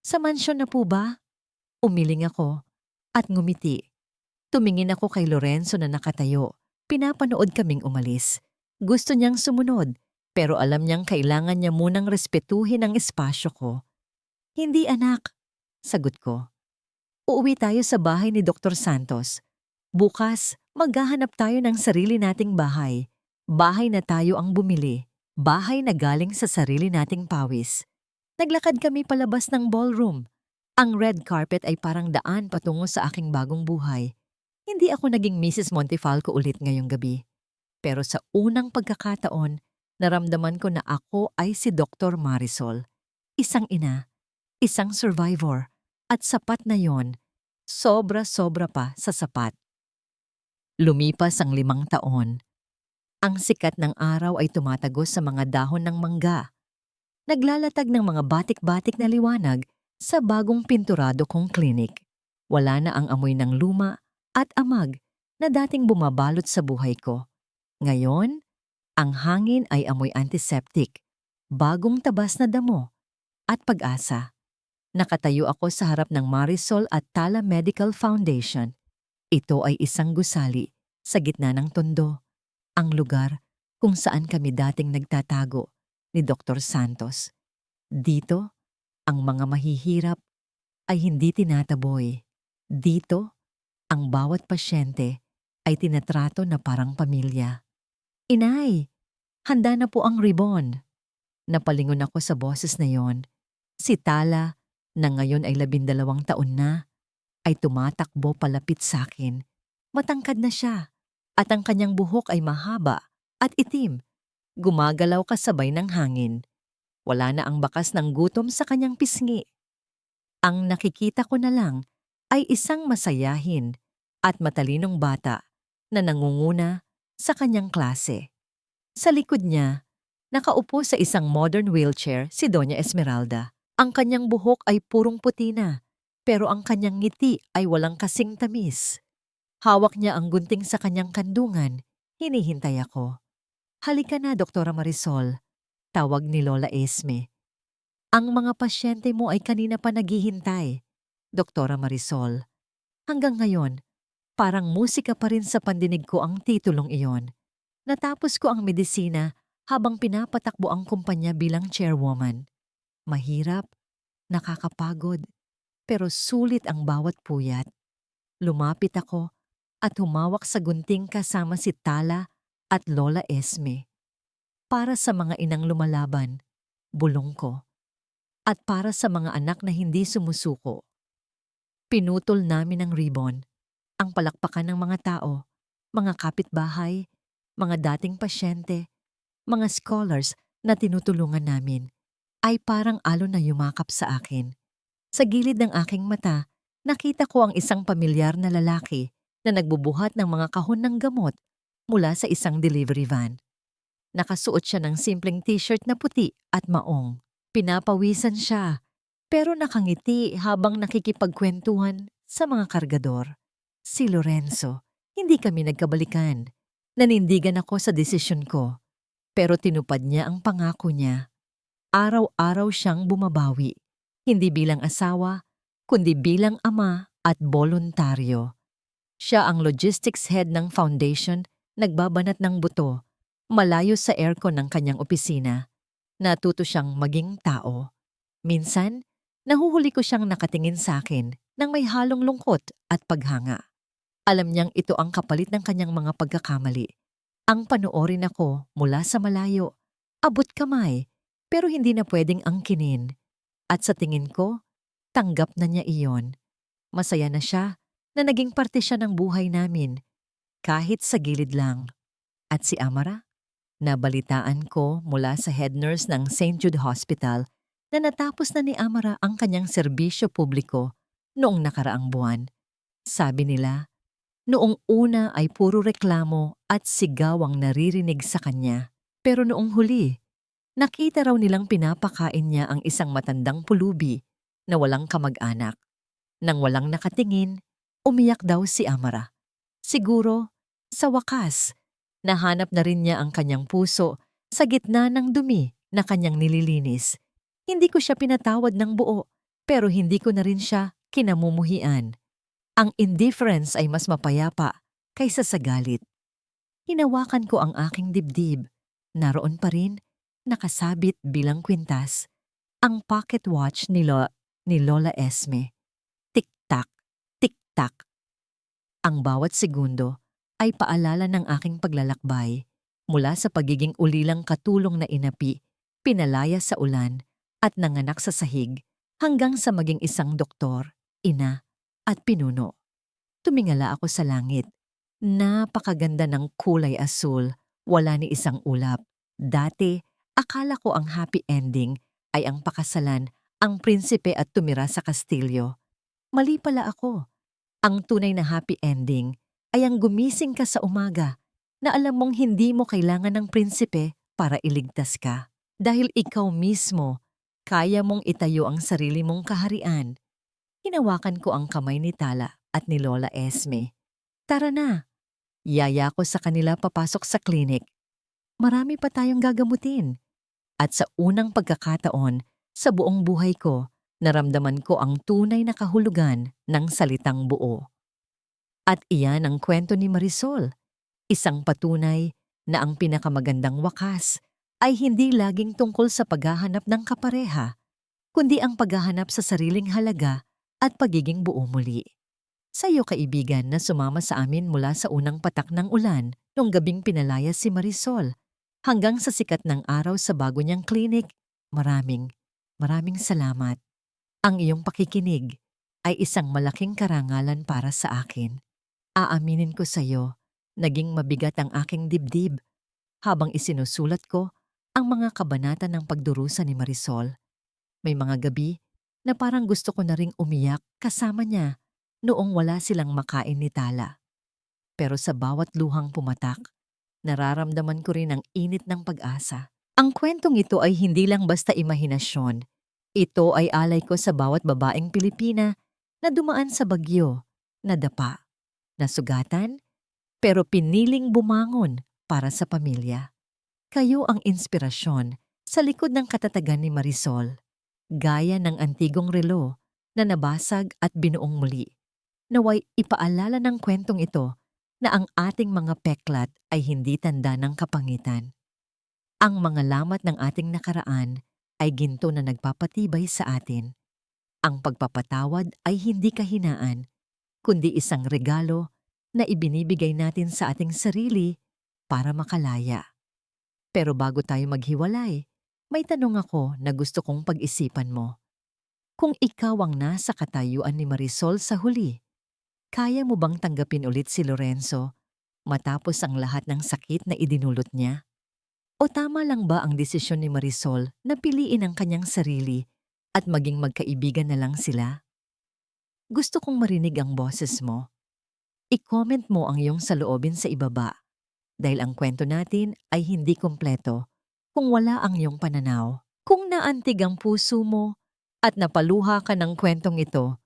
Sa mansyon na po ba? Umiling ako at ngumiti. Tumingin ako kay Lorenzo na nakatayo. Pinapanood kaming umalis. Gusto niyang sumunod, pero alam niyang kailangan niya munang respetuhin ang espasyo ko. Hindi anak, sagot ko. Uuwi tayo sa bahay ni Dr. Santos. Bukas, maghahanap tayo ng sarili nating bahay. Bahay na tayo ang bumili. Bahay na galing sa sarili nating pawis. Naglakad kami palabas ng ballroom. Ang red carpet ay parang daan patungo sa aking bagong buhay. Hindi ako naging Mrs. Montefalco ulit ngayong gabi. Pero sa unang pagkakataon, naramdaman ko na ako ay si Dr. Marisol. Isang ina, isang survivor, at sapat na yon, sobra-sobra pa sa sapat. Lumipas ang 5 taon. Ang sikat ng araw ay tumatagos sa mga dahon ng mangga. Naglalatag ng mga batik-batik na liwanag sa bagong pinturado kong klinik. Wala na ang amoy ng luma at amag na dating bumabalot sa buhay ko. Ngayon, ang hangin ay amoy antiseptic, bagong tabas na damo, at pag-asa. Nakatayo ako sa harap ng Marisol at Tala Medical Foundation. Ito ay isang gusali sa gitna ng tondo, ang lugar kung saan kami dating nagtatago ni Dr. Santos. Dito, Ang mga mahihirap ay hindi tinataboy. Dito, ang bawat pasyente ay tinatrato na parang pamilya. Inay, handa na po ang ribbon. Napalingon ako sa boses na yon. Si Tala, na ngayon ay 12 taon na, ay tumatakbo palapit sa akin. Matangkad na siya at ang kanyang buhok ay mahaba at itim. Gumagalaw kasabay ng hangin. Wala na ang bakas ng gutom sa kanyang pisngi. Ang nakikita ko na lang ay isang masayahin at matalinong bata na nangunguna sa kanyang klase. Sa likod niya, nakaupo sa isang modern wheelchair si Doña Esmeralda. Ang kanyang buhok ay purong puti na, pero ang kanyang ngiti ay walang kasing tamis. Hawak niya ang gunting sa kanyang kandungan. Hinihintay ako. Halika na, Doktora Marisol, tawag ni Lola Esme. Ang mga pasyente mo ay kanina pa naghihintay, Doktora Marisol. Hanggang ngayon, parang musika pa rin sa pandinig ko ang titulong iyon. Natapos ko ang medisina habang pinapatakbo ang kumpanya bilang chairwoman. Mahirap, nakakapagod, pero sulit ang bawat puyat. Lumapit ako at humawak sa gunting kasama si Tala at Lola Esme. Para sa mga inang lumalaban, bulong ko. At para sa mga anak na hindi sumusuko. Pinutol namin ang ribbon, ang palakpakan ng mga tao, mga kapitbahay, mga dating pasyente, mga scholars na tinutulungan namin, ay parang alon na yumakap sa akin. Sa gilid ng aking mata, nakita ko ang isang pamilyar na lalaki na nagbubuhat ng mga kahon ng gamot mula sa isang delivery van. Nakasuot siya ng simpleng t-shirt na puti at maong. Pinapawisan siya, pero nakangiti habang nakikipagkwentuhan sa mga kargador. Si Lorenzo, hindi kami nagkabalikan. Nanindigan ako sa desisyon ko, pero tinupad niya ang pangako niya. Araw-araw siyang bumabawi, hindi bilang asawa, kundi bilang ama at boluntaryo. Siya ang logistics head ng foundation, nagbabanat ng buto, malayo sa aircon ng kanyang opisina. Natuto siyang maging tao. Minsan, nahuhuli ko siyang nakatingin sa akin nang may halong lungkot at paghanga. Alam niyang ito ang kapalit ng kanyang mga pagkakamali. Ang panoorin ako mula sa malayo, abot kamay, pero hindi na pwedeng angkinin. At sa tingin ko, tanggap na niya iyon. Masaya na siya na naging parte siya ng buhay namin, kahit sa gilid lang. At si Amara? Nabalitaan ko mula sa head nurse ng St. Jude Hospital na natapos na ni Amara ang kanyang serbisyo publiko noong nakaraang buwan. Sabi nila, noong una ay puro reklamo at sigaw ang naririnig sa kanya. Pero noong huli, nakita raw nilang pinapakain niya ang isang matandang pulubi na walang kamag-anak. Nang walang nakatingin, umiyak daw si Amara. Siguro, sa wakas, nahanap na rin niya ang kanyang puso sa gitna ng dumi na kanyang nililinis. Hindi ko siya pinatawad ng buo, pero hindi ko na rin siya kinamumuhian. Ang indifference ay mas mapayapa kaysa sa galit. Hinawakan ko ang aking dibdib. Naroon pa rin, nakasabit bilang kwintas, ang pocket watch ni Lola Esme. Tik-tak, tik-tak. Ang bawat segundo ay paalala ng aking paglalakbay mula sa pagiging ulilang katulong na inapi, pinalaya sa ulan at nanganak sa sahig hanggang sa maging isang doktor, ina at pinuno. Tumingala ako sa langit. Napakaganda ng kulay asul, wala ni isang ulap. Dati, akala ko ang happy ending ay ang pakasalan, ang prinsipe at tumira sa kastilyo. Mali pala ako. Ang tunay na happy ending ay ang gumising ka sa umaga na alam mong hindi mo kailangan ng prinsipe para iligtas ka. Dahil ikaw mismo, kaya mong itayo ang sarili mong kaharian. Hinawakan ko ang kamay ni Tala at ni Lola Esme. Tara na! Yaya ko sa kanila papasok sa klinik. Marami pa tayong gagamutin. At sa unang pagkakataon, sa buong buhay ko, naramdaman ko ang tunay na kahulugan ng salitang buo. At iyan ang kwento ni Marisol. Isang patunay na ang pinakamagandang wakas ay hindi laging tungkol sa paghahanap ng kapareha, kundi ang paghahanap sa sariling halaga at pagiging buo muli. Sa iyo kaibigan na sumama sa amin mula sa unang patak ng ulan nung gabing pinalayas si Marisol hanggang sa sikat ng araw sa bago niyang klinik, maraming salamat. Ang iyong pakikinig ay isang malaking karangalan para sa akin. Aaminin ko sa iyo, naging mabigat ang aking dibdib habang isinusulat ko ang mga kabanata ng pagdurusa ni Marisol. May mga gabi na parang gusto ko na ring umiyak kasama niya noong wala silang makain ni Tala. Pero sa bawat luhang pumatak, nararamdaman ko rin ang init ng pag-asa. Ang kwentong ito ay hindi lang basta imahinasyon. Ito ay alay ko sa bawat babaeng Pilipina na dumaan sa bagyo, nadapa, nasugatan, pero piniling bumangon para sa pamilya. Kayo ang inspirasyon sa likod ng katatagan ni Marisol, gaya ng antigong relo na nabasag at binuong muli. Naway ipaalala ng kwentong ito na ang ating mga peklat ay hindi tanda ng kapangitan. Ang mga lamat ng ating nakaraan ay ginto na nagpapatibay sa atin. Ang pagpapatawad ay hindi kahinaan, kundi isang regalo na ibinibigay natin sa ating sarili para makalaya. Pero bago tayo maghiwalay, may tanong ako na gusto kong pag-isipan mo. Kung ikaw ang nasa katayuan ni Marisol sa huli, kaya mo bang tanggapin ulit si Lorenzo matapos ang lahat ng sakit na idinulot niya? O tama lang ba ang desisyon ni Marisol na piliin ang kanyang sarili at maging magkaibigan na lang sila? Gusto kong marinig ang boses mo. I-comment mo ang iyong saloobin sa ibaba dahil ang kwento natin ay hindi kumpleto kung wala ang iyong pananaw. Kung naantig ang puso mo at napaluha ka ng kwentong ito,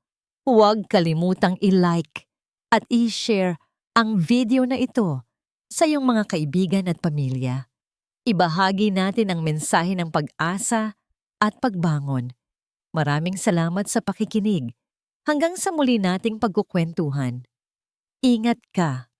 huwag kalimutang i-like at i-share ang video na ito sa iyong mga kaibigan at pamilya. Ibahagi natin ang mensahe ng pag-asa at pagbangon. Maraming salamat sa pakikinig. Hanggang sa muli nating pagkukwentuhan. Ingat ka.